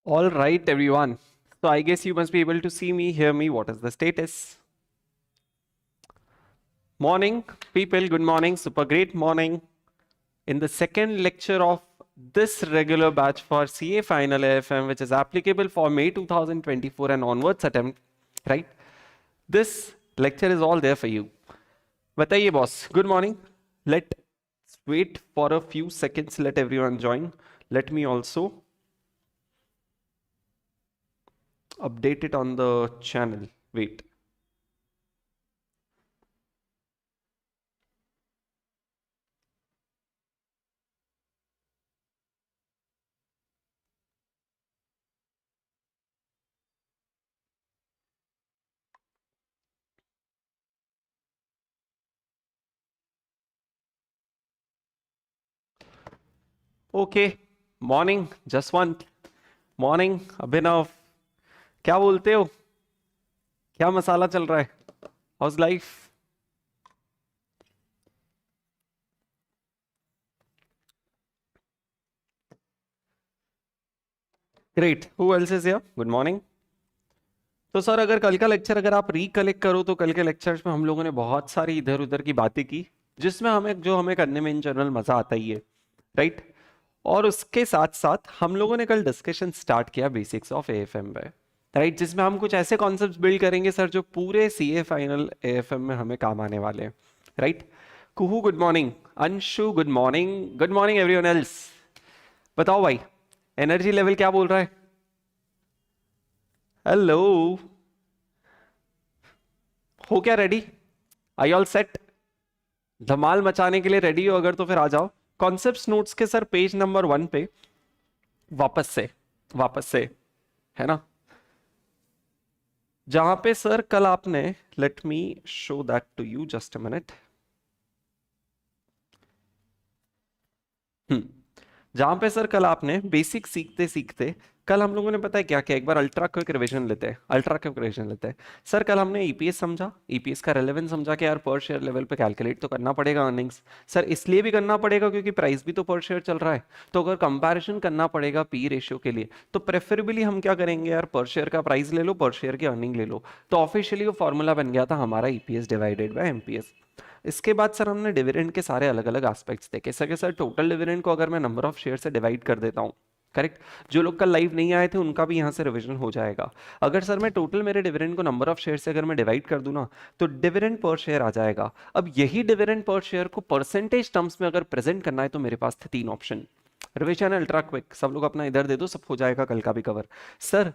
All right, everyone. So I guess you must be able to see me, hear me. What is the status? Morning, people. Good morning. Super great morning. In the second lecture of this regular batch for CA Final AFM, which is applicable for May 2024 and onwards attempt, right? This lecture is all there for you. Bataiye, boss. Good morning. Let's wait for a few seconds. Let everyone join. Let me also update it on the channel. Wait. Okay morning Jaswant morning Abhinav क्या बोलते हो क्या मसाला चल रहा है how's life great who else is here good morning तो sir अगर कल का लेक्चर अगर आप रिकलेक्ट करो तो कल के लेक्चर्स में हम लोगों ने बहुत सारी इधर उधर की बातें की जिसमें हमें करने में इन जनरल मजा आता ही है राइट और उसके साथ साथ हम लोगों ने कल डिस्कशन स्टार्ट किया बेसिक्स ऑफ एएफएम पे राइट जिसमें हम कुछ ऐसे कॉन्सेप्ट्स बिल्ड करेंगे सर जो पूरे सीए फाइनल एएफएम में हमें काम आने वाले हैं right Kuhu good morning Anshu good morning everyone else बताओ भाई एनर्जी लेवल क्या बोल रहा है हेलो हो क्या रेडी आई ऑल सेट धमाल मचाने के लिए रेडी हो अगर तो फिर आ जाओ कॉन्सेप्ट्स नोट्स के सर पेज नंबर 1 पे वापस से है ना जहां पे सर कल आपने let me show that to you just a minute जहां पे सर कल आपने बेसिक सीखते सीखते कल हम लोगों ने पता है क्या क्या एक बार अल्ट्रा क्विक रिवीजन लेते हैं सर कल हमने ईपीएस समझा ईपीएस का रेलेवेंस समझा कि यार पर शेयर लेवल पे कैलकुलेट तो करना पड़ेगा अर्निंग्स सर इसलिए भी करना पड़ेगा क्योंकि प्राइस भी तो पर शेयर चल रहा है तो अगर कंपैरिजन करना पड़ेगा पी रेशियो के लिए तो प्रेफरेबली हम क्या करेंगे यार पर शेयर का प्राइस ले लो पर शेयर की अर्निंग ले लो तो ऑफिशियली वो फॉर्मूला बन गया था हमारा ईपीएस डिवाइडेड बाय एमपीएस इसके बाद सर हमने डिविडेंड के सारे अलग अलग एस्पेक्ट्स देखे सर टोटल डिविडेंड को अगर मैं नंबर ऑफ शेयर से डिवाइड कर देता हूँ करेक्ट जो लोग कल लाइव नहीं आए थे उनका भी यहाँ से रिवीजन हो जाएगा अगर सर मैं टोटल मेरे डिविडेंड को नंबर ऑफ शेयर से अगर मैं डिवाइड कर दूं ना तो डिविडेंड पर शेयर आ जाएगा अब यही डिविडेंड पर शेयर को परसेंटेज टर्म्स में अगर प्रेजेंट करना है तो मेरे पास थे 3 ऑप्शन रिविजन अल्ट्रा क्विक सब लोग अपना इधर दे दो सब हो जाएगा कल का भी कवर सर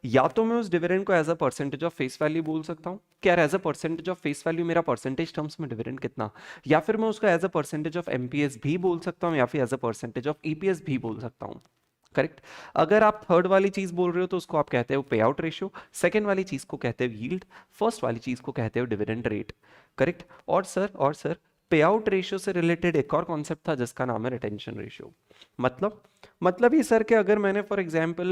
या तो मैं उस डिविडेंड को as a percentage of face value बोल सकता हूँ क्या as a percentage of face value मेरा परसेंटेज टर्म्स में डिविडेंड कितना या फिर मैं उसको as a percentage of MPS भी बोल सकता हूँ या फिर as a percentage of EPS भी बोल सकता हूँ करेक्ट अगर आप थर्ड वाली चीज बोल रहे हो तो उसको आप कहते हो पे आउट रेशियो सेकेंड वाली चीज को कहते हो यील्ड फर्स्ट वाली चीज को कहते हो डिविडेंड रेट करेक्ट और सर पे आउट रेशियो से रिलेटेड एक और कॉन्सेप्ट था जिसका नाम है रिटेंशन रेशियो मतलब ये सर कि अगर मैंने for example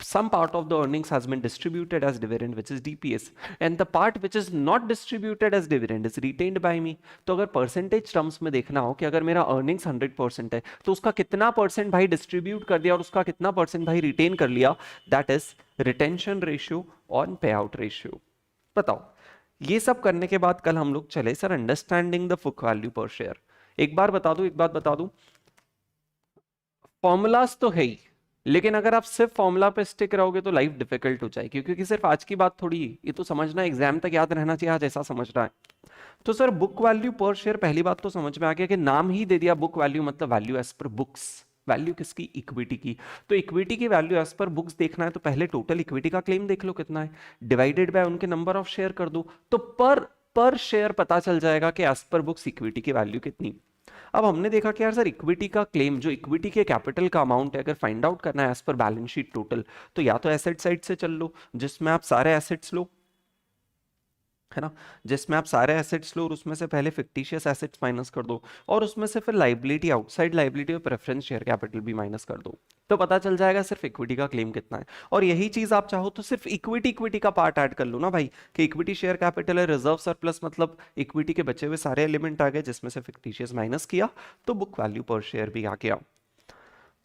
some part of the earnings has been distributed as dividend which is DPS and the part which is not distributed as dividend is retained by me तो अगर percentage terms में देखना हो कि अगर मेरा अर्निंग्स 100% है तो उसका कितना परसेंट भाई डिस्ट्रीब्यूट कर दिया और उसका कितना परसेंट भाई रिटेन कर लिया that is retention ratio on पे आउट रेशियो बताओ ये सब करने के बाद कल हम लोग चले sir understanding the book value पर शेयर एक बात बता दूं फॉर्मूलाज तो है ही लेकिन अगर आप सिर्फ फॉर्मूला पे स्टिक रहोगे तो लाइफ डिफिकल्ट हो जाएगी क्योंकि सिर्फ आज की बात थोड़ी ये तो समझना एग्जाम तक याद रहना चाहिए आज ऐसा समझना है तो सर बुक वैल्यू पर शेयर पहली बात तो समझ में आ गया कि नाम ही दे दिया बुक वैल्यू मतलब value as per books value किसकी इक्विटी की तो इक्विटी की वैल्यू एज पर बुक्स देखना है तो पहले टोटल इक्विटी का क्लेम देख लो कितना है डिवाइडेड बाय उनके नंबर ऑफ शेयर कर दो तो पर शेयर पता चल जाएगा कि एज पर बुक्स इक्विटी की वैल्यू कितनी अब हमने देखा कि यार सर इक्विटी का क्लेम जो इक्विटी के कैपिटल का अमाउंट है अगर फाइंड आउट करना है as per balance sheet total तो या तो एसेट साइड से चल लो जिसमें आप सारे एसेट्स लो है ना जिसमें आप सारे एसेट्स लो और उसमें से पहले फिक्टिशियस एसेट्स माइनस कर दो और उसमें से फिर लाइबिलिटी आउटसाइड लाइबिलिटी और प्रेफरेंस शेयर कैपिटल भी माइनस कर दो तो पता चल जाएगा सिर्फ इक्विटी का क्लेम कितना है और यही चीज आप चाहो तो सिर्फ इक्विटी का पार्ट ऐड कर लो ना भाई कि इक्विटी शेयर कैपिटल है रिजर्व सरप्लस मतलब इक्विटी के बचे हुए सारे एलिमेंट आ गए जिसमें से फिक्टिशियस माइनस किया तो बुक वैल्यू पर शेयर भी आ गया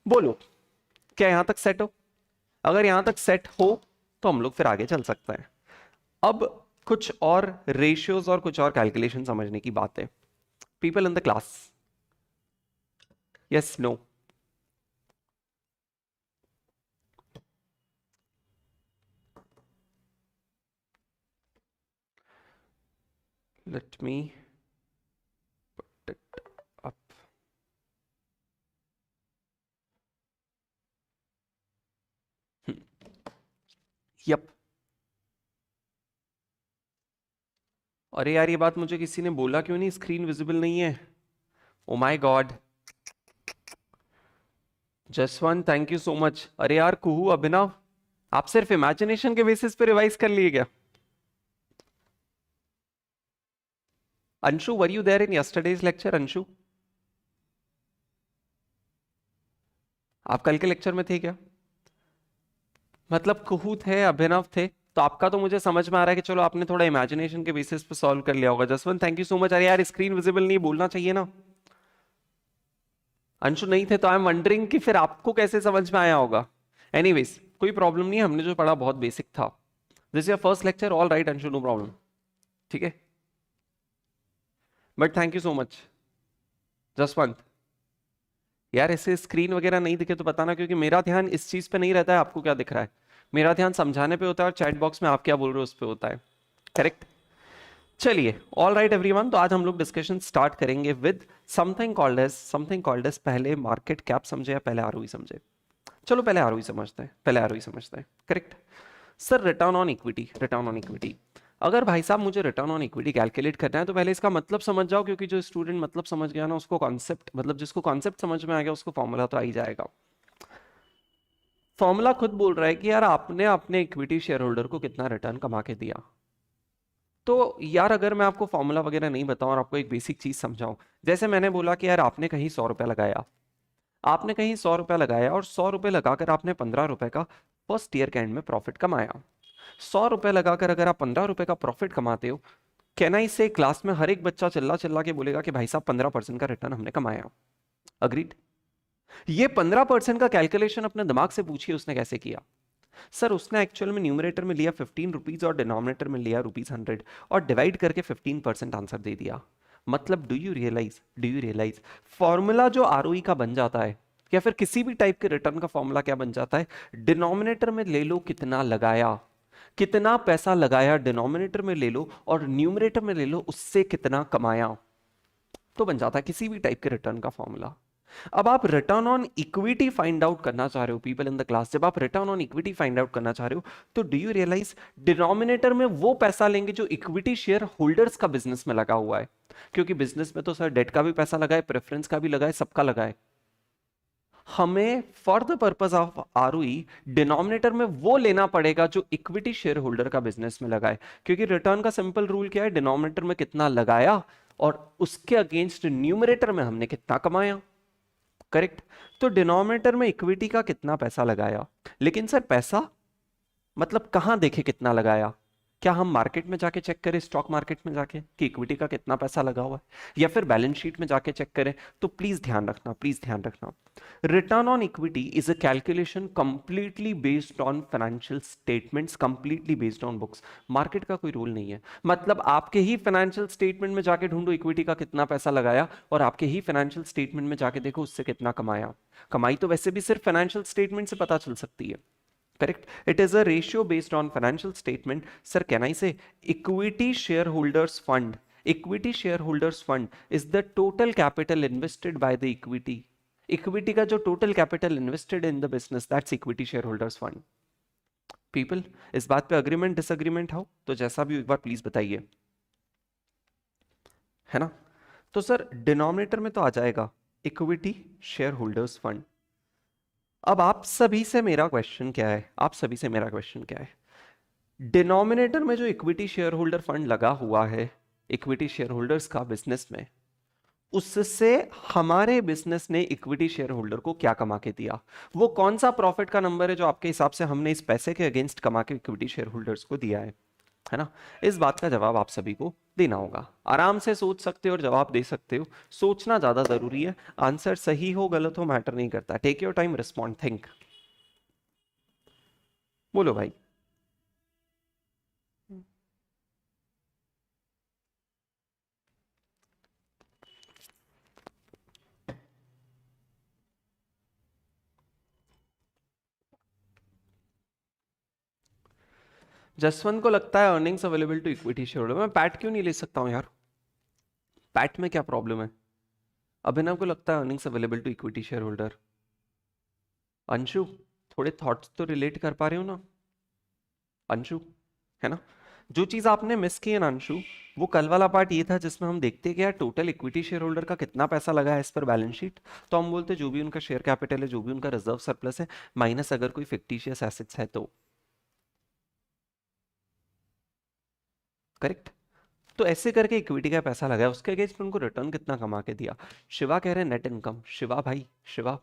बोलो क्या यहां तक सेट हो? अगर यहां तक सेट हो तो हम लोग फिर आगे चल सकते हैं। अब कुछ और रेशियोज और कुछ और कैलकुलेशन समझने की बात है। People in the class, yes no? Let me put it up. Yup. अरे यार, ये बात मुझे किसी ने बोला क्यों नहीं, स्क्रीन विजिबल नहीं है? Oh my God. Jaswant thank you so much. अरे यार कुहू, अभिनव, आप सिर्फ इमेजिनेशन के बेसिस पे रिवाइज कर लिए क्या? Anshu, were you there in yesterday's lecture? Anshu, आप कल के लेक्चर में थे क्या? मतलब कुहू थे, अभिनव थे, तो आपका तो मुझे समझ में आ रहा है कि चलो आपने थोड़ा इमेजिनेशन के बेसिस पे सॉल्व कर लिया होगा। Jaswant thank you so much. अरे यार स्क्रीन विजिबल नहीं, बोलना चाहिए ना। अंशु नहीं थे तो आई एम वंडरिंग कि फिर आपको कैसे समझ में आया होगा। एनीवेज, कोई प्रॉब्लम नहीं, हमने जो पढ़ा बहुत बेसिक था। This is your first lecture, all right Anshu, no problem. ठीक है, but thank you so much Jaswant. यार ऐसे स्क्रीन वगैरह नहीं दिखे तो बताना, क्योंकि मेरा ध्यान इस चीज पे नहीं रहता है आपको क्या दिख रहा है। मेरा ध्यान समझाने पे होता है और चैट बॉक्स में आप क्या बोल रहे हो उस पे होता है। करेक्ट? चलिए, ऑल राइट एवरीवन, तो आज हम लोग डिस्कशन स्टार्ट करेंगे विद समथिंग कॉल्ड एज पहले मार्केट कैप समझे या पहले आरओई समझे? चलो पहले आरओई समझते हैं, पहले आरओई समझते हैं। Correct sir, return on equity, return on equity. अगर भाई साहब मुझे रिटर्न ऑन इक्विटी कैलकुलेट करना है तो पहले इसका मतलब समझ जाओ, क्योंकि जो स्टूडेंट मतलब समझ गया ना उसको कॉन्सेप्ट, मतलब जिसको कॉन्सेप्ट समझ में आ गया उसको फॉर्मूला तो आ ही जाएगा। फॉर्मूला खुद बोल रहा है कि यार आपने अपने इक्विटी शेयर होल्डर को कितना रिटर्न कमा के दिया। तो यार अगर मैं आपको फॉर्मूला वगैरह नहीं बताऊं और आपको एक बेसिक चीज समझाऊं, जैसे मैंने बोला कि यार आपने कहीं 100 रुपया लगाया, आपने कहीं 100 रुपया लगाया और 100 रुपये लगाकर आपने 15 रुपए का फर्स्ट ईयर के एंड में प्रॉफिट कमाया। 100 रुपये लगाकर अगर आप 15 रुपए का प्रॉफिट कमाते हो, कैन आई से क्लास में हर एक बच्चा चिल्ला चिल्ला के बोलेगा कि भाई साहब 15% का रिटर्न हमने कमाया। अग्रीड? ये 15% का कैलकुलेशन अपने दिमाग से पूछिए उसने कैसे किया। सर उसने एक्चुअल में न्यूमरेटर में लिया 15 रुपीज और डिनोमिनेटर में लिया ₹100 और डिवाइड करके 15% आंसर दे दिया। मतलब डू यू रियलाइज फॉर्मूला जो आरओई का बन जाता है, या फिर किसी भी टाइप के रिटर्न का फॉर्मूला क्या बन जाता है? डिनोमिनेटर में ले लो कितना लगाया, कितना पैसा लगाया डिनोमिनेटर में ले लो, और न्यूमरेटर में ले लो उससे कितना कमाया, तो बन जाता है किसी भी टाइप के रिटर्न का फॉर्मूला। अब आप return on equity find out करना चाह रहे हो, पीपल इन द क्लास, जब आप return on equity find out करना चाह रहे हो तो डू यू रियलाइज डिनोमिनेटर में वो पैसा लेंगे जो इक्विटी शेयर होल्डर्स का बिजनेस में लगा हुआ है, क्योंकि बिजनेस में तो सर डेट का भी पैसा लगा है, प्रेफरेंस का भी लगा है, सबका लगा है। हमें for the purpose of ROE denominator में वो लेना पड़ेगा जो इक्विटी शेयर होल्डर का बिजनेस में लगा है, क्योंकि रिटर्न का सिंपल रूल क्या है? डिनोमिनेटर में कितना लगाया और उसके अगेंस्ट न्यूमरेटर में हमने कितना कमाया। करेक्ट? तो डिनोमिनेटर में इक्विटी का कितना पैसा लगाया, लेकिन सर पैसा मतलब कहां देखे कितना लगाया? क्या हम मार्केट में जाके चेक करें, स्टॉक मार्केट में जाके कि इक्विटी का कितना पैसा लगा हुआ है, या फिर बैलेंस शीट में जाके चेक करें? तो प्लीज ध्यान रखना, प्लीज ध्यान रखना, return on equity is a calculation completely based on financial statements, completely based on books. Market का कोई रोल नहीं है। मतलब आपके ही फाइनेंशियल स्टेटमेंट में जाके ढूंढो इक्विटी का कितना पैसा लगाया, और आपके ही फाइनेंशियल स्टेटमेंट में जाके देखो उससे कितना कमाया। कमाई तो वैसे भी सिर्फ फाइनेंशियल स्टेटमेंट से पता चल सकती है। Correct? It is a ratio based on financial statement. Sir, can I say equity shareholders fund? Equity shareholders fund is the total capital invested by the equity. Equity का जो total capital invested in the business, that's equity shareholders fund. People, इस बात पे agreement disagreement हो तो जैसा भी एक बार प्लीज बताइए, है ना? तो सर डिनोमिनेटर में तो आ जाएगा इक्विटी शेयर होल्डर्स फंड। अब आप सभी से मेरा क्वेश्चन क्या है, आप सभी से मेरा क्वेश्चन क्या है? डिनोमिनेटर में जो इक्विटी शेयर होल्डर फंड लगा हुआ है इक्विटी शेयर होल्डर्स का बिजनेस में, उससे हमारे बिजनेस ने इक्विटी शेयर होल्डर को क्या कमा के दिया? वो कौन सा प्रॉफिट का नंबर है जो आपके हिसाब से हमने इस पैसे के अगेंस्ट कमा के इक्विटी शेयर होल्डर्स को दिया है ना? इस बात का जवाब आप सभी को देना होगा। आराम से सोच सकते हो और जवाब दे सकते हो, सोचना ज्यादा जरूरी है। आंसर सही हो गलत हो मैटर नहीं करता। Take your time, respond, think. बोलो भाई। जसवंत को लगता है earnings available to equity share holder, मैं पैट क्यों नहीं ले सकता हूं यार? पैट में क्या प्रॉब्लम है? अभिनव को लगता है earnings available to equity share holder. Anshu, थोड़े थॉट्स तो रिलेट कर पा रहे हो ना अंशु? है ना? जो चीज आपने मिस की है ना अंशु, वो कल वाला पार्ट ये था जिसमें हम देखते कि यार टोटल इक्विटी शेयर होल्डर का कितना पैसा लगा है इस पर बैलेंस शीट। तो हम बोलते जो भी उनका शेयर कैपिटल है, जो भी उनका रिजर्व सरप्लस है, माइनस अगर कोई फिक्टिशियस एसेट्स है तो। करेक्ट। तो ऐसे करके इक्विटी का पैसा लगाया, उसके अगेंस्ट उनको रिटर्न कितना कमा के दिया। शिवा कह रहे हैं नेट इनकम। शिवा भाई, शिवा,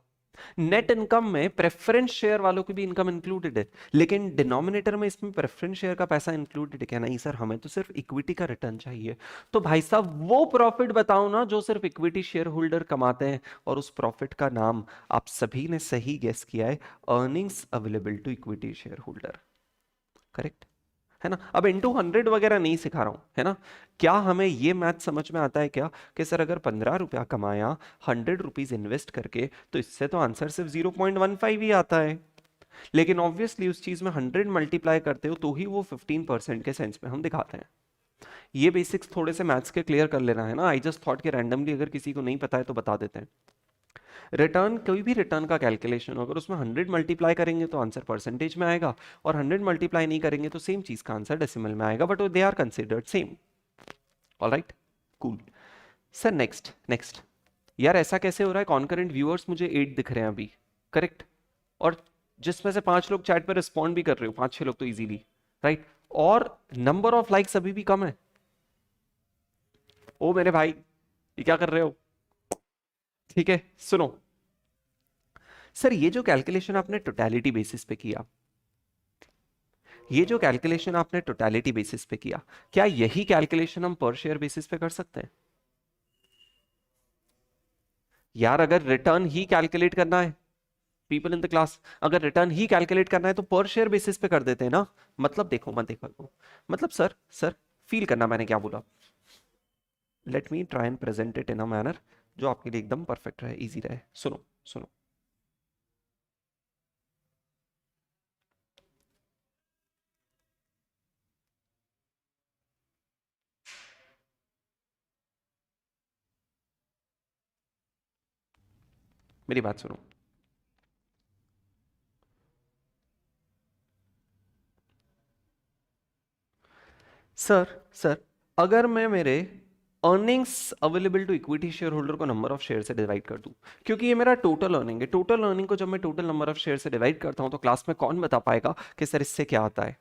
नेट इनकम में प्रेफरेंस शेयर वालों की भी इनकम इंक्लूडेड है, लेकिन डिनोमिनेटर में इसमें प्रेफरेंस शेयर का पैसा इंक्लूडेड है क्या? नहीं सर, हमें तो सिर्फ इक्विटी का रिटर्न चाहिए। तो भाई साहब वो प्रॉफिट बताओ ना जो सिर्फ इक्विटी शेयर होल्डर कमाते हैं, और उस प्रॉफिट का नाम आप सभी ने सही गेस किया है, earnings available to equity share holder. Correct है ना? अब इंटू 100 वगैरह नहीं सिखा रहा हूं, है ना? क्या हमें ये मैथ समझ में आता है क्या कि सर अगर 15 रुपया कमाया 100 रुपीज इन्वेस्ट करके, तो इससे तो आंसर सिर्फ 0.15 ही आता है। लेकिन ऑब्वियसली उस चीज में 100 मल्टीप्लाई करते हो तो ही वो 15% के सेंस में हम दिखाते हैं। ये बेसिक्स थोड़े से मैथ्स के क्लियर कर लेना है ना। आई जस्ट थॉट कि रैंडमली अगर किसी को नहीं पता है तो बता देते हैं। रिटर्न, कोई भी रिटर्न का कैलकुलेशन अगर उसमें 100 मल्टीप्लाई करेंगे तो आंसर परसेंटेज में आएगा, और 100 मल्टीप्लाई नहीं करेंगे तो सेम चीज का आंसर डेसिमल में आएगा, but they are considered same. Alright, cool. Sir next next. यार ऐसा कैसे हो रहा है, कॉन्करेंट व्यूअर्स मुझे 8 दिख रहे हैं अभी। करेक्ट। और जिसमें से 5 लोग चैट पर रिस्पॉन्ड भी कर रहे हो, 5-6 लोग तो इजीली, राइट। और नंबर ऑफ लाइक्स अभी भी कम है। ओ मेरे भाई, ये क्या कर रहे हो? ठीक है सुनो, सर ये जो कैलकुलेशन आपने टोटलिटी बेसिस पे किया, ये जो कैलकुलेशन आपने टोटलिटी बेसिस पे किया, क्या यही कैलकुलेशन हम पर शेयर बेसिस पे कर सकते हैं? यार अगर रिटर्न ही कैलकुलेट करना है, पीपल इन द क्लास, अगर रिटर्न ही कैलकुलेट करना है तो पर शेयर बेसिस पे कर देते हैं ना। मतलब देखो मत देखो, मतलब सर सर फील करना मैंने क्या बोला। Let me try and present it in a manner जो आपके लिए एकदम परफेक्ट रहे, इजी रहे। सुनो सुनो, मेरी बात सुनो। सर सर, अगर मैं मेरे earnings available to equity share holder को नंबर ऑफ शेयर से डिवाइड कर दूं, क्योंकि ये मेरा टोटल अर्निंग है, टोटल अर्निंग को जब मैं टोटल नंबर ऑफ शेयर से डिवाइड करता हूं तो क्लास में कौन बता पाएगा कि सर इससे क्या आता है?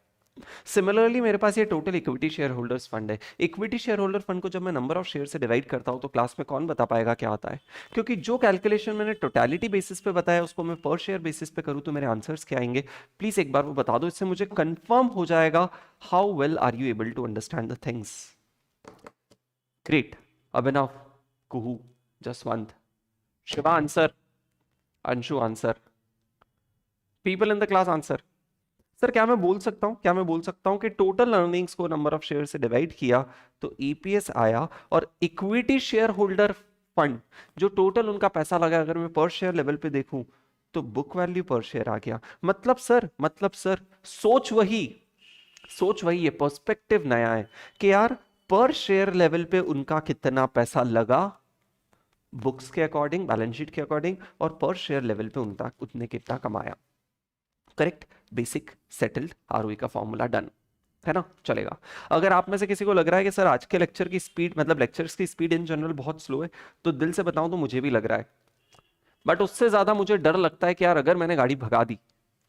सिमिलरली मेरे पास ये total equity share holders fund है, इक्विटी शेयर होल्डर फंड को जब मैं नंबर ऑफ शेयर से डिवाइड करता हूं तो क्लास में कौन बता पाएगा क्या आता है? क्योंकि जो कैलकुलेशन मैंने टोटलिटी बेसिस पे बताया उसको मैं पर शेयर बेसिस पे करूं तो मेरे आंसर्स क्या आएंगे? प्लीज एक बार वो बता दो, इससे मुझे कंफर्म हो जाएगा how well are you able to understand the things. Great. Abhinav, Kuhu, Jaswant, Shiva answer, Anshu answer, people in the class answer. Sir क्या मैं बोल सकता हूं, क्या मैं बोल सकता हूं कि टोटल अर्निंग्स को नंबर ऑफ शेयर से डिवाइड किया तो ईपीएस आया, और इक्विटी शेयर होल्डर फंड जो टोटल उनका पैसा लगा अगर मैं पर शेयर लेवल पे देखूं तो बुक वैल्यू पर शेयर आ गया। मतलब सर सोच वही है, पर्सपेक्टिव नया है कि यार पर शेयर लेवल पे उनका कितना पैसा लगा बुक्स के अकॉर्डिंग, बैलेंस शीट के अकॉर्डिंग, और पर शेयर लेवल पे उनका उतने कितना कमाया। करेक्ट, बेसिक सेटल्ड, आरओई का फॉर्मूला डन, है ना? चलेगा। अगर आप में से किसी को लग रहा है कि सर आज के लेक्चर की स्पीड, मतलब लेक्चर्स की स्पीड इन जनरल बहुत स्लो है, तो दिल से बताऊं तो मुझे भी लग रहा है, बट उससे ज्यादा मुझे डर लगता है कि यार अगर मैंने गाड़ी भगा दी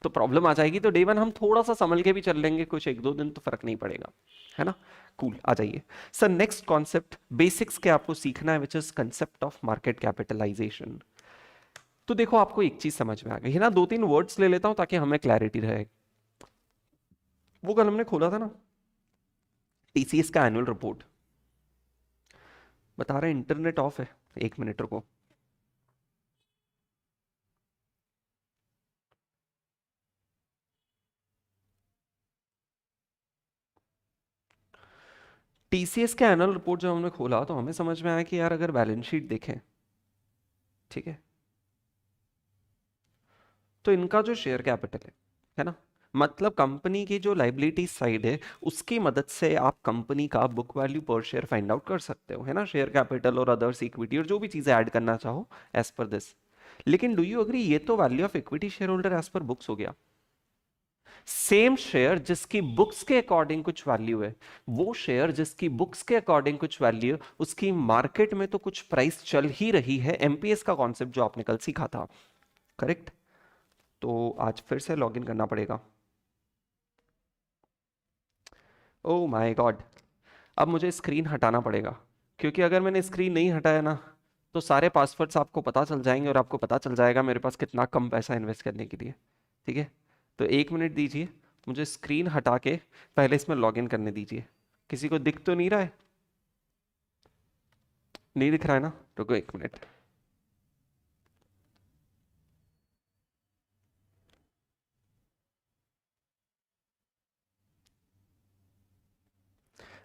तो प्रॉब्लम आ जाएगी। तो डे वन हम थोड़ा सा संभल के भी चल लेंगे, कुछ 1-2 दिन तो फर्क नहीं पड़ेगा, है ना? कूल, आ जाइए। सर नेक्स्ट कॉन्सेप्ट बेसिक्स के आपको सीखना है, which is concept of market capitalisation. तो देखो आपको एक चीज समझ में आ गई है ना, 2-3 वर्ड्स ले लेता हूं ताकि हमें क्लैरिटी रहे। वो कल हमने खोला था ना टीसीएस का एनुअल रिपोर्ट, बता रहे इंटरनेट ऑफ है, 1 मिनट रुको। टीसीएस का एनुअल रिपोर्ट जब हमने खोला तो हमें समझ में आया कि यार अगर बैलेंस शीट देखें, ठीक है, तो इनका जो शेयर कैपिटल है ना, मतलब कंपनी की जो लाइबिलिटी साइड है उसकी मदद से आप कंपनी का बुक वैल्यू पर शेयर फाइंड आउट कर सकते हो, है ना, शेयर कैपिटल और अदर्स इक्विटी और जो भी चीजें ऐड करना चाहो एज पर दिस। लेकिन डू यू अग्री, ये तो value of equity share holder as per books हो गया। सेम शेयर जिसकी बुक्स के अकॉर्डिंग कुछ वैल्यू है, वो शेयर जिसकी बुक्स के अकॉर्डिंग कुछ वैल्यू, उसकी मार्केट में तो कुछ प्राइस चल ही रही है, एमपीएस का कॉन्सेप्ट जो आपने कल सीखा था, करेक्ट। तो आज फिर से लॉगिन करना पड़ेगा। ओह माय गॉड, अब मुझे स्क्रीन हटाना पड़ेगा, क्योंकि अगर मैंने स्क्रीन नहीं हटाया ना तो सारे पासवर्ड्स आपको पता चल जाएंगे और आपको पता चल जाएगा मेरे पास कितना कम पैसा इन्वेस्ट करने के लिए। ठीक है, तो 1 मिनट दीजिए, मुझे स्क्रीन हटा के पहले इसमें लॉगिन करने दीजिए। किसी को दिख तो नहीं रहा है? नहीं दिख रहा है ना, रुको 1 मिनट।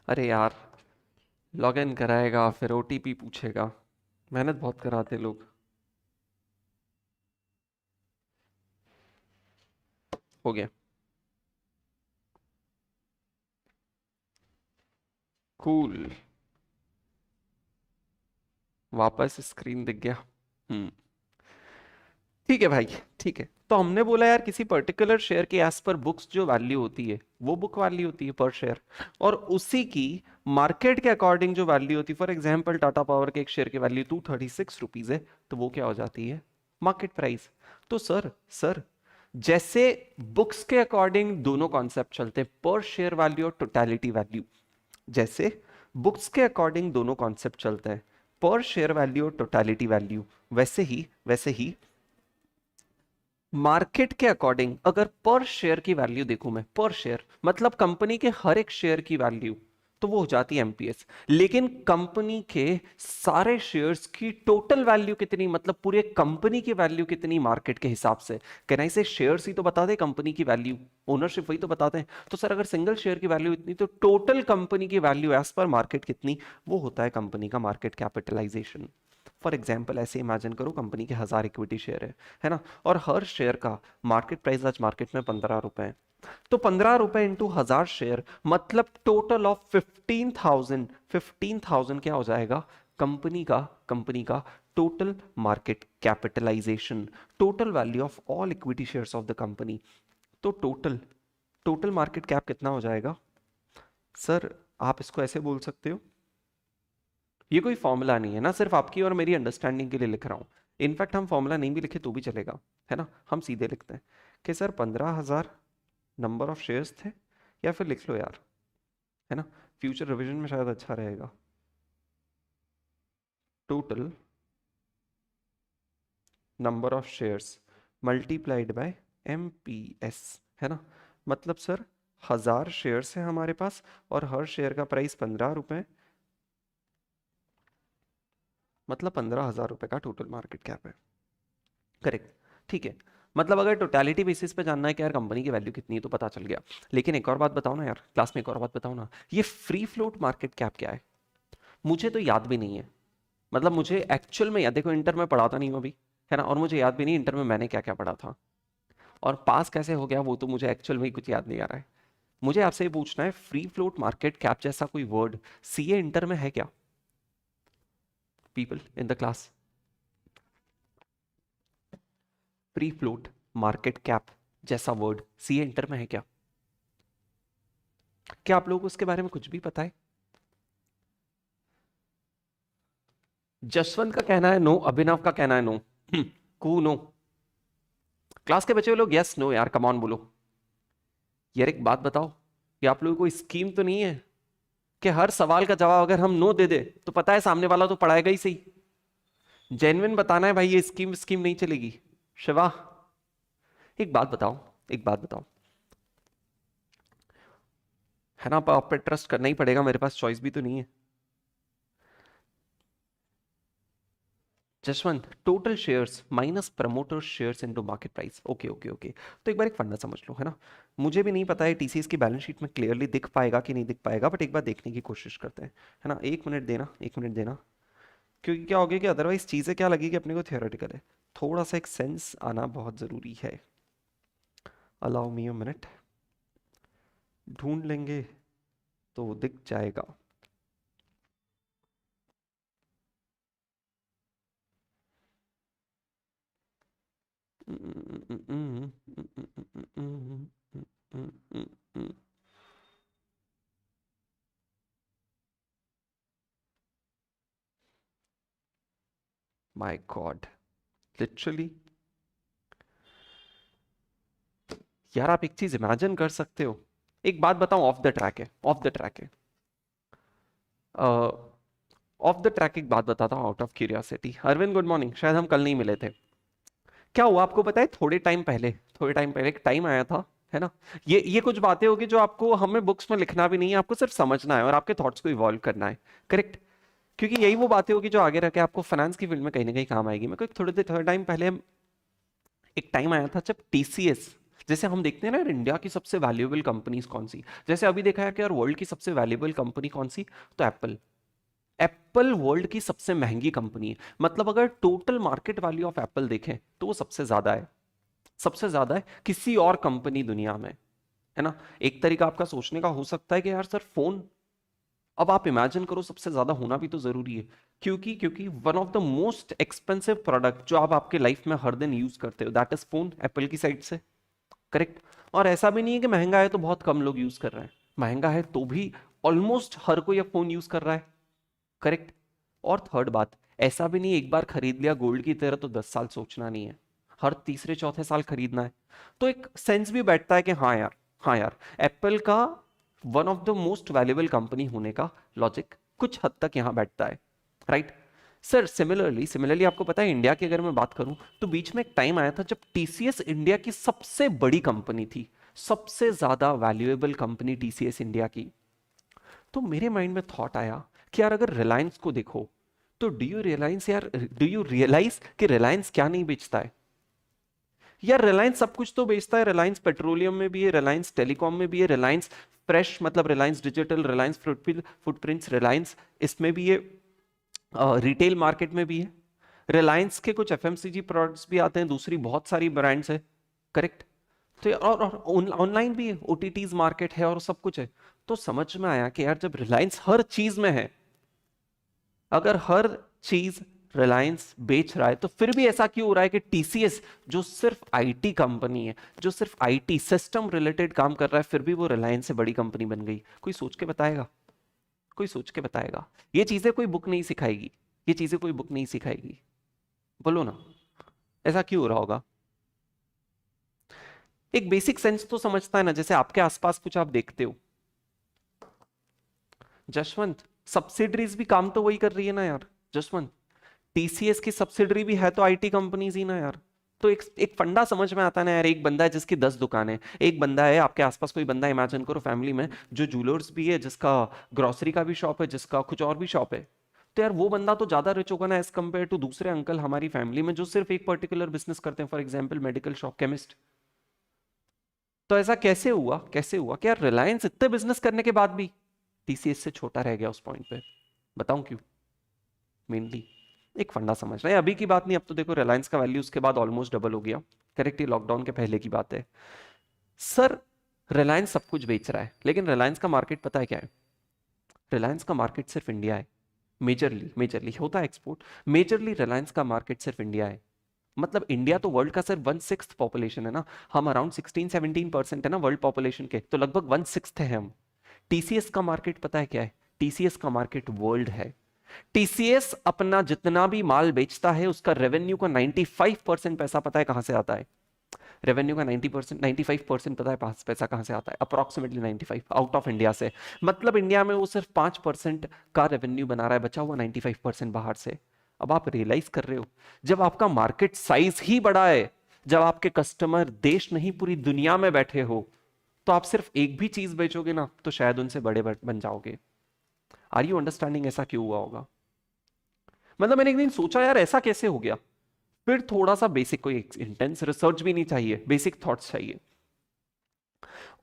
अरे यार, लॉगिन कराएगा फिर ओटीपी पूछेगा, मेहनत बहुत कराते लोग। हो गया, कूल, वापस स्क्रीन दिख गया। हम्म, ठीक है भाई, ठीक है। तो हमने बोला यार किसी पर्टिकुलर शेयर के एज पर बुक्स जो वैल्यू होती है वो बुक वैल्यू होती है पर शेयर, और उसी की मार्केट के अकॉर्डिंग जो वैल्यू होती है, फॉर एग्जांपल टाटा पावर के एक शेयर की वैल्यू 236 रुपीज है, तो वो क्या हो जाती है, मार्केट प्राइस। तो सर जैसे बुक्स के अकॉर्डिंग दोनों कॉन्सेप्ट चलते हैं, पर शेयर वैल्यू और टोटलिटी वैल्यू, जैसे बुक्स के अकॉर्डिंग दोनों कॉन्सेप्ट चलते हैं, पर शेयर वैल्यू और टोटलिटी वैल्यू, वैसे ही मार्केट के अकॉर्डिंग अगर पर शेयर की वैल्यू देखूं मैं, पर शेयर मतलब कंपनी के हर एक शेयर की वैल्यू, तो वो हो जाती है एमपीएस। लेकिन कंपनी के सारे शेयर्स की टोटल वैल्यू कितनी, मतलब पूरे कंपनी की वैल्यू कितनी मार्केट के हिसाब से, कहना इसे शेयर्स ही तो बता दे कंपनी की वैल्यू, ओनरशिप वही तो बताते हैं। तो सर अगर सिंगल शेयर की वैल्यू इतनी, तो टोटल कंपनी की वैल्यू एज पर मार्केट कितनी, वो होता है कंपनी का मार्केट कैपिटलाइजेशन। फॉर एग्जाम्पल ऐसे इमेजिन करो कंपनी के 1000 इक्विटी शेयर है ना, और हर शेयर का मार्केट प्राइस आज मार्केट में 15 रुपए है। तो 15 रुपए इंटू 1000 शेयर, मतलब टोटल ऑफ 15,000, 15,000 क्या हो जाएगा, कंपनी का total market capitalisation, total value of all equity shares of the company. तो टोटल टोटल मार्केट कैप कितना हो जाएगा सर, आप इसको ऐसे बोल सकते हो, ये कोई फॉर्मूला नहीं है ना, सिर्फ आपकी और मेरी अंडरस्टैंडिंग के लिए लिख रहा हूँ। इनफैक्ट हम फॉर्मूला नहीं भी लिखे तो भी चलेगा, है ना, हम सीधे लिखते हैं कि सर 15,000 नंबर ऑफ शेयर्स थे, या फिर लिख लो यार, है ना, फ्यूचर रिवीजन में शायद अच्छा रहेगा, total number of shares multiplied by MPS, है ना, मतलब सर 1000 शेयर्स है हमारे पास और हर शेयर का प्राइस 15 रुपए, मतलब 15,000 रुपए का टोटल मार्केट कैप है, करेक्ट। ठीक है, मतलब अगर टोटलिटी बेसिस पे जानना है कि यार कंपनी की वैल्यू कितनी है तो पता चल गया। लेकिन एक और बात बताओ ना यार, क्लास में एक और बात बताओ ना, ये फ्री फ्लोट मार्केट कैप क्या है, मुझे तो याद भी नहीं है। मतलब मुझे एक्चुअल में याद, देखो इंटर में पढ़ाता नहीं हूँ अभी, है ना, और मुझे याद भी नहीं इंटर में मैंने क्या क्या पढ़ा था, और पास कैसे हो गया वो तो मुझे एक्चुअल में ही कुछ याद नहीं आ रहा है। मुझे आपसे ये पूछना है, फ्री फ्लोट मार्केट कैप जैसा कोई वर्ड सीए इंटर में है क्या, people in the class? Free float market cap जैसा वर्ड सीए इंटर में है क्या? क्या आप लोगों को उसके बारे में कुछ भी पता है? जसवंत का कहना है नो, अभिनव का कहना है नो, कू नो, क्लास के बच्चे लोग यस नो यार, कम ऑन बोलो। यार एक बात बताओ, कि आप लोगों को स्कीम तो नहीं है कि हर सवाल का जवाब अगर हम नो दे दे तो पता है सामने वाला तो पढ़ाएगा ही सही? जेन्युइन बताना है भाई, ये स्कीम स्कीम नहीं चलेगी। शिवा, एक बात बताओ, एक बात बताओ, है ना, आप पे ट्रस्ट करना ही पड़ेगा, मेरे पास चॉइस भी तो नहीं है। Jaswant, total shares minus promoter shares into market price. Okay okay okay, तो एक बार एक फंडा समझ लो, है ना। मुझे भी नहीं पता है टीसीएस की बैलेंस शीट में क्लियरली दिख पाएगा कि नहीं दिख पाएगा, बट एक बार देखने की कोशिश करते हैं, है ना। एक मिनट देना, एक मिनट देना, क्योंकि क्या हो गया कि अदरवाइज चीज़ें क्या लगेगी अपने को थियोरेटिकल है। थोड़ा सा एक सेंस आना बहुत ज़रूरी है। अलाउ मी अ मिनट, ढूंढ लेंगे तो दिख जाएगा। माय गॉड, लिटरली यार, आप एक चीज इमेजिन कर सकते हो। एक बात बताऊं, ऑफ द ट्रैक है, ऑफ द ट्रैक है, ऑफ द ट्रैक एक बात बताता हूँ out of curiosity. Arvind good morning, शायद हम कल नहीं मिले थे। क्या हुआ आपको पता है, थोड़े टाइम पहले एक टाइम आया था, है ना। ये कुछ बातें होगी जो आपको हमें बुक्स में लिखना भी नहीं है, आपको सिर्फ समझना है और आपके थॉट्स को इवॉल्व करना है, करेक्ट। क्योंकि यही वो बातें होगी जो आगे रह के आपको फाइनेंस की फील्ड में कहीं ना कहीं काम आएगी। मेरे को थोड़े टाइम पहले एक टाइम आया था जब टीसीएस, जैसे हम देखते हैं ना यार, इंडिया की सबसे वैल्यूएबल कंपनीज कौन सी, जैसे अभी देखा है कि यार वर्ल्ड की सबसे वैल्यूएबल कंपनी कौन सी, तो एप्पल। एप्पल वर्ल्ड की सबसे महंगी कंपनी है, मतलब अगर total market value of Apple देखें तो वो सबसे ज्यादा है, सबसे ज्यादा है किसी और कंपनी दुनिया में, है ना। एक तरीका आपका सोचने का हो सकता है कि यार सर फोन, अब आप इमेजिन करो सबसे ज्यादा होना भी तो जरूरी है, क्योंकि क्योंकि one of the most expensive product जो आप आपके लाइफ में हर दिन यूज करते हो, दैट इज फोन, एप्पल की साइड से, करेक्ट। और ऐसा भी नहीं है कि महंगा है तो बहुत कम लोग यूज कर रहे हैं, महंगा है तो भी ऑलमोस्ट हर कोई अब फोन यूज कर रहा है, करेक्ट। और थर्ड बात, ऐसा भी नहीं एक बार खरीद लिया गोल्ड की तरह तो 10 साल सोचना नहीं है, हर तीसरे चौथे साल खरीदना है। तो एक सेंस भी बैठता है कि हाँ यार, हाँ यार, एप्पल का one of the most valuable company होने का लॉजिक कुछ हद तक यहां बैठता है, राइट। सर सिमिलरली आपको पता है इंडिया की अगर मैं बात करूं, तो बीच में एक टाइम आया था जब टीसीएस इंडिया की सबसे बड़ी कंपनी थी, सबसे ज्यादा वैल्यूएबल कंपनी टीसीएस इंडिया की। तो मेरे माइंड में थॉट आया कि यार अगर रिलायंस को देखो, तो डू यू रियलाइज कि रिलायंस क्या नहीं बेचता है। यार रिलायंस सब कुछ तो बेचता है, रिलायंस पेट्रोलियम में भी है, रिलायंस टेलीकॉम में भी है, रिलायंस फ्रेश मतलब रिलायंस डिजिटल, रिलायंस फुटप्रिंट्स, रिलायंस इसमें भी है, रिटेल मार्केट में भी है। रिलायंस के कुछ एफएमसीजी प्रोडक्ट्स भी आते हैं, दूसरी बहुत सारी ब्रांड्स है, करेक्ट। तो और ऑनलाइन भी है, ओटीटीज मार्केट है और सब कुछ है। तो समझ में आया कि यार जब रिलायंस हर चीज में है, अगर हर चीज रिलायंस बेच रहा है, तो फिर भी ऐसा क्यों हो रहा है कि टीसीएस जो सिर्फ आईटी कंपनी है, जो सिर्फ आईटी सिस्टम रिलेटेड काम कर रहा है, फिर भी वो रिलायंस से बड़ी कंपनी बन गई। कोई सोच के बताएगा, कोई सोच के बताएगा। ये चीजें कोई बुक नहीं सिखाएगी, ये चीजें कोई बुक नहीं सिखाएगी, बोलो ना, ऐसा क्यों हो रहा होगा। एक बेसिक सेंस तो समझता है ना, जैसे आपके आसपास कुछ आप देखते हो, जसवंत, सब्सिडरीज भी काम तो वही कर रही है ना यार, जसवंत, टीसीएस की सब्सिडरी भी है तो आईटी कंपनीज ही ना यार। तो एक एक फंडा समझ में आता है ना यार, एक बंदा है जिसकी 10 दुकानें, एक बंदा है आपके आसपास, कोई बंदा इमेजिन करो फैमिली में जो जूलर्स भी है, जिसका ग्रोसरी का भी शॉप है, जिसका कुछ और भी शॉप है। तो यार वो बंदा तो ज्यादा रिच होगा ना एज कंपेयर टू दूसरे अंकल हमारी फैमिली में जो सिर्फ एक पर्टिकुलर बिजनेस करते हैं, for example medical shop, chemist. तो ऐसा कैसे हुआ कि यार रिलायंस इतने बिजनेस करने के बाद भी टीसीएस से छोटा रह गया उस पॉइंट पे। बताऊं क्यों, मेनली एक फंडा समझ रहे हैं, अभी की बात नहीं, अब तो देखो रिलायंस का वैल्यू उसके बाद ऑलमोस्ट डबल हो गया, करेक्ट, ये लॉकडाउन के पहले की बात है। सर रिलायंस सब कुछ बेच रहा है, लेकिन रिलायंस का मार्केट पता है क्या है, रिलायंस का मार्केट सिर्फ इंडिया है। मेजरली मेजरली होता है एक्सपोर्ट, मेजरली रिलायंस का मार्केट सिर्फ इंडिया है। मतलब इंडिया तो वर्ल्ड का सिर्फ 1/6 पॉपुलेशन है ना, हम अराउंड 16-17% है ना वर्ल्ड पॉपुलेशन के, तो लगभग 1/6 है हम। टीसीएस का मार्केट पता है क्या है, टीसीएस का मार्केट वर्ल्ड है। टीसीएस अपना जितना भी माल बेचता है उसका रेवेन्यू का 95% पैसा पता है कहां से आता है, रेवेन्यू का 90%, 95% पता है पैसा कहां से आता है, अप्रोक्सीमेटली 95 आउट ऑफ इंडिया से। मतलब इंडिया में वो सिर्फ 5% का रेवेन्यू बना रहा है, बचा हुआ 95% बाहर से। अब आप रियलाइज कर रहे हो, जब आपका मार्केट साइज ही बड़ा है, जब आपके कस्टमर देश नहीं पूरी दुनिया में बैठे हो, तो आप सिर्फ एक भी चीज बेचोगे ना तो शायद उनसे बड़े बन जाओगे। आर यू अंडरस्टैंडिंग ऐसा क्यों हुआ होगा। मतलब मैंने एक दिन सोचा यार ऐसा कैसे हो गया, फिर थोड़ा सा बेसिक, कोई इंटेंस रिसर्च भी नहीं चाहिए, बेसिक थॉट्स चाहिए।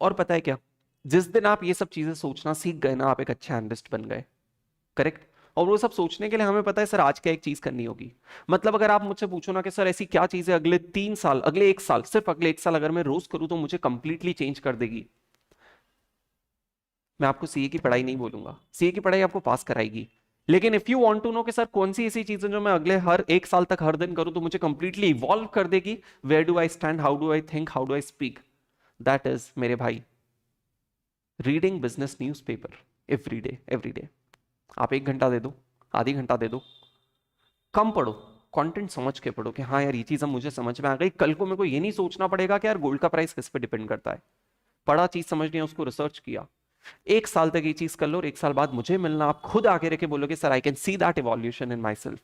और पता है क्या, जिस दिन आप ये सब चीजें सोचना सीख गए ना, आप एक अच्छे एनालिस्ट बन गए। करेक्ट। और वो सब सोचने के लिए हमें पता है सर आज क्या एक चीज करनी होगी। मतलब अगर आप मुझसे पूछो ना कि सर ऐसी क्या चीज है अगले 3 साल, अगले 1 साल, सिर्फ अगले 1 साल अगर मैं रोज करूं तो मुझे कंप्लीटली चेंज कर देगी, मैं आपको सीए की पढ़ाई नहीं बोलूंगा। सीए की पढ़ाई आपको पास कराएगी, लेकिन if you want to know कि सर कौन सी ऐसी चीजें जो मैं अगले हर 1 साल तक हर दिन करूं तो मुझे कंप्लीटली इवॉल्व कर देगी, where do I stand, how do I think, how do I speak, that is मेरे भाई reading business newspaper every day, every day. आप 1 घंटा दे दो, आधी घंटा दे दो, कम पढ़ो, कंटेंट समझ के पढ़ो कि हाँ यार ये चीज अब मुझे समझ में आ गई, कल को मेरे को ये नहीं सोचना पड़ेगा कि यार गोल्ड का प्राइस किस पे डिपेंड करता है। पढ़ा, चीज समझ लिया, उसको रिसर्च किया, 1 साल तक ये चीज कर लो और 1 साल बाद मुझे मिलना, आप खुद आके रखे बोलोगे sir I can see that evolution in my self.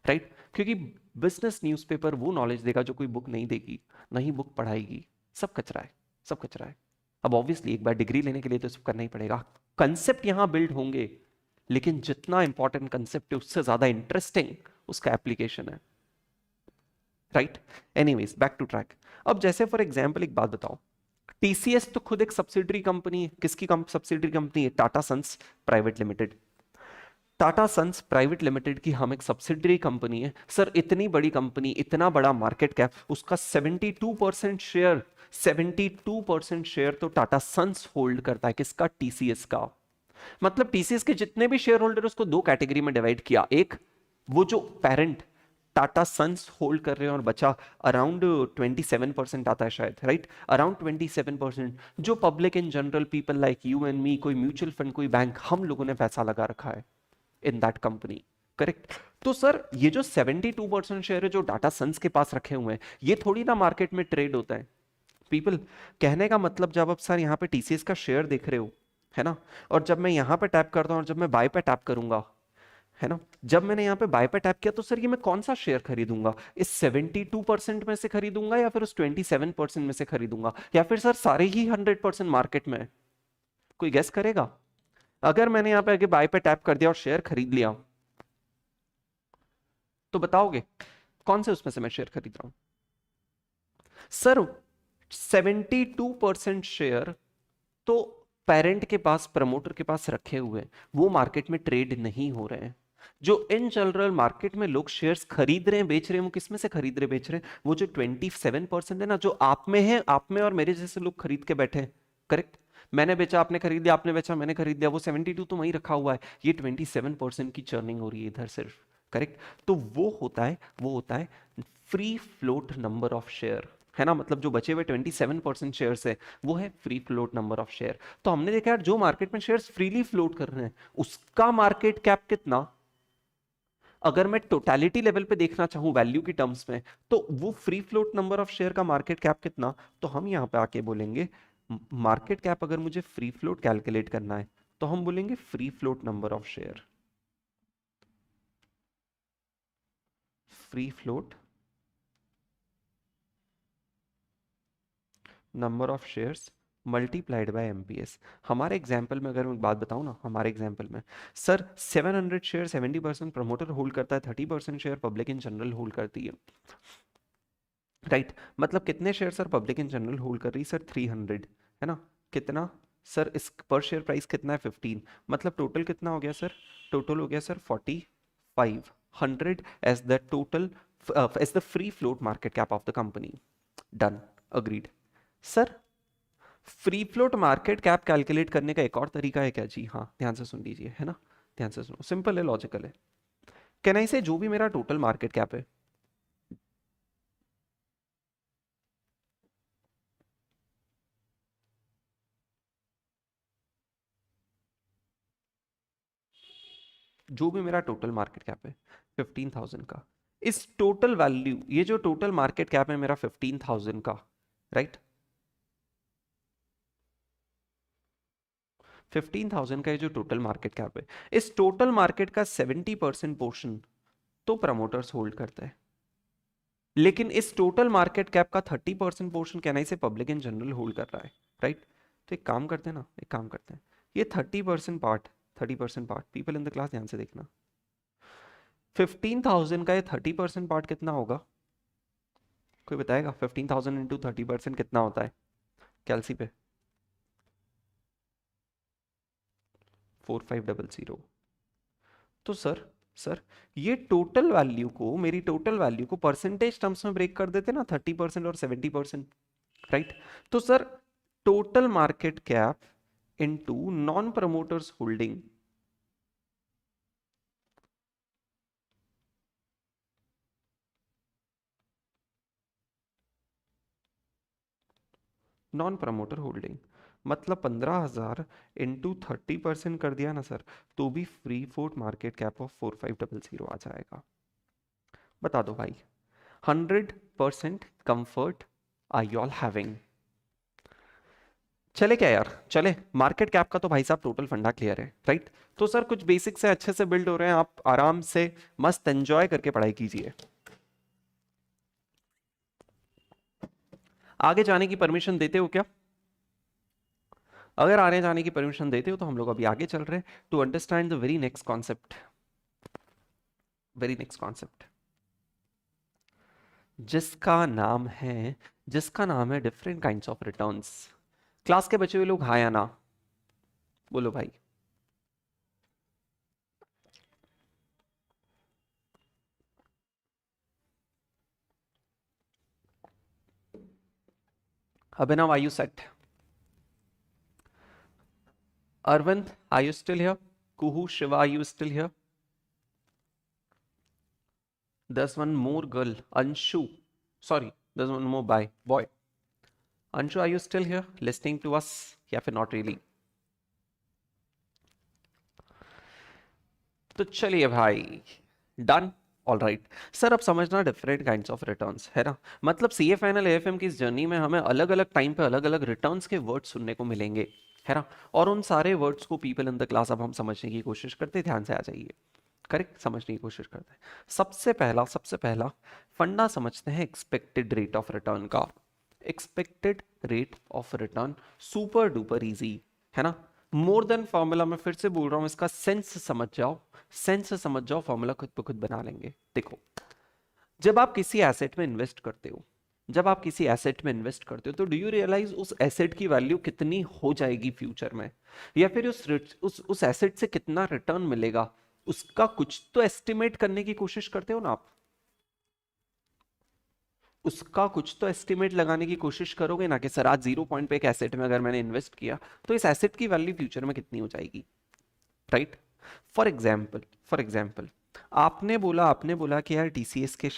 Right. क्योंकि बिजनेस न्यूज़पेपर वो नॉलेज देगा जो कोई बुक नहीं देगी, नहीं बुक पढ़ाएगी, सब कचरा है, सब कचरा है। अब ऑब्वियसली एक बार डिग्री लेने के लिए तो सब करना ही पड़ेगा, कंसेप्ट यहां बिल्ड होंगे, लेकिन जितना इंपॉर्टेंट कंसेप्ट है उससे ज्यादा इंटरेस्टिंग उसका एप्लीकेशन है। Right. Anyways back to track. अब जैसे फॉर एग्जांपल एक बात बताओ, टीसीएस तो खुद एक सब्सिडरी कंपनी है, किसकी सब्सिडरी कंपनी है, Tata Sons Private Limited. Tata Sons Private Limited की हम एक सब्सिडरी कंपनी है। सर इतनी बड़ी कंपनी, इतना बड़ा मार्केट कैप, उसका 72% शेयर, 72% शेयर तो टाटा सन्स होल्ड करता है, किसका, टीसीएस का। मतलब टीसीएस के जितने भी शेयर होल्डर उसको दो कैटेगरी में डिवाइड किया, एक वो जो पेरेंट टाटा सन्स होल्ड कर रहे हैं और बचा अराउंड 27% आता है शायद, राइट, अराउंड 27% जो public in general, people like you and me, कोई म्यूचुअल फंड, कोई बैंक, हम लोगों ने पैसा लगा रखा है इन दैट कंपनी। करेक्ट। तो सर ये जो 72% शेयर है जो टाटा सन्स के पास रखे हुए हैं, ये थोड़ी ना मार्केट में ट्रेड होता है पीपल। कहने का मतलब जब आप सर यहाँ पे टीसीएस का शेयर देख रहे हो, है ना, और जब मैं यहाँ पे टैप करता हूँ और जब मैं बाय पे टैप करूंगा, है ना, जब मैंने यहाँ पे बाय पे टैप किया तो सर ये मैं कौन सा शेयर खरीदूंगा, इस 72% में से खरीदूंगा या फिर उस 27% में से खरीदूंगा, या फिर सर सारे ही 100% मार्केट में, कोई गेस करेगा। अगर मैंने यहाँ पे आगे बाय पे टैप कर दिया और शेयर खरीद लिया, तो बताओगे कौन से उसमें से मैं शेयर खरीद रहा हूं। सर 72% शेयर तो पेरेंट के पास, प्रमोटर के पास रखे हुए हैं, वो मार्केट में ट्रेड नहीं हो रहे हैं। जो इन जनरल मार्केट में लोग शेयर्स खरीद रहे हैं, बेच रहे हैं, वो किस में से खरीद रहे बेच रहे हैं, वो जो 27% है ना, जो आप में है, आप में और मेरे जैसे लोग खरीद के बैठे हैं। करेक्ट। मैंने बेचा, आपने खरीद लिया, आपने बेचा, मैंने खरीद लिया, वो 72 तो वहीं रखा हुआ है, ये 27% की चर्निंग हो रही है इधर सिर्फ। करेक्ट। तो वो होता है free float number of share, है ना, मतलब जो बचे हुए 27% शेयर्स है वो है free float number of share. तो हमने देखा यार जो मार्केट में शेयर्स फ्रीली फ्लोट कर रहे हैं उसका मार्केट कैप कितना, अगर मैं टोटलिटी लेवल पे देखना चाहूं वैल्यू की टर्म्स में, तो वो free float number of share का मार्केट कैप कितना, तो हम यहां पे आके बोलेंगे मार्केट कैप, अगर मुझे फ्री फ्लोट कैलकुलेट करना है तो हम बोलेंगे free float number of share, free float number of shares multiplied by MPS. हमारे एग्जाम्पल में अगर मैं बात बताऊं ना, हमारे एग्जाम्पल में सर 700 शेयर 70% प्रमोटर होल्ड करता है, 30% share public in general hold करती है। राइट। मतलब कितने share sir public in general hold कर रही है सर, 300, है ना, कितना सर, इस पर शेयर प्राइस कितना है 15, मतलब टोटल कितना हो गया सर, टोटल हो गया sir 45, 100 as the total, as the free float market cap of the company. Done, agreed. Sir free float market cap calculate करने का एक और तरीका है क्या जी, हाँ ध्यान से सुन लीजिए, है ना, ध्यान से सुनो, सिंपल है, लॉजिकल है। कैन आई से जो भी मेरा टोटल मार्केट कैप है, जो भी मेरा टोटल मार्केट कैप है 15,000 का, इस टोटल वैल्यू, ये जो टोटल मार्केट कैप है मेरा 15,000 का, राइट, 15,000 का ये जो टोटल मार्केट कैप है, इस टोटल मार्केट का 70% पोर्शन तो प्रमोटर्स होल्ड करते हैं, लेकिन इस टोटल मार्केट कैप का 30% पोर्शन कहना से पब्लिक इन जनरल होल्ड कर रहा है, राइट। तो एक काम करते हैं ना, एक काम करते हैं, ये 30% part, 30% part, people in the class ध्यान से देखना, 15,000 का ये 30% पार्ट कितना होगा? कोई बताएगा? 15,000 इंटू 30% कितना होता है कैलसी पे? 4500। तो सर ये टोटल वैल्यू को, मेरी टोटल वैल्यू को परसेंटेज टर्म्स में ब्रेक कर देते ना, 30% और 70%, राइट? तो sir total market cap into non promoters holding, non promoter holding मतलब 15,000 इंटू 30% कर दिया ना सर, तो भी free float market cap of 4500 आ जाएगा। बता दो भाई, 100% comfort are you all having? चले क्या यार, चले। मार्केट कैप का तो भाई साहब टोटल फंडा क्लियर है, राइट? तो सर कुछ बेसिक से अच्छे से बिल्ड हो रहे हैं, आप आराम से मस्त एंजॉय करके पढ़ाई कीजिए। आगे जाने की परमिशन देते हो क्या? अगर आने जाने की परमिशन देते हो तो हम लोग अभी आगे चल रहे हैं to understand the very next concept. Very next concept जिसका नाम है different kinds of returns. Class के बचे हुए लोग हाँ या ना बोलो भाई। Abhinav, are you set? Arvind, are you still here? Kuhu, Shiva, are you still here? There's one more girl, Anshu. Sorry, there's one more boy. Anshu, are you still here listening to us? या फिर not really? तो चलिए भाई, done. All right sir, अब समझना different kinds of returns है ना। मतलब सी ए फाइनल एएफएम की इस जर्नी में हमें अलग अलग टाइम पे अलग अलग रिटर्न्स के वर्ड्स सुनने को मिलेंगे, है ना। और उन सारे वर्ड्स को पीपल इन द क्लास अब हम समझने की कोशिश करते हैं। ध्यान से आ जाइए, करेक्ट, समझने की कोशिश करते हैं। सबसे पहला फंडा समझते हैं एक्सपेक्टेड रेट ऑफ रिटर्न का। Expected rate of return super duper easy, है ना। मोर देन फॉर्मूला, मैं फिर से बोल रहा हूं, इसका सेंस समझ जाओ, फॉर्मूला खुद पे खुद बना लेंगे। देखो, जब आप किसी एसेट में इन्वेस्ट करते हो, तो डू यू रियलाइज उस एसेट की वैल्यू कितनी हो जाएगी फ्यूचर में, या फिर उस एसेट से कितना रिटर्न मिलेगा, उसका कुछ तो एस्टिमेट करने की कोशिश करते हो ना आप। उसका कुछ तो एस्टिमेट लगाने की कोशिश करोगे ना, कि सर आज 0 पॉइंट पे एक एसेट में अगर मैंने इन्वेस्ट किया तो इस एसेट की वैल्यू फ्यूचर में कितनी हो जाएगी, राइट? फॉर एग्जाम्पल आपने बोला कि यार टीसीएस के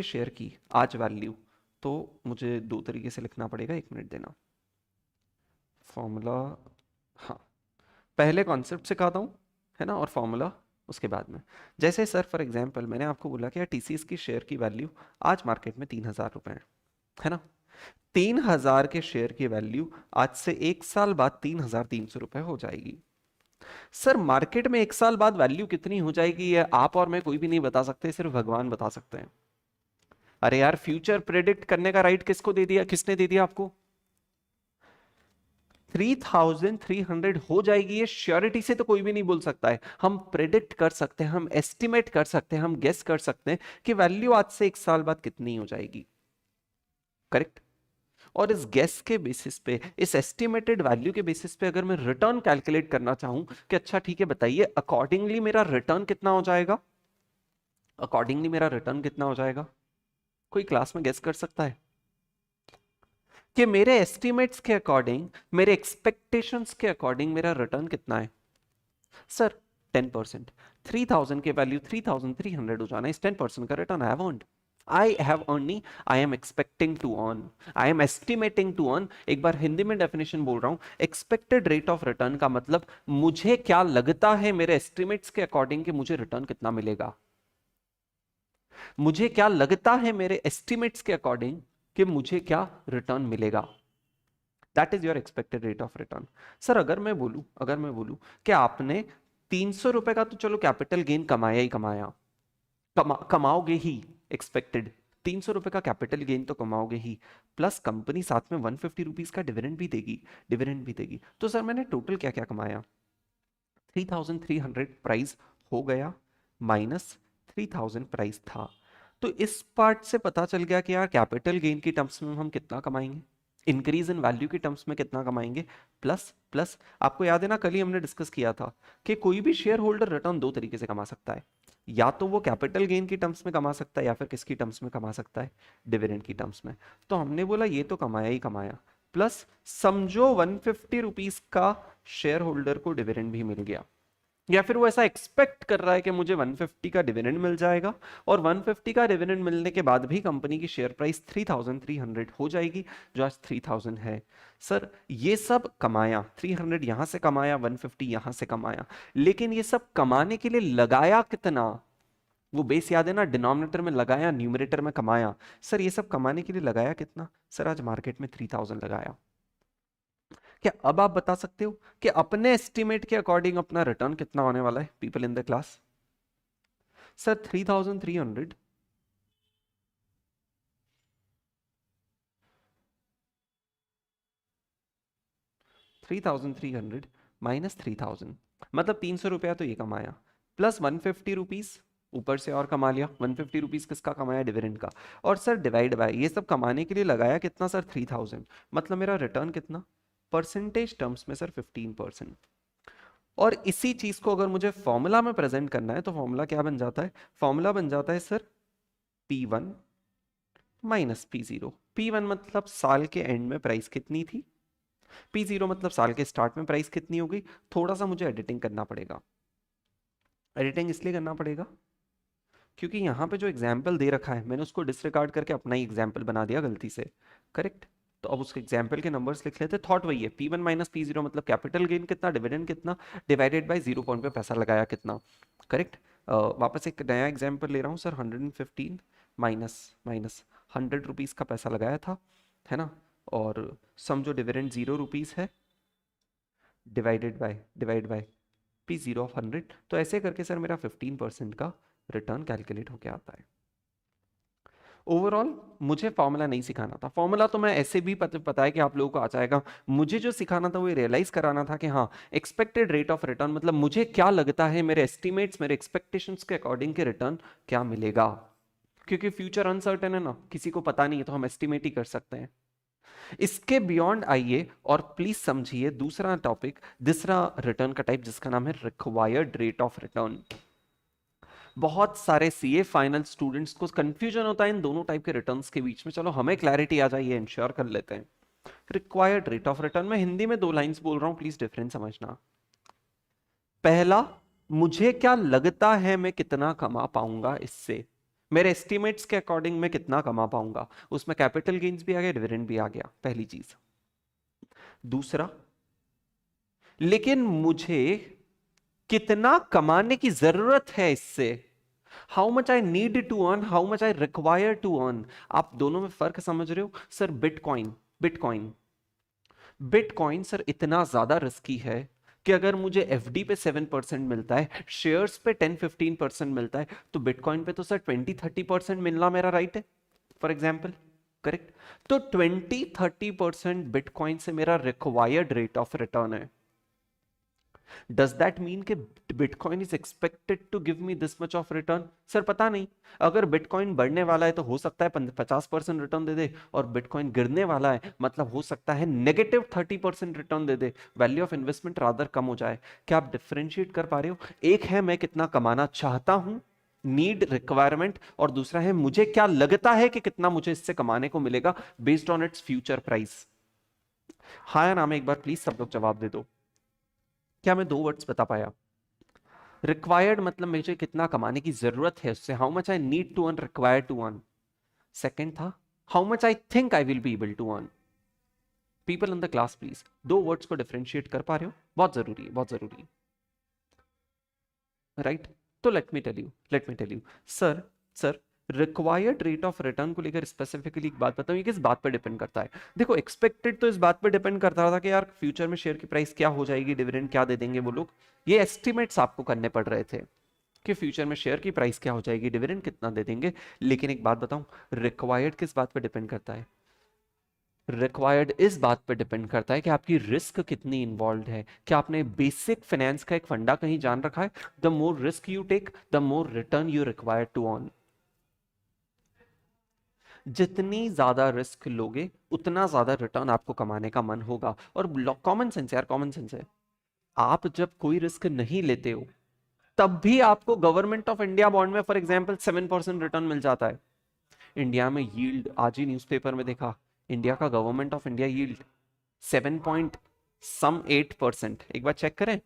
शेयर की आज वैल्यू, तो मुझे दो तरीके से लिखना पड़ेगा, 1 मिनट देना। फॉर्मूला, हाँ, पहले कॉन्सेप्ट सिखाता हूँ, है ना, और फॉर्मूला उसके बाद में। जैसे सर फॉर एग्जांपल मैंने आपको बोला कि यार टीसीएस की शेयर की वैल्यू आज मार्केट में 3,000 रुपए है ना। 3,000 के शेयर की वैल्यू आज से 1 साल बाद 3,300 रुपए हो जाएगी। सर मार्केट में 1 साल बाद वैल्यू कितनी हो जाएगी, ये आप और मैं कोई भी नहीं बता सकते, सिर्फ भगवान बता सकते हैं। अरे यार, फ्यूचर प्रेडिक्ट करने का राइट किसने दे दिया आपको? 3,300 हो जाएगी, ये श्योरिटी से तो कोई भी नहीं बोल सकता है। हम प्रेडिक्ट कर सकते हैं, हम एस्टिमेट कर सकते हैं, हम गेस कर सकते हैं कि वैल्यू आज से 1 साल बाद कितनी हो जाएगी, करेक्ट। और इस गेस के बेसिस पे, इस एस्टिमेटेड वैल्यू के बेसिस पे अगर मैं रिटर्न कैलकुलेट करना चाहूं कि अच्छा ठीक है बताइए, अकॉर्डिंगली मेरा रिटर्न कितना हो जाएगा, कोई क्लास में गेस कर सकता है कि मेरे एस्टिमेट्स के अकॉर्डिंग, मेरे एक्सपेक्टेशंस के अकॉर्डिंग मेरा रिटर्न कितना है? सर 10%। 3,000 के वैल्यू 3,300 हो जाना, इस 10% का रिटर्न आई हैव अर्न नहीं, I am expecting to earn, I am estimating to earn. एक बार हिंदी में डेफिनेशन बोल रहा हूं, एक्सपेक्टेड रेट ऑफ रिटर्न का मतलब मुझे क्या लगता है मेरे एस्टिमेट्स के अकॉर्डिंग कि मुझे रिटर्न कितना मिलेगा। मुझे क्या लगता है मेरे एस्टिमेट्स के अकॉर्डिंग कि मुझे क्या रिटर्न मिलेगा, that is your expected rate of return. Sir अगर मैं बोलूं कि आपने 300 रुपए का तो चलो कैपिटल गेन कमाया ही कमाया, कमाओगे ही, एक्सपेक्टेड 300 रुपए का कैपिटल गेन तो कमाओगे ही, प्लस कंपनी साथ में 150 रुपीज का डिविडेंड भी देगी। तो सर मैंने टोटल क्या क्या कमाया? 3,300 प्राइस हो गया, माइनस 3000 प्राइस था। तो इस पार्ट से पता चल गया कि यार कैपिटल गेन की टर्म्स में हम कितना कमाएंगे, इंक्रीज इन वैल्यू की टर्म्स में कितना कमाएंगे, प्लस प्लस। आपको याद है ना, कल ही हमने डिस्कस किया था कि कोई भी शेयर होल्डर रिटर्न दो तरीके से कमा सकता है, या तो वो कैपिटल गेन की टर्म्स में कमा सकता है या फिर किसकी टर्म्स में कमा सकता है, डिविडेंड की टर्म्स में। तो हमने बोला ये तो कमाया ही कमाया, प्लस समझो 150 रुपीज का शेयर होल्डर को डिविडेंड भी मिल गया, या फिर वो ऐसा एक्सपेक्ट कर रहा है कि मुझे 150 का डिविडेंड मिल जाएगा, और 150 का डिविडेंड मिलने के बाद भी कंपनी की शेयर प्राइस 3300 हो जाएगी, जो आज 3000 है। सर ये सब कमाया, 300 यहां से कमाया, 150 यहां से कमाया, लेकिन ये सब कमाने के लिए लगाया कितना? वो बेस याद है ना, डिनोमिनेटर में लगाया, न्यूमरेटर में कमाया। सर ये सब कमाने के लिए लगाया कितना? सर आज मार्केट में 3000 लगाया। क्या अब आप बता सकते हो कि अपने एस्टिमेट के अकॉर्डिंग अपना रिटर्न कितना होने वाला है people in the class? Sir 3300 3300 minus 3000, मतलब 300 रुपया तो ये कमाया, प्लस 150 रुपीज ऊपर से और कमा लिया। 150 रुपीज किसका कमाया? डिविडेंड का। और सर डिवाइड बाय ये सब कमाने के लिए लगाया कितना? सर 3000, मतलब मेरा रिटर्न कितना परसेंटेज टर्म्स में? सर 15%। और इसी चीज को अगर मुझे फॉर्मूला में प्रेजेंट करना है तो फॉर्मूला क्या बन जाता है? फॉर्मूला बन जाता है sir P1 minus P0। P1 मतलब साल के एंड में प्राइस कितनी थी, P0 मतलब साल के स्टार्ट में प्राइस कितनी हो गई। थोड़ा सा मुझे एडिटिंग करना पड़ेगा, एडिटिंग इसलिए करना पड़ेगा क्योंकि यहाँ पे जो एग्जाम्पल दे रखा है मैंने उसको डिसरिगार्ड करके अपना ही एग्जाम्पल बना दिया गलती से, करेक्ट। तो अब उसके एग्जाम्पल के नंबर्स लिख लेते, थॉट वही है, P1 माइनस P0 मतलब कैपिटल गेन कितना, डिविडेंड कितना, डिवाइडेड बाय 0 पॉइंट पे पैसा लगाया कितना, करेक्ट। वापस एक नया एग्जाम्पल ले रहा हूँ सर, 115 माइनस माइनस 100 रुपीज़ का पैसा लगाया था, है ना, और समझो डिविडेंड 0 रुपीज़ है, डिवाइड बाय P0 ऑफ 100, तो ऐसे करके सर मेरा 15% का रिटर्न कैलकुलेट होके आता है। ओवरऑल मुझे फॉर्मूला नहीं सिखाना था, फॉर्मूला तो मैं ऐसे भी पता है कि आप लोगों को आ जाएगा। मुझे जो सिखाना था वो रियलाइज कराना था कि हाँ एक्सपेक्टेड रेट ऑफ रिटर्न मतलब मुझे क्या लगता है, मेरे एस्टिमेट्स मेरे एक्सपेक्टेशंस के अकॉर्डिंग के रिटर्न क्या मिलेगा, क्योंकि फ्यूचर अनसर्टेन है ना, किसी को पता नहीं है, तो हम एस्टिमेट ही कर सकते हैं। इसके बियॉन्ड आइए और प्लीज समझिए दूसरा टॉपिक, दूसरा रिटर्न का टाइप जिसका नाम है रिक्वायर्ड रेट ऑफ रिटर्न। बहुत सारे सीए फाइनल स्टूडेंट्स को कंफ्यूजन होता है इन दोनों टाइप के रिटर्न्स के बीच में, चलो हमें क्लैरिटी आ जाइए, इंश्योर कर लेते हैं। रिक्वायर्ड रेट ऑफ रिटर्न, मैं हिंदी में 2 लाइंस बोल रहा हूं, प्लीज डिफरेंस समझना। पहला, मुझे क्या लगता है मैं कितना कमा पाऊंगा इससे, मेरे एस्टिमेट्स के अकॉर्डिंग मैं कितना कमा पाऊंगा, उसमें कैपिटल गेन्स भी आ गया, डिविडेंड भी आ गया, पहली चीज। दूसरा, लेकिन मुझे कितना कमाने की जरूरत है इससे, how much I need to earn, how much I require to earn. आप दोनों में फर्क समझ रहे हो? Sir Bitcoin Bitcoin Bitcoin sir इतना ज्यादा रिस्की है कि अगर मुझे एफडी पे 7% मिलता है, शेयर्स पे 10-15% मिलता है, तो बिटकॉइन पे तो सर 20-30% मिलना मेरा राइट है, फॉर एग्जाम्पल, करेक्ट। तो 20-30% बिटकॉइन से मेरा रिक्वायर्ड रेट ऑफ रिटर्न है। डज दैट मीन कि Bitcoin is expected to give me this much of return? Sir पता नहीं, अगर बिटकॉइन बढ़ने वाला है तो हो सकता है 50% रिटर्न दे दे, और बिटकॉइन गिरने वाला है मतलब हो सकता है -30% रिटर्न दे दे, वैल्यू ऑफ इन्वेस्टमेंट रादर कम हो जाए। क्या आप डिफरेंशिएट कर पा रहे हो? एक है मैं कितना कमाना चाहता हूं, नीड रिक्वायरमेंट, और दूसरा है मुझे क्या लगता है कि कितना मुझे इससे कमाने को मिलेगा based on its future price. हाँ या ना में एक बार प्लीज सब लोग जवाब दे दो। क्या मैं 2 वर्ड्स बता पाया? रिक्वायर्ड मतलब मुझे कितना कमाने की जरूरत है उससे, how much I need to earn, require to earn. Second था how much I think I will be able to earn. People in the class please 2 words को डिफरेंशिएट कर पा रहे हो? बहुत जरूरी है, बहुत जरूरी है, राइट। तो let me tell you sir, required rate of return को लेकर स्पेसिफिकली एक बात बताऊं, ये किस बात पर डिपेंड करता है? देखो एक्सपेक्टेड तो इस बात पर डिपेंड करता था कि यार फ्यूचर में शेयर की प्राइस क्या हो जाएगी, डिविडेंड क्या दे देंगे वो लोग, ये एस्टिमेट्स आपको करने पड़ रहे थे कि फ्यूचर में शेयर की प्राइस क्या हो जाएगी, डिविडेंड कितना दे देंगे। लेकिन एक बात बताऊं, रिक्वायर्ड किस बात पे डिपेंड करता है? रिक्वायर्ड इस बात पे डिपेंड करता है कि आपकी रिस्क कितनी इन्वॉल्व है। क्या आपने बेसिक फाइनेंस का एक फंडा कहीं जान रखा है? The more risk you take, the more return you require to earn. जितनी ज्यादा रिस्क लोगे उतना ज्यादा रिटर्न आपको कमाने का मन होगा। और कॉमन सेंस यार, कॉमन सेंस है। आप जब कोई रिस्क नहीं लेते हो तब भी आपको गवर्नमेंट ऑफ इंडिया बॉन्ड में फॉर एग्जांपल 7% रिटर्न मिल जाता है। इंडिया में यील्ड, आज ही न्यूज़पेपर में देखा, इंडिया का गवर्नमेंट ऑफ इंडिया यील्ड 7.8%। एक बार चेक करें।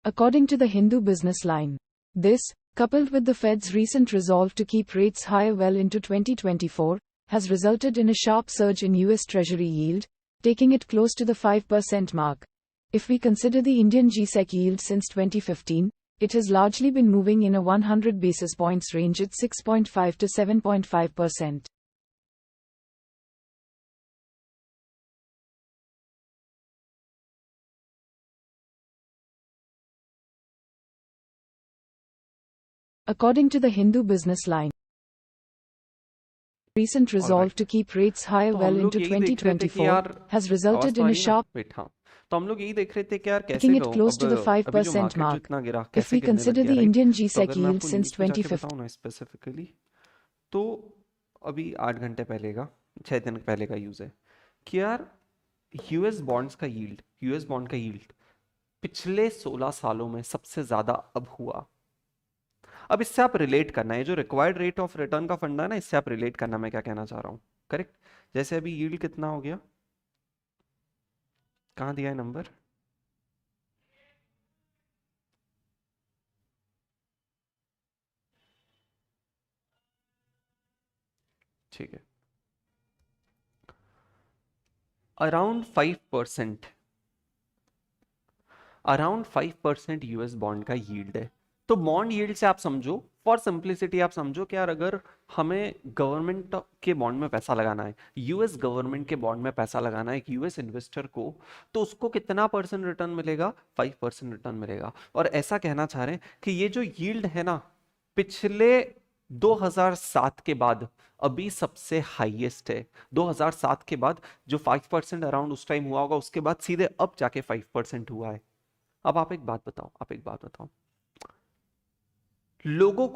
According to the Hindu Business Line, this, coupled with the Fed's recent resolve to keep rates higher well into 2024, has resulted in a sharp surge in US Treasury yield, taking it close to the 5% mark. If we consider the Indian G-Sec yield since 2015, it has largely been moving in a 100 basis points range at 6.5 to 7.5%. According to the Hindu Business Line, recent resolve to keep rates higher तो well हम लोग into यही देख रहे थे कि यार 2024 has आवाज resulted तो आ in a रही है ना? sharp वेट, हाँ। तो हम लोग यही देख रहे थे कि यार कैसे taking it गो close अब to the अभी जो 5% मार्केट जो mark. इतना गिरा If कैसे we गिरने लग consider गया, the राइट? Indian तो G-Sec अगर मैं yield आपको since न्यूज़ पे जाके 2015, बताऊं ना स्पेसिफिकली, तो अभी 8 घंटे पहले का, 6 दिन पहले का यूज है कि यार यूएस बॉन्ड का यील्ड पिछले 16 सालों में सबसे ज्यादा अब हुआ। अब इससे आप रिलेट करना है, जो रिक्वायर्ड रेट ऑफ रिटर्न का फंडा है ना, इससे आप रिलेट करना मैं क्या कहना चाह रहा हूँ। करेक्ट। जैसे अभी यील्ड कितना हो गया, कहाँ दिया है नंबर? ठीक है, अराउंड 5%, अराउंड 5% यूएस बॉन्ड का यील्ड है। तो बॉन्ड यील्ड से आप समझो, फॉर सिंप्लिसिटी आप समझो कि यार अगर हमें गवर्नमेंट के बॉन्ड में पैसा लगाना है, यूएस गवर्नमेंट के बॉन्ड में पैसा लगाना है एक यूएस इन्वेस्टर को, तो उसको कितना परसेंट रिटर्न मिलेगा? 5% रिटर्न मिलेगा। और ऐसा कहना चाह रहे हैं कि ये जो यील्ड है ना, पिछले 2007 के बाद अभी सबसे हाईएस्ट है। 2007 के बाद जो 5% अराउंड उस टाइम हुआ होगा, उसके बाद सीधे अब जाके 5% हुआ है। अब आप एक बात बताओ, लोगों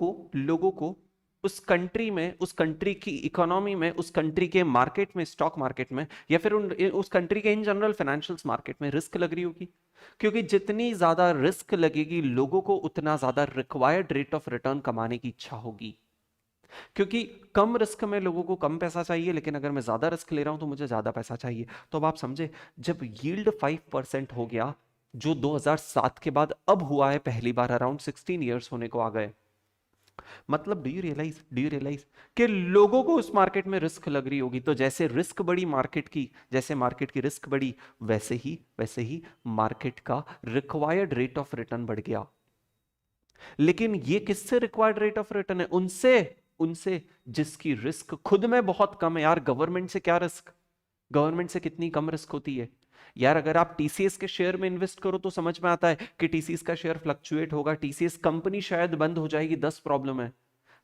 को उस कंट्री में, उस कंट्री की इकोनॉमी में, उस कंट्री के मार्केट में, स्टॉक मार्केट में, या फिर उस कंट्री के इन जनरल फाइनेंशियल्स मार्केट में रिस्क लग रही होगी। क्योंकि जितनी ज्यादा रिस्क लगेगी लोगों को, उतना ज्यादा रिक्वायर्ड रेट ऑफ रिटर्न कमाने की इच्छा होगी। क्योंकि कम रिस्क में लोगों को कम पैसा चाहिए, लेकिन अगर मैं ज्यादा रिस्क ले रहा हूं तो मुझे ज्यादा पैसा चाहिए। तो अब आप समझे, जब यील्ड 5% हो गया, जो 2007 के बाद अब हुआ है पहली बार, अराउंड 16 इयर्स होने को आ गए, मतलब डू यू रियलाइज कि लोगों को उस मार्केट में रिस्क लग रही होगी। तो जैसे रिस्क बढ़ी मार्केट की, जैसे मार्केट की रिस्क बढ़ी, वैसे ही मार्केट का रिक्वायर्ड रेट ऑफ रिटर्न बढ़ गया। लेकिन ये किससे रिक्वायर्ड रेट ऑफ रिटर्न है? उनसे, उनसे जिसकी रिस्क खुद में बहुत कम है। यार गवर्नमेंट से क्या रिस्क, गवर्नमेंट से कितनी कम रिस्क होती है यार। अगर आप टीसीएस के शेयर में इन्वेस्ट करो तो समझ में आता है कि टीसीएस का शेयर फ्लक्चुएट होगा, टीसीएस कंपनी शायद बंद हो जाएगी, 10 प्रॉब्लम है।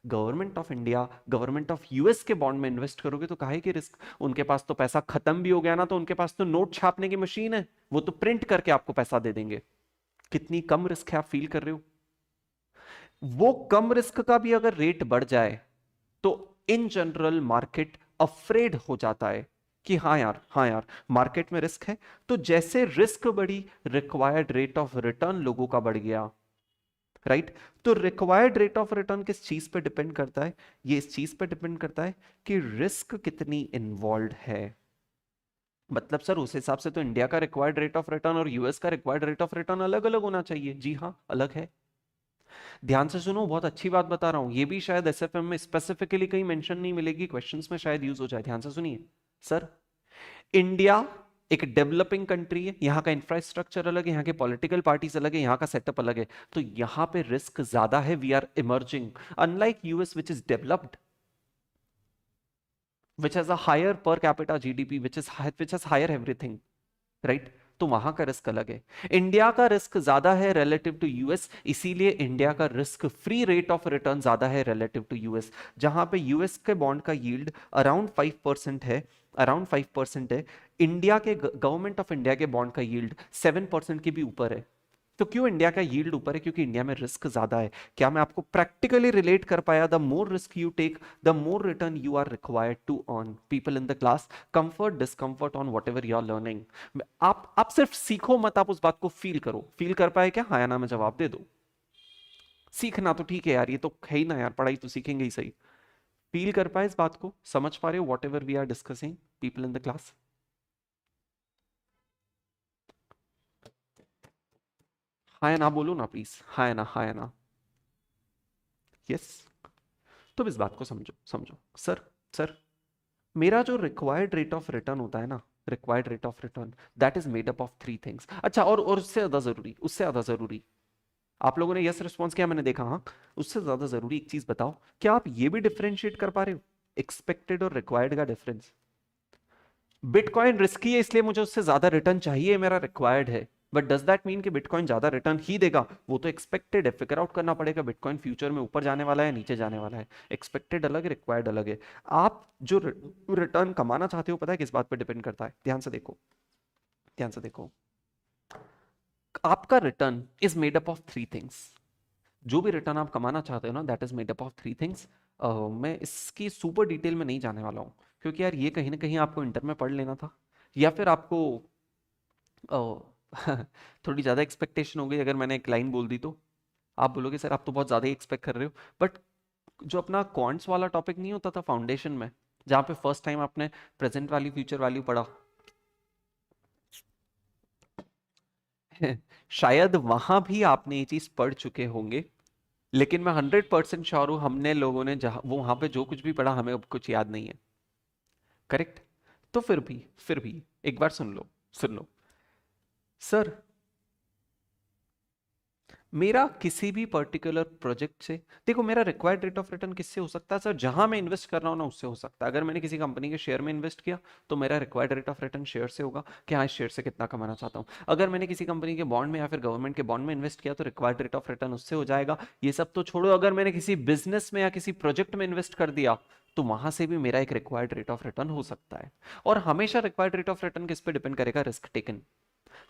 Government of India, government of US के बॉन्ड में इन्वेस्ट करोगे तो काहे की रिस्क? उनके पास तो पैसा खत्म भी हो गया ना, तो उनके पास तो नोट छापने की मशीन है, वो तो प्रिंट करके आपको पैसा दे देंगे। कितनी कम रिस्क है, आप फील कर रहे हो? वो कम रिस्क का भी अगर रेट बढ़ जाए तो इन जनरल मार्केट अफ्रेड हो जाता है कि हाँ यार मार्केट में रिस्क है। तो जैसे रिस्क बढ़ी, रिक्वायर्ड रेट ऑफ रिटर्न लोगों का बढ़ गया। राइट? तो रिक्वायर्ड रेट ऑफ रिटर्न किस चीज पे डिपेंड करता है? ये इस चीज पे डिपेंड करता है कि रिस्क कितनी इन्वॉल्व है। मतलब सर उस हिसाब से तो इंडिया का रिक्वायर्ड रेट ऑफ रिटर्न और यूएस का रिक्वायर्ड रेट ऑफ रिटर्न अलग अलग होना चाहिए। जी हाँ, अलग है। ध्यान से सुनो, बहुत अच्छी बात बता रहा हूं, ये भी शायद एसएफएम में स्पेसिफिकली कहीं मेंशन नहीं मिलेगी, क्वेश्चंस में शायद यूज हो जाए। ध्यान से सुनिए सर, इंडिया एक डेवलपिंग कंट्री है, यहाँ का इंफ्रास्ट्रक्चर अलग है, यहाँ के पॉलिटिकल पार्टीज अलग है, यहाँ का सेटअप अलग है, तो यहाँ पे रिस्क ज्यादा है। We are emerging, unlike US which is developed, which has a higher per capita GDP, which has higher everything, right? तो वहां का रिस्क अलग है। इंडिया का रिस्क ज्यादा है रिलेटिव टू यूएस, इसीलिए इंडिया का risk free rate of return ज्यादा है रिलेटिव टू यूएस। जहां पे यूएस के बॉन्ड का यील्ड अराउंड 5% है, अराउंड 5% है, इंडिया के गवर्नमेंट ऑफ इंडिया के बॉन्ड का यील्ड 7% के भी ऊपर है। तो क्यों इंडिया का यील्ड ऊपर है? क्योंकि इंडिया में रिस्क ज्यादा है। क्या मैं आपको प्रैक्टिकली रिलेट कर पाया? The more risk you take, the more return you are required to earn. People in the class, comfort discomfort on whatever you are learning. आप सिर्फ सीखो मत, आप उस बात को फील करो। फील कर पाए क्या? हाँ या ना में जवाब दे दो। सीखना तो ठीक है यार, ये तो है ही ना यार, पढ़ाई तो सीखेंगे ही सही। फील कर पाए इस बात को, समझ पा रहे हो whatever we are discussing, people in the class? हाँ या ना बोलो ना प्लीज, हाँ या ना, हाँ या ना। यस। तो इस बात को समझो, समझो सर। सर मेरा जो रिक्वायर्ड रेट ऑफ रिटर्न होता है ना, required rate of return, that is made up of three things. अच्छा, और उससे ज्यादा जरूरी, उससे ज्यादा जरूरी, आप लोगों ने यस रिस्पॉन्स किया, मैंने देखा, हाँ। उससे ज्यादा जरूरी एक चीज बताओ, क्या आप ये भी डिफरेंशिएट कर पा रहे हो एक्सपेक्टेड और रिक्वायर्ड का डिफरेंस? बिटकॉइन रिस्की है इसलिए मुझे उससे ज्यादा रिटर्न चाहिए, मेरा रिक्वायर्ड है, बट डज दैट मीन कि बिटकॉइन ज्यादा रिटर्न ही देगा? वो तो एक्सपेक्टेड है, फिगर आउट करना पड़ेगा बिटकॉइन फ्यूचर में ऊपर जाने वाला है नीचे जाने वाला है। एक्सपेक्टेड अलग है, रिक्वायर्ड अलग है। आप जो रिटर्न कमाना चाहते हो, पता है किस बात पर डिपेंड करता है? ध्यान से देखो, ध्यान से देखो, आपका return is made up of three things. जो भी रिटर्न आप कमाना चाहते हो ना, that is made up of three things. मैं इसकी सुपर डिटेल में नहीं जाने वाला हूँ, क्योंकि यार ये कहीं ना कहीं आपको इंटर में पढ़ लेना था, या फिर आपको थोड़ी ज़्यादा एक्सपेक्टेशन हो गई अगर मैंने एक लाइन बोल दी तो। आप बोलोगे सर आप तो बहुत ज़्यादा ही एक्सपेक्ट कर रहे हो, बट जो अपना क्वांट्स वाला टॉपिक नहीं होता था फाउंडेशन में, जहाँ पे फर्स्ट टाइम आपने प्रेजेंट वैल्यू फ्यूचर वैल्यू पढ़ा, शायद वहां भी आपने ये चीज पढ़ चुके होंगे, लेकिन मैं 100% श्योर हूं हमने लोगों ने जहां वो वहां पे जो कुछ भी पढ़ा हमें अब कुछ याद नहीं है। करेक्ट? तो फिर भी एक बार सुन लो, सुन लो सर। मेरा किसी भी पर्टिकुलर प्रोजेक्ट से, देखो मेरा रिक्वायर्ड रेट ऑफ रिटर्न किससे हो सकता है सर? जहां मैं इन्वेस्ट कर रहा हूं ना उससे हो सकता है। अगर मैंने किसी कंपनी के शेयर में इन्वेस्ट किया तो मेरा required rate of return share से होगा कि हाँ इस शेयर से कितना कमाना चाहता हूं। अगर मैंने किसी कंपनी के बॉन्ड में या फिर गवर्नमेंट के बॉन्ड में इन्वेस्ट किया तो रिक्वायर्ड रेट ऑफ रिटर्न उससे हो जाएगा। ये सब तो छोड़ो, अगर मैंने किसी बिजनेस में या किसी प्रोजेक्ट में इन्वेस्ट कर दिया तो वहां से भी मेरा एक रिक्वायर्ड रेट ऑफ रिटर्न हो सकता है। और हमेशा रिक्वायर्ड रेट ऑफ रिटर्न किस पे डिपेंड करेगा? Risk taken.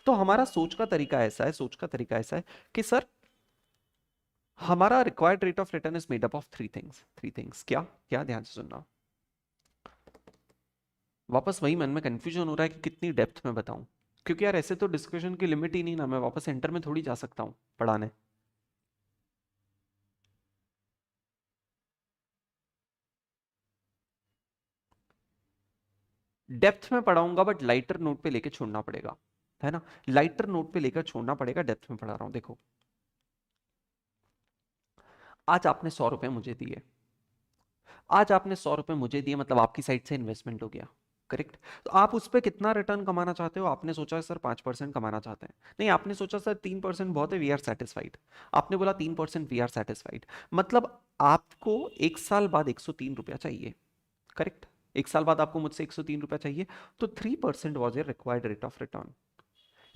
तो हमारा सोच का तरीका ऐसा है, सोच का तरीका ऐसा है कि सर हमारा required rate of return is made up of three things. Three things क्या क्या? ध्यान से सुनना। वापस वही मन में कंफ्यूजन हो रहा है कि कितनी डेप्थ में बताऊं, क्योंकि यार ऐसे तो डिस्कशन की लिमिट ही नहीं ना, मैं वापस सेंटर में थोड़ी जा सकता हूं पढ़ाने। डेप्थ में पढ़ाऊंगा बट लाइटर नोट पे लेके छोड़ना पड़ेगा, है ना? लाइटर नोट पे लेकर छोड़ना पड़ेगा, डेप्थ में पढ़ा रहा हूं। देखो आज आपने 100 रुपए मुझे दिए, आज आपने 100 रुपए मुझे दिए, मतलब आपकी साइड से इन्वेस्टमेंट हो गया। करेक्ट? तो आप उस पर कितना रिटर्न कमाना चाहते हो? आपने सोचा सर 5% कमाना चाहते हैं, नहीं आपने सोचा सर 3% बहुत है, वी आर सेटिस्फाइड। आपने बोला 3% वी आर सेटिस्फाइड, मतलब आपको 1 साल बाद 103 रुपया चाहिए। करेक्ट? 1 साल बाद आपको मुझसे 103 रुपया चाहिए, तो 3% was a required rate of return.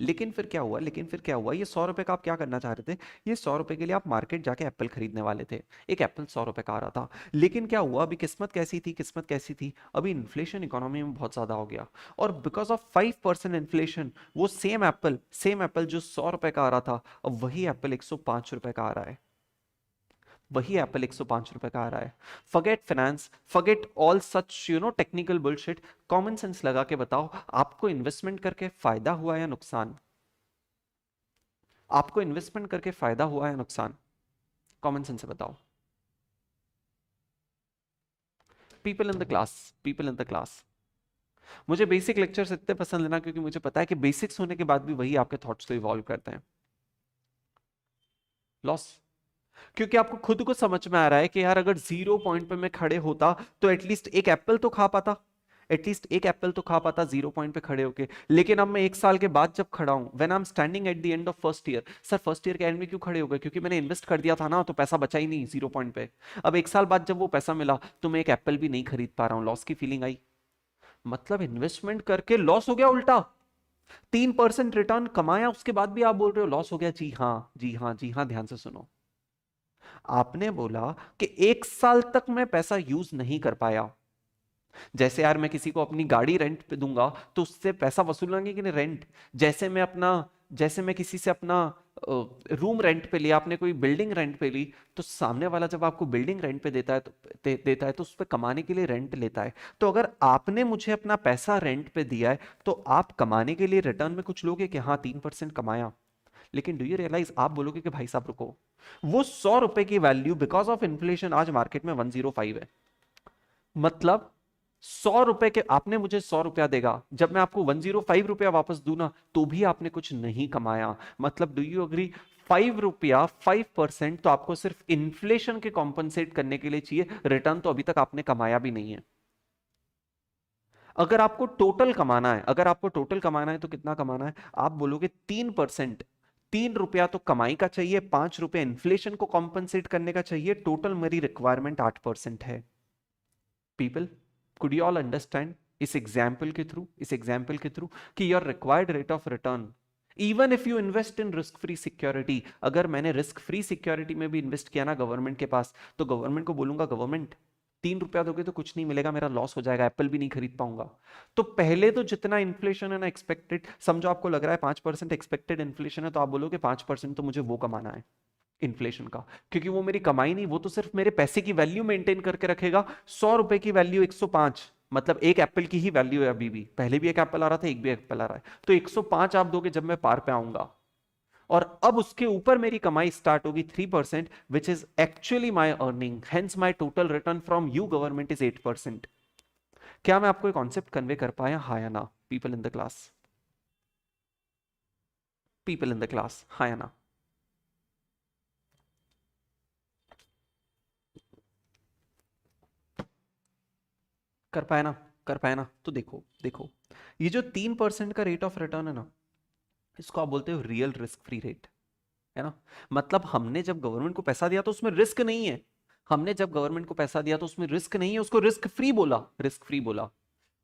लेकिन फिर क्या हुआ, लेकिन फिर क्या हुआ, ये 100 रुपए का आप क्या करना चाह रहे थे? ये 100 रुपए के लिए आप मार्केट जाके एप्पल खरीदने वाले थे। एक एप्पल 100 रुपए का आ रहा था। लेकिन क्या हुआ, अभी किस्मत कैसी थी, किस्मत कैसी थी, अभी इन्फ्लेशन इकोनॉमी में बहुत ज्यादा हो गया, और बिकॉज ऑफ 5% इन्फ्लेशन वो सेम एप्पल जो 100 रुपए का आ रहा था, अब वही एप्पल 105 रुपए का आ रहा है। वही एप्पल 105 रुपए का आ रहा है। Forget finance, forget all such technical bullshit, common sense लगा के बताओ, आपको इन्वेस्टमेंट करके फायदा हुआ या नुकसान? आपको इन्वेस्टमेंट करके फायदा हुआ या नुकसान? कॉमन सेंस से बताओ। People in the class, people in the class, मुझे बेसिक लेक्चर्स इतने पसंद है ना, क्योंकि मुझे पता है कि बेसिक्स होने के बाद भी वही आपके थॉट्स को इवॉल्व करते हैं। लॉस, क्योंकि आपको खुद को समझ में आ रहा है कि यार अगर 0 पॉइंट पे मैं खड़े होता तो एटलीस्ट एक एप्पल तो खा पाता, एटलीस्ट एक एप्पल तो खा पाता 0 पॉइंट पे खड़े होके। लेकिन अब मैं 1 साल के बाद जब खड़ा हूं, when I am standing at the end of first year, sir first year के एंड में क्यों खड़े हो गए? क्योंकि मैंने इन्वेस्ट कर दिया था ना, तो पैसा बचा ही नहीं 0 पॉइंट पे। अब 1 साल बाद जब वो पैसा मिला तो मैं एक एप्पल भी नहीं खरीद पा रहा हूं, लॉस की फीलिंग आई। मतलब इन्वेस्टमेंट करके लॉस हो गया उल्टा, 3% रिटर्न कमाया, उसके बाद भी आप बोल रहे हो लॉस हो गया। जी हाँ, जी हाँ, जी हाँ, ध्यान से सुनो। आपने बोला कि 1 साल तक मैं पैसा यूज नहीं कर पाया। जैसे यार मैं किसी को अपनी गाड़ी रेंट पे दूंगा तो उससे पैसा वसूलेंगे कि नहीं, रेंट। जैसे मैं किसी से अपना रूम रेंट पे लिया, आपने कोई बिल्डिंग रेंट पे ली, तो सामने वाला जब आपको बिल्डिंग रेंट पे देता है तो उस पे कमाने के लिए रेंट लेता है। तो अगर आपने मुझे अपना पैसा रेंट पे दिया है तो आप कमाने के लिए रिटर्न में कुछ लोगे कि हाँ 3% कमाया। लेकिन डू यू रियलाइज, आप बोलोगे कि भाई साहब रुको, वो 100 रुपए की वैल्यू बिकॉज ऑफ इन्फ्लेशन आज मार्केट में 105 है। मतलब 100 रुपए के, आपने मुझे 100 रुपया देगा, जब मैं आपको 105 रुपया वापस दूं ना, तो भी आपने कुछ नहीं कमाया। मतलब डू यू अग्री, 5 रुपया 5% तो आपको सिर्फ इन्फ्लेशन के कॉम्पनसेट करने के लिए चाहिए, रिटर्न तो अभी तक आपने कमाया भी नहीं है। अगर आपको टोटल कमाना है, अगर आपको टोटल कमाना है तो कितना कमाना है? आप बोलोगे 3%, 3 रुपया तो कमाई का चाहिए, 5 रुपया इन्फ्लेशन को कॉम्पनसेट करने का चाहिए, टोटल मेरी रिक्वायरमेंट 8% है। People, could you all understand इस एग्जाम्पल के थ्रू कि your required rate of return, even if you invest in risk free security, अगर मैंने रिस्क फ्री सिक्योरिटी में भी इन्वेस्ट किया ना गवर्नमेंट के पास, तो गवर्नमेंट को बोलूंगा गवर्नमेंट 3 रुपया दोगे तो कुछ नहीं मिलेगा, मेरा लॉस हो जाएगा, एप्पल भी नहीं खरीद पाऊंगा। तो पहले तो जितना इन्फ्लेशन है ना एक्सपेक्टेड, समझो आपको लग रहा है 5% एक्सपेक्टेड इन्फ्लेशन है, तो आप बोलोगे 5% तो मुझे वो कमाना है इन्फ्लेशन का, क्योंकि वो मेरी कमाई नहीं, वो तो सिर्फ मेरे पैसे की वैल्यू मेंटेन करके रखेगा। 100 रुपए की वैल्यू 105, मतलब एक एप्पल की ही वैल्यू है अभी भी, पहले भी एक एप्पल आ रहा था, एक भी एप्पल आ रहा है, तो 105 आप दोगे जब मैं पार पे आऊंगा। और अब उसके ऊपर मेरी कमाई स्टार्ट होगी 3%, which is actually my earning, hence my total return from you government is 8%। क्या मैं आपको एक कॉन्सेप्ट कन्वे कर पाया, हाँ या ना? People in the class, people in the class, हाँ या ना? कर पाया ना? कर पाया ना? तो देखो देखो, ये जो 3% का रेट ऑफ रिटर्न है ना, इसको आप बोलते हो रियल रिस्क फ्री रेट, है ना? मतलब हमने जब गवर्नमेंट को पैसा दिया तो उसमें रिस्क नहीं है, हमने जब गवर्नमेंट को पैसा दिया तो उसमें रिस्क नहीं है, उसको रिस्क फ्री बोला, रिस्क फ्री बोला।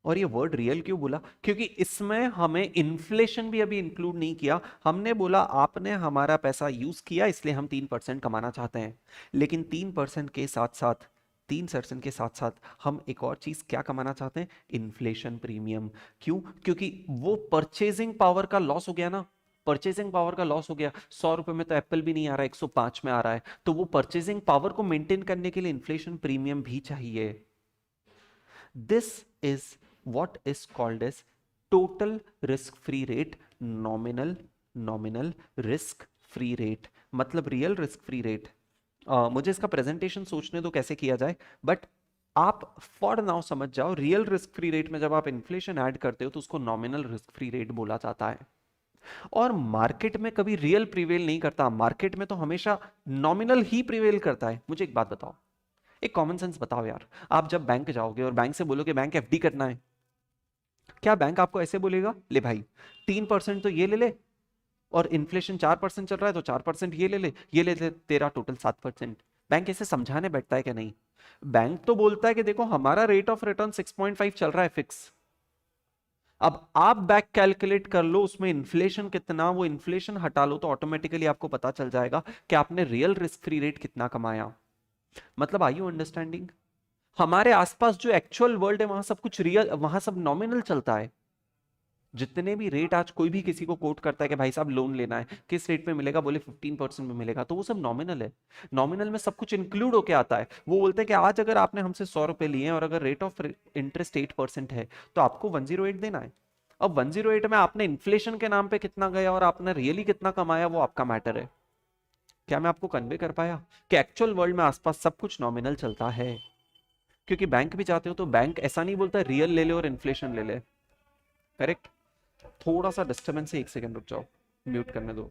और ये वर्ड रियल क्यों बोला? क्योंकि इसमें हमें इन्फ्लेशन भी अभी इंक्लूड नहीं किया, हमने बोला आपने हमारा पैसा यूज किया इसलिए हम 3% कमाना चाहते हैं। लेकिन 3% के साथ साथ, 3% के साथ साथ हम एक और चीज क्या कमाना चाहते हैं? Inflation premium. क्यों? क्योंकि वो परचेजिंग पावर का लॉस हो गया ना, परचेजिंग पावर का लॉस हो गया। 100 रुपए में तो एप्पल भी नहीं आ रहा है, 105 में आ रहा है, तो वो परचेजिंग पावर को मेंटेन करने के लिए इन्फ्लेशन प्रीमियम भी चाहिए। This is what is called as total risk free rate, nominal risk free rate, मतलब रियल रिस्क फ्री रेट। मुझे इसका प्रेजेंटेशन सोचने दो कैसे किया जाए, बट आप फॉर नाउ समझ जाओ, रियल रिस्क फ्री रेट में जब आप इन्फ्लेशन ऐड करते हो तो उसको नॉमिनल रिस्क फ्री रेट बोला जाता है। और मार्केट में कभी रियल प्रिवेल नहीं करता, मार्केट में तो हमेशा नॉमिनल ही प्रिवेल करता है। मुझे एक बात बताओ, एक कॉमन सेंस बताओ यार, आप जब बैंक जाओगे और बैंक से बोलोगे बैंक एफडी करना है, क्या बैंक आपको ऐसे बोलेगा ले भाई 3% तो ये ले ले, और इन्फ्लेशन 4% चल रहा है तो 4% ये ले ले तेरा टोटल 7%? बैंक ऐसे समझाने बैठता है क्या? नहीं, बैंक तो बोलता है कि देखो हमारा रेट ऑफ रिटर्न 6.5 चल रहा है फिक्स, अब आप बैक कैलकुलेट कर लो उसमें इन्फ्लेशन कितना, वो इन्फ्लेशन हटा लो तो ऑटोमेटिकली आपको पता चल जाएगा कि आपने रियल रिस्क फ्री रेट कितना कमाया। मतलब आई यू अंडरस्टैंडिंग? हमारे आसपास जो एक्चुअल वर्ल्ड है वहां सब कुछ रियल, वहां सब नॉमिनल चलता है। जितने भी रेट आज कोई भी किसी को कोट करता है कि भाई साहब लोन लेना है, किस रेट पे मिलेगा, बोले 15% में मिलेगा, तो वो सब नॉमिनल है। नॉमिनल में सब कुछ इंक्लूड होके आता है। वो बोलते हैं कि आज अगर आपने हमसे 100 रुपए लिए हैं और अगर रेट ऑफ इंटरेस्ट 8% है तो आपको 108 देना है। अब 108 में आपने इन्फ्लेशन के नाम पे कितना गया और आपने रियली कितना कमाया वो आपका मैटर है। क्या मैं आपको कन्वे कर पाया कि एक्चुअल वर्ल्ड में आसपास सब कुछ नॉमिनल चलता है? क्योंकि बैंक भी जाते हो तो बैंक ऐसा नहीं बोलता रियल ले ले और इन्फ्लेशन ले ले, करेक्ट? थोड़ा सा डिस्टर्बेंस है, 1 सेकंड रुक जाओ, म्यूट करने दो।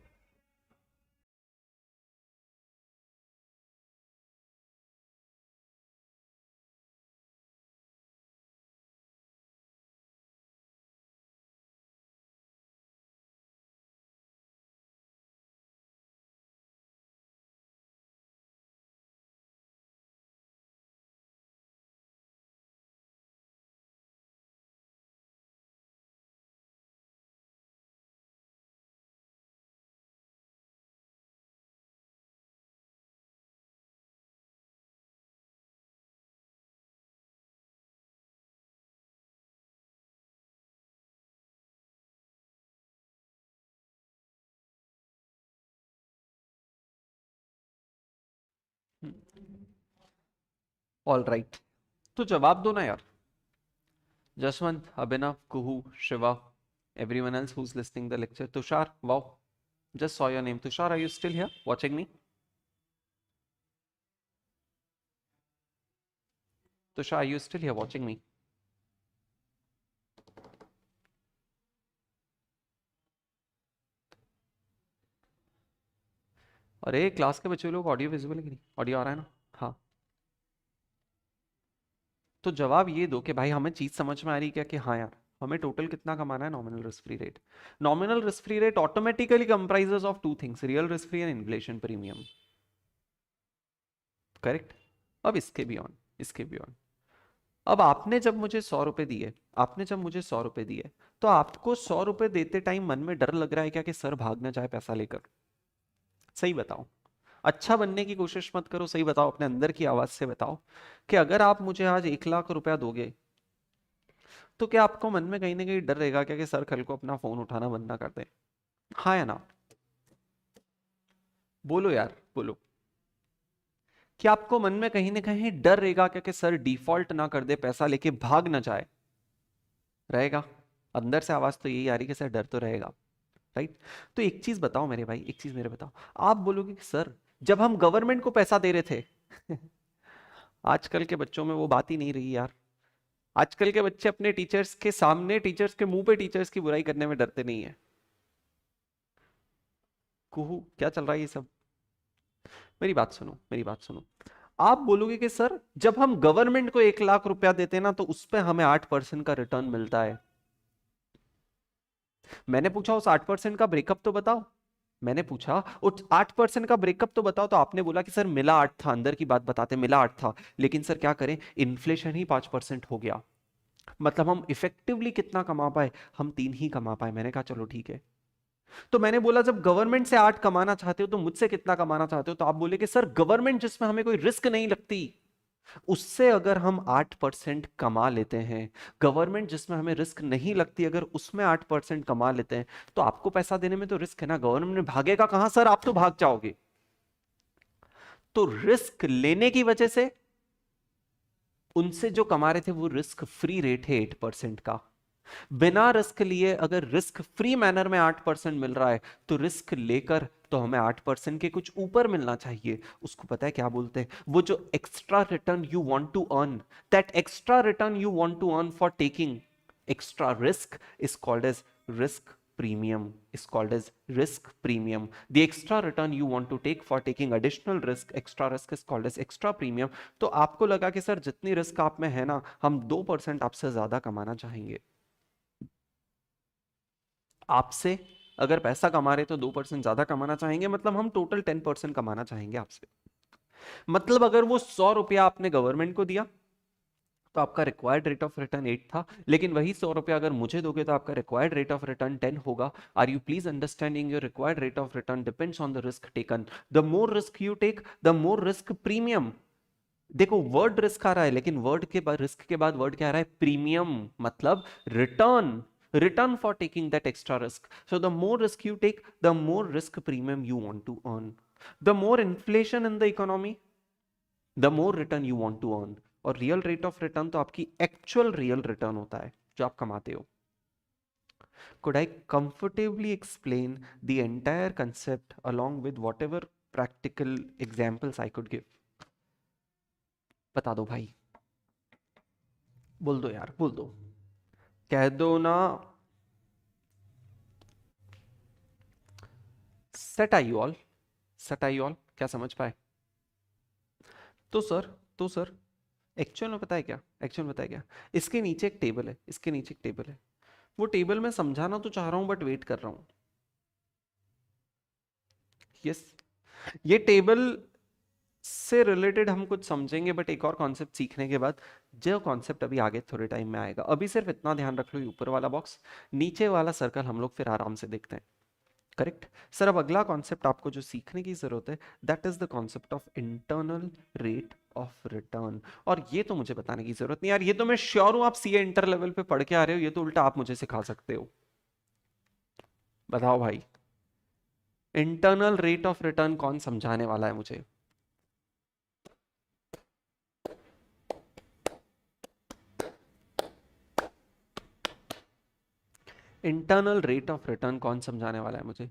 ऑल राइट, तो जवाब दो ना यार। जसवंत, अभिनव, कुहू, Shiva, everyone else who's listening the lecture. Tushar, wow, just saw your name. Tushar, are you still here watching me? Tushar, are you still here watching me? अरे क्लास के बच्चे लोग ऑडियो विजुअल है कि नहीं? ऑडियो आ रहा है ना? हाँ, तो जवाब ये दो कि भाई हमें चीज समझ में आ रही क्या कि हाँ यार, हमें टोटल कितना कमाना है nominal risk free rate. Nominal risk free rate automatically comprises of two things, real risk free and inflation premium, correct? अब इसके बियॉन्ड, अब आपने जब मुझे 100 रुपए दिए, आपने जब मुझे 100 रुपए दिए, तो आपको 100 रुपए देते टाइम मन में डर लग रहा है क्या कि सर भाग ना जाए पैसा लेकर? सही बताओ, अच्छा बनने की कोशिश मत करो, सही बताओ, अपने अंदर की आवाज से बताओ कि अगर आप मुझे आज 1 लाख रुपया दोगे तो क्या आपको मन में कहीं ना कहीं डर रहेगा क्या कि सर कल को अपना फोन उठाना बंद ना कर दे? हाँ या ना? बोलो यार, बोलो। क्या आपको मन में कहीं ना कहीं डर रहेगा क्या कि सर डिफॉल्ट ना कर दे, पैसा लेके भाग ना जाए? रहेगा? अंदर से आवाज तो यही आ रही है कि सर डर तो रहेगा, राइट? तो एक चीज बताओ मेरे भाई, एक चीज मेरे बताओ, आप बोलोगे कि सर जब हम गवर्नमेंट को पैसा दे रहे थे आजकल के बच्चों में वो बात ही नहीं रही यार। आजकल के बच्चे अपने टीचर्स के सामने, टीचर्स के मुंह पे टीचर्स की बुराई करने में डरते नहीं है। कुहू, क्या चल रहा है ये सब? मेरी बात सुनो, मेरी बात सुनो। आप बोलोगे कि सर जब हम गवर्नमेंट को 1 लाख रुपया देते हैं ना तो उस पर हमें 8% का रिटर्न मिलता है। मैंने पूछा उस 8% का ब्रेकअप तो बताओ, मैंने पूछा उस 8% का ब्रेकअप तो बताओ, तो आपने बोला कि सर मिला 8 था, अंदर की बात बताते मिला 8 था, लेकिन सर क्या करें, इन्फ्लेशन ही 5% हो गया, मतलब हम इफेक्टिवली कितना कमा पाए, हम 3 ही कमा पाए। मैंने कहा चलो ठीक है। तो मैंने बोला जब गवर्नमेंट से 8 कमाना चाहते हो तो मुझसे कितना कमाना चाहते हो? तो आप बोले कि सर गवर्नमेंट जिसमें हमें कोई रिस्क नहीं लगती उससे अगर हम 8% कमा लेते हैं, गवर्नमेंट जिसमें हमें रिस्क नहीं लगती अगर उसमें 8% कमा लेते हैं, तो आपको पैसा देने में तो रिस्क है ना, गवर्नमेंट में भागेगा कहां सर, आप तो भाग जाओगे। तो रिस्क लेने की वजह से उनसे जो कमा रहे थे वो रिस्क फ्री रेट है 8% का। बिना रिस्क लिए अगर रिस्क फ्री मैनर में 8% मिल रहा है तो रिस्क लेकर तो हमें 8% के कुछ ऊपर मिलना चाहिए। उसको पता है क्या बोलते हैं? वो जो extra return you want to earn, that extra return you want to earn for taking extra risk is called as risk premium, is called as risk premium. The extra return you want to take for taking additional risk, extra risk, is called as extra premium. तो आपको लगा कि sir जितनी risk आप में है ना, हम 2% आपसे ज्यादा कमाना चाहेंगे। आपसे अगर पैसा कमा रहे तो 2% ज्यादा कमाना चाहेंगे, मतलब हम टोटल 10% कमाना चाहेंगे आपसे। मतलब अगर वो 100 रुपया आपने गवर्नमेंट को दिया तो आपका रिक्वायर्ड रेट ऑफ रिटर्न 8 था, लेकिन वही 100 रुपया अगर मुझे दोगे तो आपका रिक्वायर्ड रेट ऑफ रिटर्न 10 होगा। Are you please understanding your required rate of return depends on the risk taken. The more risk you take the more risk premium. देखो वर्ड रिस्क आ रहा है, लेकिन वर्ड के बाद रिस्क के बाद वर्ड क्या आ रहा है? प्रीमियम, मतलब return, return for taking that extra risk. So the more risk you take the more risk premium you want to earn. The more inflation in the economy the more return you want to earn. और real rate of return तो आपकी actual real return होता है जो आप कमाते हो। Could I comfortably explain the entire concept along with whatever practical examples I could give? बता दो भाई, बोल दो यार, बोल दो, कह दो ना। सेट आई ऑल, सेट आई ऑल, क्या समझ पाए? तो सर, तो सर एक्चुअल में पता है क्या, एक्चुअल में पता है क्या, इसके नीचे एक टेबल है, इसके नीचे एक टेबल है, वो टेबल मैं समझाना तो चाह रहा हूं बट वेट कर रहा हूं। यस, ये टेबल से रिलेटेड हम कुछ समझेंगे बट एक और कॉन्सेप्ट सीखने के बाद, जो कॉन्सेप्ट अभी आगे थोड़े टाइम में आएगा। अभी सिर्फ इतना ध्यान रख लो, ये ऊपर वाला बॉक्स, नीचे वाला सर्कल हम लोग फिर आराम से देखते हैं। Correct sir. अब अगला कॉन्सेप्ट आपको जो सीखने की जरूरत है, that is the concept of internal rate of return. और ये तो मुझे बताने की जरूरत नहीं यार, ये तो मैं श्योर हूं आप सीए इंटर लेवल पे पढ़ के आ रहे हो, ये तो उल्टा आप मुझे सिखा सकते हो। बताओ भाई, इंटरनल रेट ऑफ रिटर्न कौन समझाने वाला है मुझे? इंटरनल रेट ऑफ रिटर्न कौन समझाने वाला है मुझे?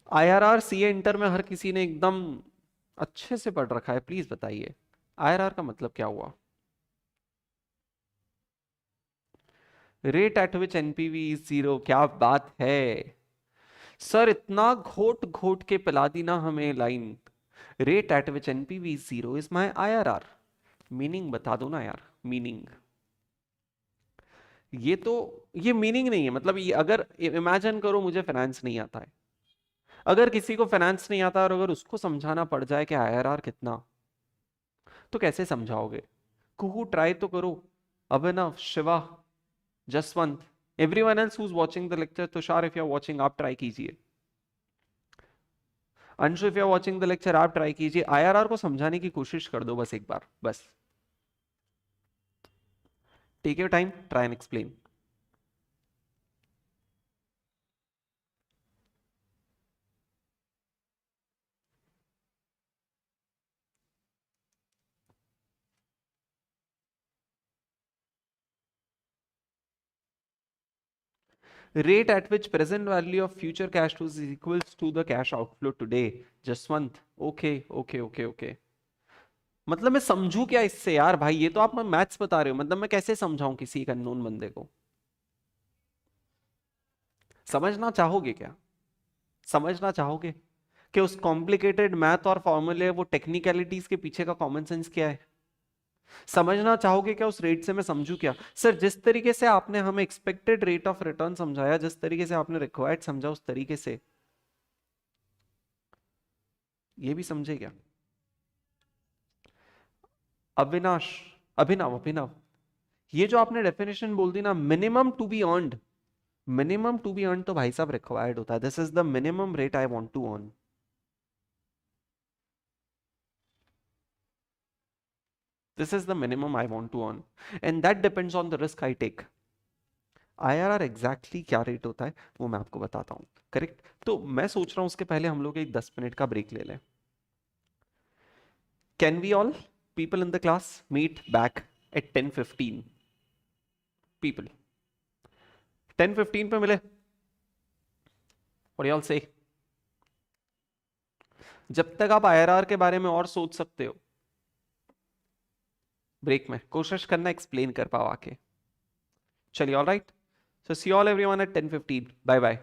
आईआरआर सीए इंटर में हर किसी ने एकदम अच्छे से पढ़ रखा है, प्लीज बताइए आईआरआर का मतलब क्या हुआ? Rate at which NPV is zero, क्या बात है सर, इतना घोट घोट के पिला दी ना हमें line. Rate at which NPV is zero is my IRR. Meaning बता दो ना यार, मीनिंग। ये तो, ये मीनिंग नहीं है, मतलब ये अगर इमेजिन करो मुझे फाइनेंस नहीं आता है, अगर किसी को फाइनेंस नहीं आता और अगर उसको समझाना पड़ जाए कि आईआरआर कितना, तो कैसे समझाओगे? कुहू ट्राई तो करो। Abhinav, Shiva, Jaswant, everyone else who is watching the lecture, Tushar if you are watching आप ट्राई कीजिए, Anshu if you are watching the lecture आप ट्राई कीजिए, आईआरआर को समझाने की कोशिश कर दो बस एक बार, बस। Take your time, try and explain. Rate at which present value of future cash flows is equals to the cash outflow today. Jaswant, okay okay okay okay, मतलब मैं समझू क्या इससे यार भाई? ये तो आप मैथ्स बता रहे हो, मतलब मैं कैसे समझाऊं किसी एक अननोन बंदे को? समझना चाहोगे क्या? समझना चाहोगे कि उस कॉम्प्लिकेटेड मैथ और फॉर्मूले, वो टेक्निकलिटीज के पीछे का कॉमन सेंस क्या है? समझना चाहोगे क्या उस रेट से मैं समझू क्या? सर जिस तरीके से आपने हमें एक्सपेक्टेड रेट ऑफ रिटर्न समझाया, जिस तरीके से आपने रिक्वायर्ड समझा, उस तरीके से ये भी समझे क्या? अविनाश, अभिनव, अभिनव, ये जो आपने डेफिनेशन बोल दी ना, minimum to be earned, minimum to be earn तो भाई साहब रिक्वायर्ड होता है, this is the minimum rate I want to earn, this is the minimum I want to earn, and that depends on the risk I take. IRR exactly क्या rate होता है वो मैं आपको बताता हूँ। करेक्ट, तो मैं सोच रहा हूँ उसके पहले हम लोग एक 10 मिनट का ब्रेक ले लें। Can we all people in the class meet back at 10:15? People 10:15 पे मिले? और y'all say, जब तक आप आईआरआर के बारे में और सोच सकते हो, ब्रेक में कोशिश करना एक्सप्लेन कर पाओ आके। चलिए, all right, so see all everyone at 10:15, bye bye.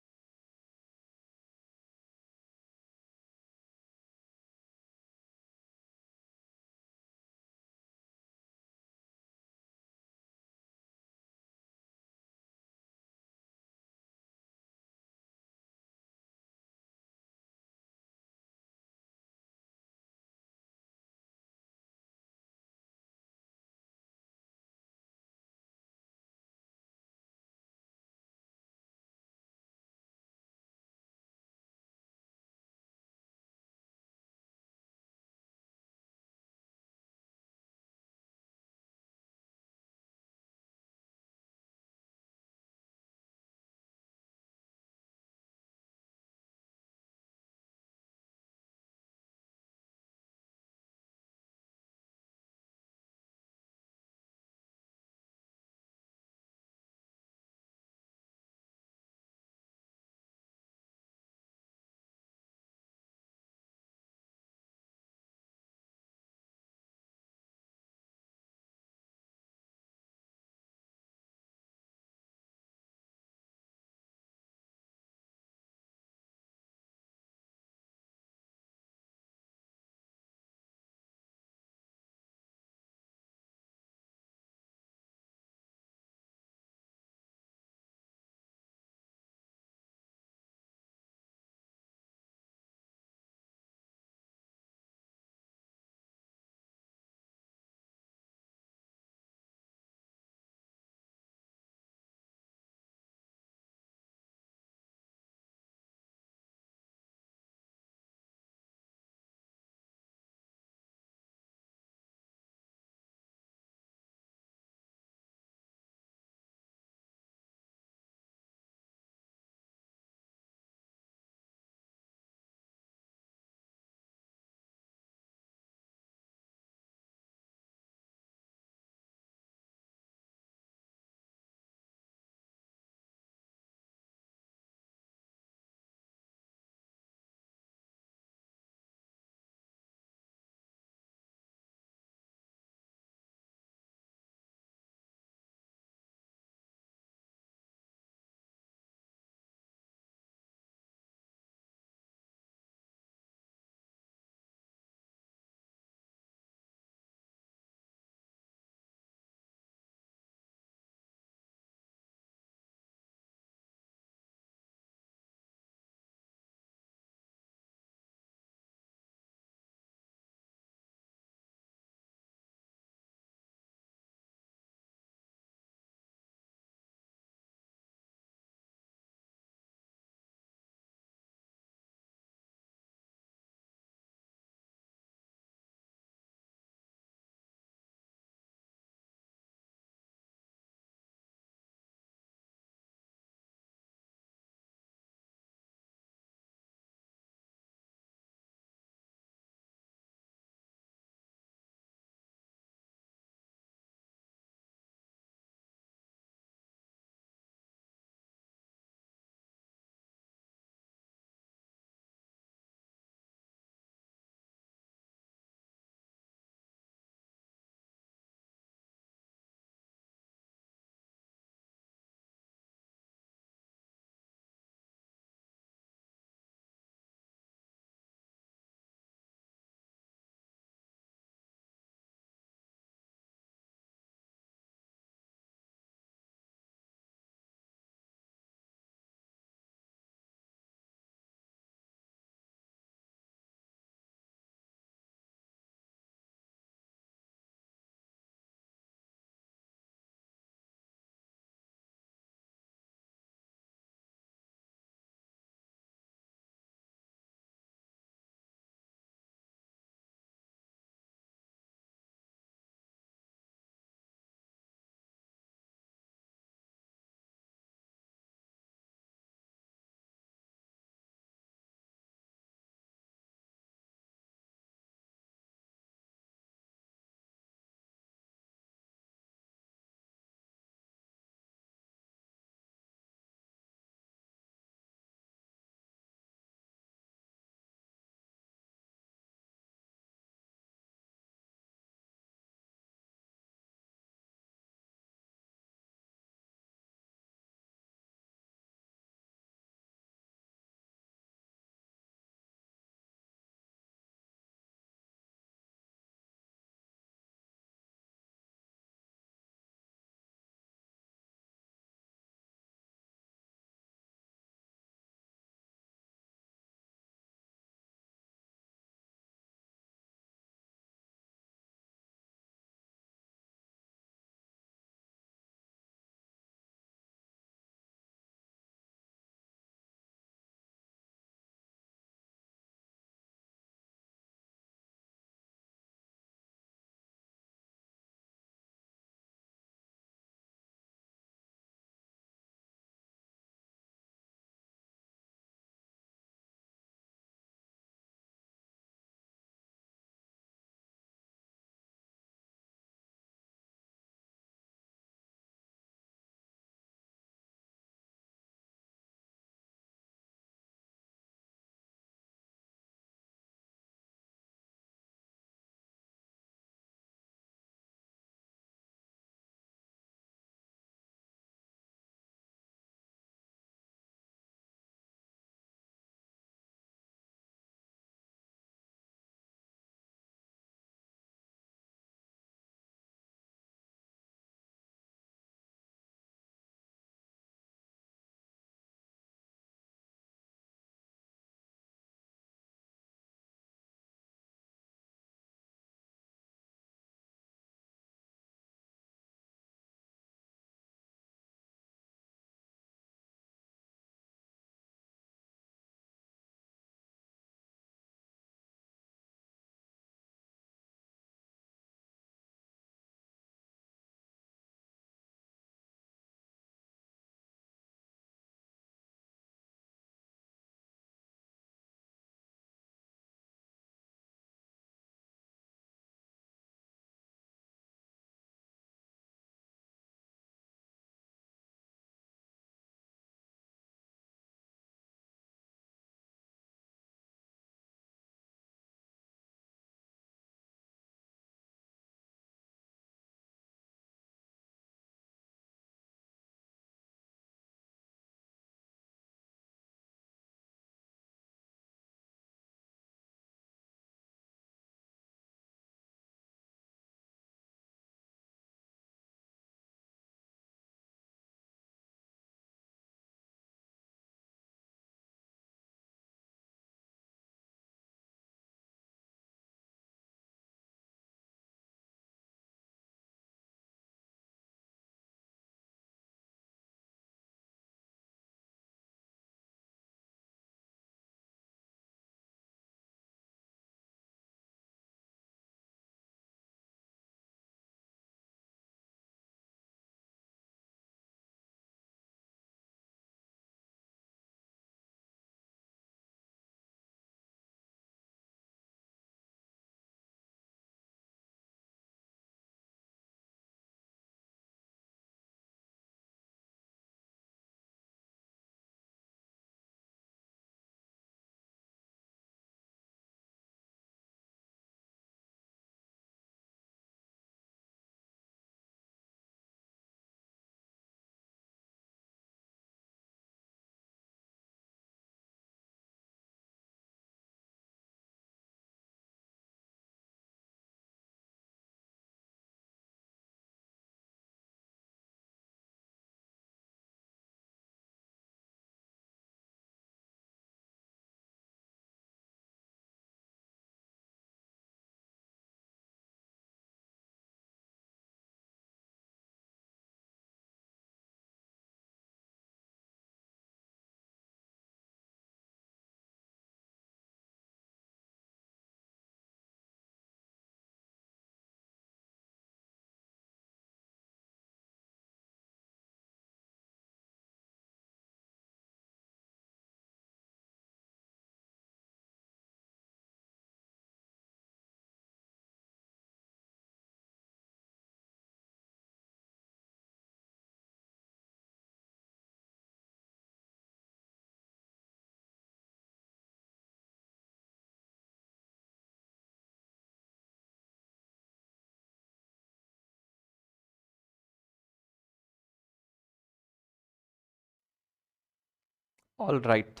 All right,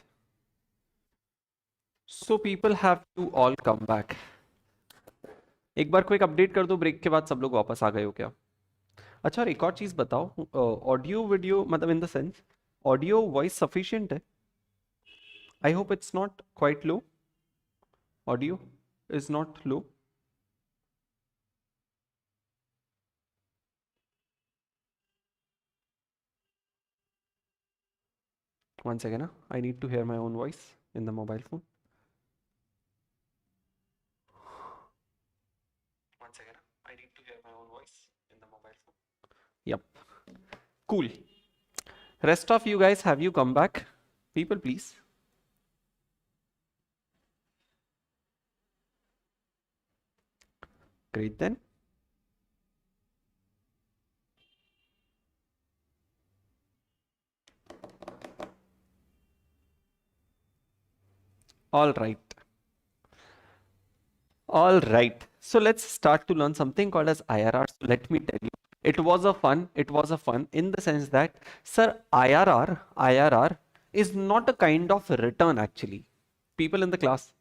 so people have to all come back. एक बार क्विक अपडेट कर दो, ब्रेक के बाद सब लोग वापस आ गए हो क्या? अच्छा, और एक और चीज बताओ, ऑडियो वीडियो मतलब in the sense audio voice sufficient है? I hope it's not quite low, audio is not low. One second, I need to hear my own voice in the mobile phone. One second, I need to hear my own voice in the mobile phone. Yep, cool. Rest of you guys, have you come back? People, please. Great then. All right. All right. So let's start to learn something called as IRR. So let me tell you, it was a fun in the sense that, sir, IRR is not a kind of return actually. People in the class,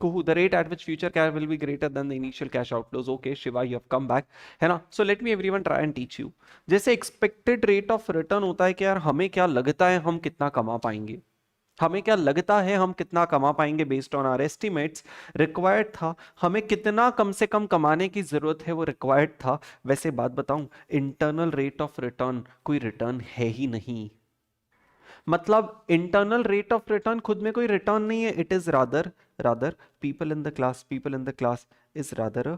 Kuhu, the rate at which future cash will be greater than the initial cash outflows. Okay, Shiva, you have come back, है ना? So let me everyone try and teach you. जैसे expected rate of return होता है कि यार हमें क्या लगता है हम कितना कमा पाएंगे, हमें क्या लगता है हम कितना कमा पाएंगे based on our estimates, required था, हमें कितना कम से कम कमाने की जरूरत है वो रिक्वायर्ड था। वैसे बात बताऊं, इंटरनल रेट ऑफ रिटर्न कोई रिटर्न है ही नहीं। मतलब इंटरनल रेट ऑफ रिटर्न खुद में कोई रिटर्न नहीं है, it is rather people in the class is rather a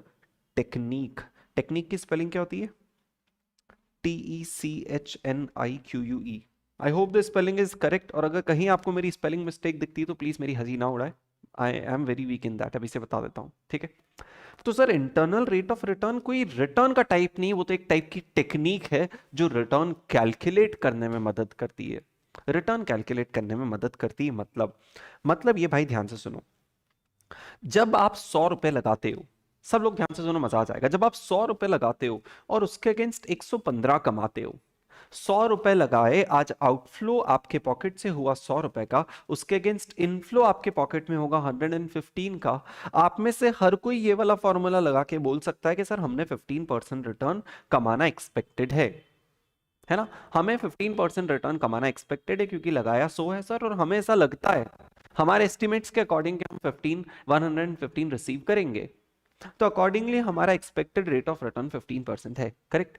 technique. Technique की स्पेलिंग क्या होती है? TECHNIQUE। I hope the spelling is correct, और अगर कहीं आपको मेरी स्पेलिंग मिस्टेक दिखती है तो प्लीज मेरी हंसी ना उड़ाए, I am very weak in that, अभी से बता देता हूँ, ठीक है? तो sir internal rate of return कोई रिटर्न का टाइप नहीं, वो तो एक टाइप की टेक्निक है जो रिटर्न कैलकुलेट करने में मदद करती है। रिटर्न कैलकुलेट करने में मदद करती है, मतलब ये भाई ध्यान से सुनो, जब आप 100 रुपए लगाते हो, सब लोग ध्यान से सुनो, मजा आ जाएगा। जब आप 100 रुपए लगाते हो और उसके अगेंस्ट 115 कमाते हो, 100 रुपए लगाए, आज आउटफ्लो आपके पॉकेट से हुआ 100 रुपए का, उसके अगेंस्ट इनफ्लो आपके पॉकेट में होगा 115 का। आप में से हर कोई ये वाला फॉर्मूला लगा के बोल सकता है कि सर हमने 15% रिटर्न कमाना एक्सपेक्टेड है ना? हमें 15% रिटर्न कमाना एक्सपेक्टेड है क्योंकि लगाया 100 है सर, और हमें ऐसा लगता है हमारे एस्टिमेट्स के अकॉर्डिंग हम 115 रिसीव करेंगे, तो अकॉर्डिंगली हमारा एक्सपेक्टेड रेट ऑफ रिटर्न 15% है, करेक्ट?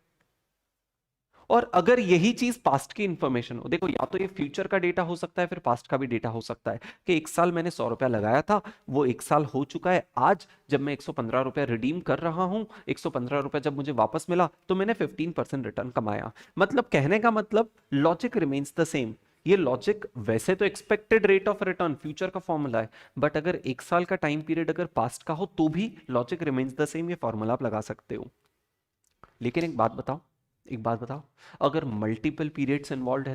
और अगर यही चीज पास्ट की इंफॉर्मेशन हो, देखो या तो ये फ्यूचर का डेटा हो सकता है, फिर पास्ट का भी डेटा हो सकता है कि एक साल मैंने 100 रुपया लगाया था, वो एक साल हो चुका है, आज जब मैं 115 रुपया रिडीम कर रहा हूं, 115 रुपया जब मुझे वापस मिला तो मैंने 15% रिटर्न कमाया। मतलब कहने का मतलब लॉजिक रिमेन्स द सेम। ये लॉजिक वैसे तो expected rate of return future का फॉर्मूला है, बट अगर एक साल का टाइम पीरियड अगर पास्ट का हो तो भी लॉजिक रिमेन्स द सेम, ये फॉर्मूला आप लगा सकते हो। लेकिन एक बात बताओ, अगर मल्टीपल पीरियड्स इन्वॉल्व है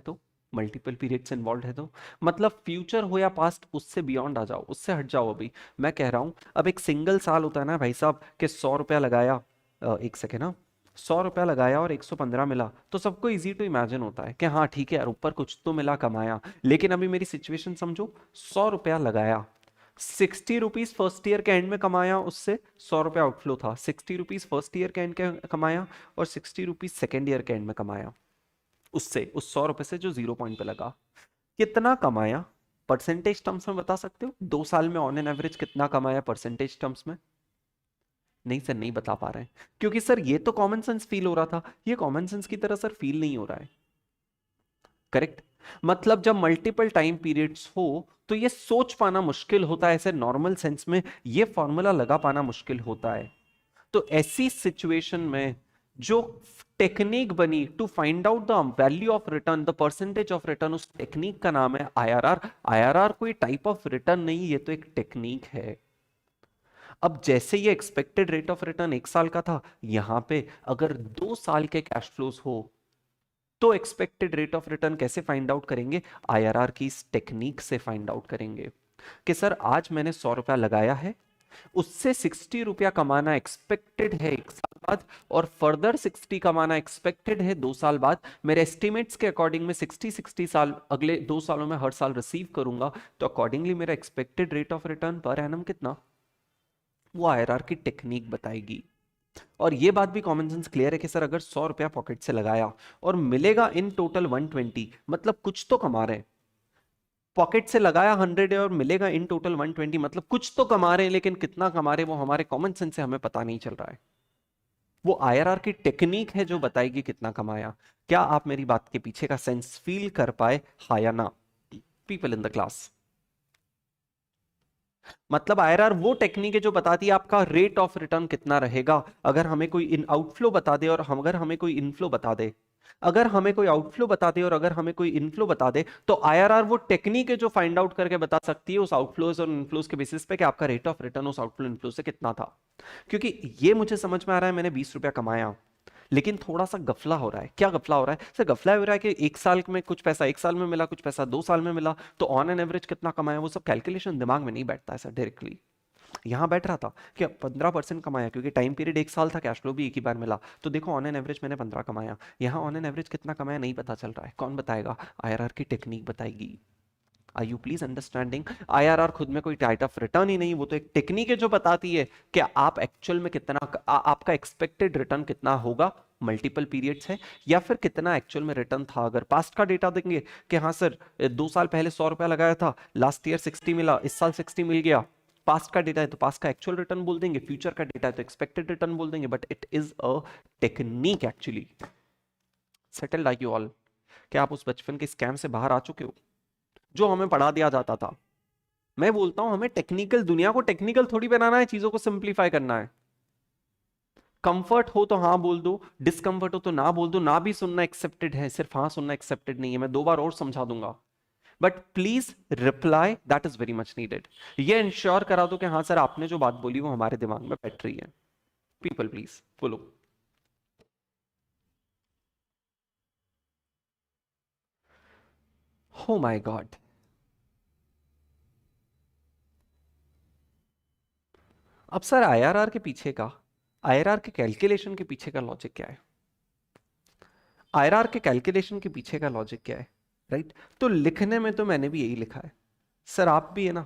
तो, मतलब फ्यूचर हो या पास्ट, उससे बियॉन्ड आ जाओ, उससे हट जाओ। अभी मैं कह रहा हूं, अब एक सिंगल साल होता है ना भाई साहब कि 100 रुपया लगाया, एक सेकेंड ना, 100 रुपया लगाया और 115 मिला, तो सबको इजी टू इमेजिन होता है कि हाँ ठीक है यार, ऊपर कुछ तो मिला, कमाया। लेकिन अभी मेरी सिचुएशन समझो, 100 रुपया लगाया, 60 रुपीज फर्स्ट ईयर के एंड में कमाया, उससे 100 रुपया आउटफ्लो था, 60 रुपीज फर्स्ट ईयर के एंड के कमाया, और 60 रुपीज सेकेंड ईयर के एंड में कमाया, उससे उस 100 रुपए से जो 0 पॉइंट पे लगा, कितना कमाया परसेंटेज टर्म्स में बता सकते हो? 2 साल में ऑन एन एवरेज कितना कमाया परसेंटेज टर्म्स में? नहीं सर, नहीं बता पा रहे हैं, क्योंकि सर ये तो कॉमन सेंस फील हो रहा था, ये कॉमन सेंस की तरह सर फील नहीं हो रहा है, करेक्ट? मतलब जब मल्टीपल टाइम पीरियड्स हो तो ये सोच पाना मुश्किल होता है, ऐसे नॉर्मल सेंस में ये फॉर्मूला लगा पाना मुश्किल होता है। तो ऐसी सिचुएशन में जो टेक्निक बनी to find out the value of return, the percentage of return, उस टेक्निक का नाम है आईआरआर। आईआरआर कोई टाइप ऑफ रिटर्न नहीं, ये तो एक टेक्निक है। अब जैसे ये एक्सपेक्टेड रेट ऑफ रिटर्न एक साल का था, यहां पे अगर 2 साल के कैश फ्लोज हो तो एक्सपेक्टेड रेट ऑफ रिटर्न कैसे फाइंड आउट करेंगे? आईआरआर की इस टेक्निक से फाइंड आउट करेंगे कि सर आज मैंने 100 रुपया लगाया है, उससे 60 रुपया कमाना एक्सपेक्टेड है 1 साल बाद, और फर्दर 60 कमाना एक्सपेक्टेड है 2 साल बाद। मेरे एस्टिमेट्स के अकॉर्डिंग में 60 साल अगले 2 सालों में हर साल रिसीव करूंगा, तो अकॉर्डिंगली मेरा expected rate of return per annum कितना, वो आईआरआर की टेक्निक बताएगी। और ये बात भी कॉमन सेंस क्लियर है कि सर अगर 100 रुपया पॉकेट से लगाया और मिलेगा इन टोटल 120, मतलब कुछ तो कमा रहे हैं। पॉकेट से लगाया 100 है और मिलेगा इन टोटल 120, मतलब कुछ तो कमा रहे हैं, लेकिन कितना कमा रहे हैं वो हमारे कॉमन सेंस से हमें पता नहीं चल रहा है। वो आईआरआर की टेक्निक है जो बताएगी कितना कमाया। क्या आप मेरी बात के पीछे का सेंस फील कर पाए, हाँ या ना, पीपल इन द क्लास? मतलब आईआरआर वो टेक्निक है जो बताती है आपका रेट ऑफ रिटर्न कितना रहेगा अगर हमें कोई इन आउटफ्लो बता दे और अगर हमें कोई इनफ्लो बता दे। अगर हमें कोई आउटफ्लो बता दे और अगर हमें कोई इनफ्लो बता दे, तो आईआरआर वो टेक्निक है जो फाइंड आउट करके बता सकती है उस आउटफ्लोज और इनफ्लोज के बेसिस पे कि आपका रेट ऑफ रिटर्न उस आउटफ्लो इनफ्लो से कितना था। क्योंकि ये मुझे समझ में आ रहा है, मैंने 20 रुपया कमाया, लेकिन थोड़ा सा गफला हो रहा है। क्या गफला हो रहा है सर? गफला हो रहा है कि 1 साल में कुछ पैसा 1 साल में मिला, कुछ पैसा 2 साल में मिला, तो ऑन एन एवरेज कितना कमाया, वो सब कैलकुलेशन दिमाग में नहीं बैठता है सर डायरेक्टली। यहाँ बैठ रहा था कि 15% कमाया क्योंकि टाइम पीरियड 1 साल था, कैश फ्लो भी एक ही बार मिला, तो देखो ऑन एन एवरेज मैंने 15 कमाया। यहाँ ऑन एन एवरेज कितना कमाया नहीं पता चल रहा है, कौन बताएगा? आईआरआर की टेक्निक बताएगी। Are you please understanding? IRR खुद में कोई टाइप ऑफ रिटर्न ही नहीं, वो तो एक टेक्निक है जो बताती है कि आप एक्चुअल में कितना आपका एक्सपेक्टेड रिटर्न कितना होगा, मल्टीपल पीरियड्स है, या फिर कितना एक्चुअल में रिटर्न था। अगर पास्ट का डेटा देंगे कि हाँ सर 2 साल पहले 100 रुपया लगाया था, लास्ट ईयर 60 मिला, इस साल 60 मिल गया, पास्ट का डेटा है तो पास्ट का एक्चुअल रिटर्न बोल देंगे, फ्यूचर का डेटा है तो एक्सपेक्टेड रिटर्न बोल देंगे, but it is a technique actually. Settled are you all? क्या आप उस बचपन के स्कैम से बाहर आ चुके हो जो हमें पढ़ा दिया जाता था? मैं बोलता हूं हमें टेक्निकल, दुनिया को टेक्निकल थोड़ी बनाना है, चीजों को सिंप्लीफाई करना है। कंफर्ट हो तो हाँ बोल दो, डिस्कंफर्ट हो तो ना बोल दो। ना भी सुनना एक्सेप्टेड है, सिर्फ हाँ सुनना एक्सेप्टेड नहीं है। मैं 2 बार और समझा दूंगा, but please reply, that is very much needed. ये इंश्योर करा दो कि हाँ सर आपने जो बात बोली वो हमारे दिमाग में बैठ रही है। पीपल प्लीज बोलो। हो माय गॉड, अब सर आईआरआर के पीछे का, आईआरआर के कैलकुलेशन के पीछे का लॉजिक क्या है? आईआरआर के कैलकुलेशन के पीछे का लॉजिक क्या है? राइट तो लिखने में तो मैंने भी यही लिखा है सर, आप भी है ना,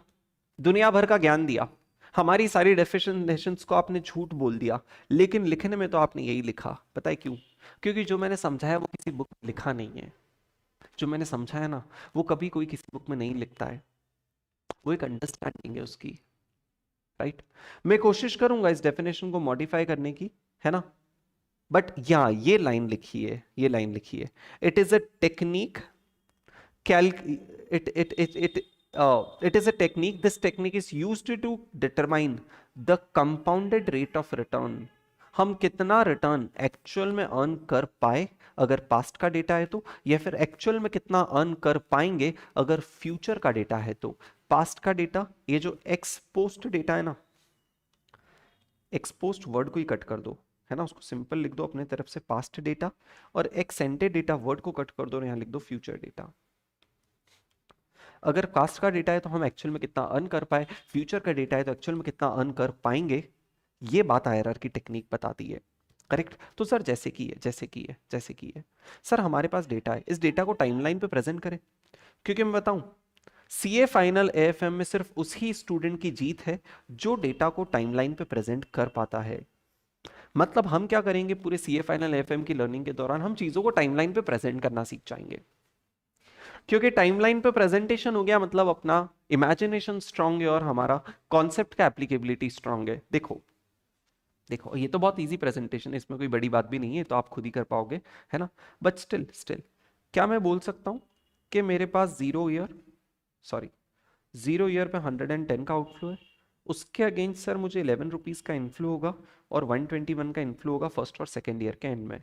दुनिया भर का ज्ञान दिया, हमारी सारी डेफिनेशंस को आपने झूठ बोल दिया, लेकिन लिखने में तो आपने यही लिखा। पता है क्यों? क्योंकि जो मैंने समझाया वो किसी बुक में लिखा नहीं है। जो मैंने समझाया ना वो कभी कोई किसी बुक में नहीं लिखता है, वो एक अंडरस्टैंडिंग है उसकी। राइट मैं कोशिश करूंगा इस डेफिनेशन को मॉडिफाई करने की, है ना, बट यहाँ ये लाइन लिखी है, ये लाइन लिखी है, it is a technique it is a technique. This technique is used to determine the compounded rate of return. हम कितना रिटर्न एक्चुअल में अर्न कर पाए अगर पास्ट का डेटा है तो, या फिर एक्चुअल में कितना अर्न कर पाएंगे अगर फ्यूचर का डेटा है तो। पास्ट का डेटा, ये जो एक्सपोस्ट डेटा है ना, एक्सपोस्ट वर्ड को ही कट कर दो, है ना, उसको सिंपल लिख दो अपने तरफ से पास्ट डेटा, और एक्सेंटेड डेटा वर्ड को कट कर दो और यहाँ लिख दो फ्यूचर डेटा। अगर पास्ट का डेटा है तो हम एक्चुअल में कितना अर्न कर पाए, फ्यूचर का डेटा है तो एक्चुअल में कितना अर्न कर पाएंगे, ये बात आईआरआर की टेक्निक बताती है। करेक्ट? तो सर जैसे कि है सर हमारे पास डेटा है, इस डेटा को टाइमलाइन पे प्रेजेंट करें। क्योंकि मैं बताऊं सीए फाइनल एएफएम में सिर्फ उसी स्टूडेंट की जीत है जो डेटा को टाइमलाइन पे प्रेजेंट कर पाता है। मतलब हम क्या करेंगे, पूरे सीए फाइनल एएफएम की लर्निंग के दौरान हम चीजों को टाइमलाइन पे प्रेजेंट करना सीख जाएंगे। क्योंकि टाइमलाइन पे प्रेजेंटेशन हो गया मतलब अपना इमेजिनेशन स्ट्रांग है और हमारा कॉन्सेप्ट का एप्लीकेबिलिटी स्ट्रांग है। देखो देखो ये तो बहुत इजी प्रेजेंटेशन है, इसमें कोई बड़ी बात भी नहीं है, तो आप खुद ही कर पाओगे, है ना, बट स्टिल क्या मैं बोल सकता हूं कि मेरे पास 0 ईयर पे 110 का आउटफ्लो है, उसके अगेंस्ट सर मुझे 11 रुपीज का इनफ्लो होगा और 121 का इनफ्लो होगा फर्स्ट और सेकेंड ईयर के एंड में।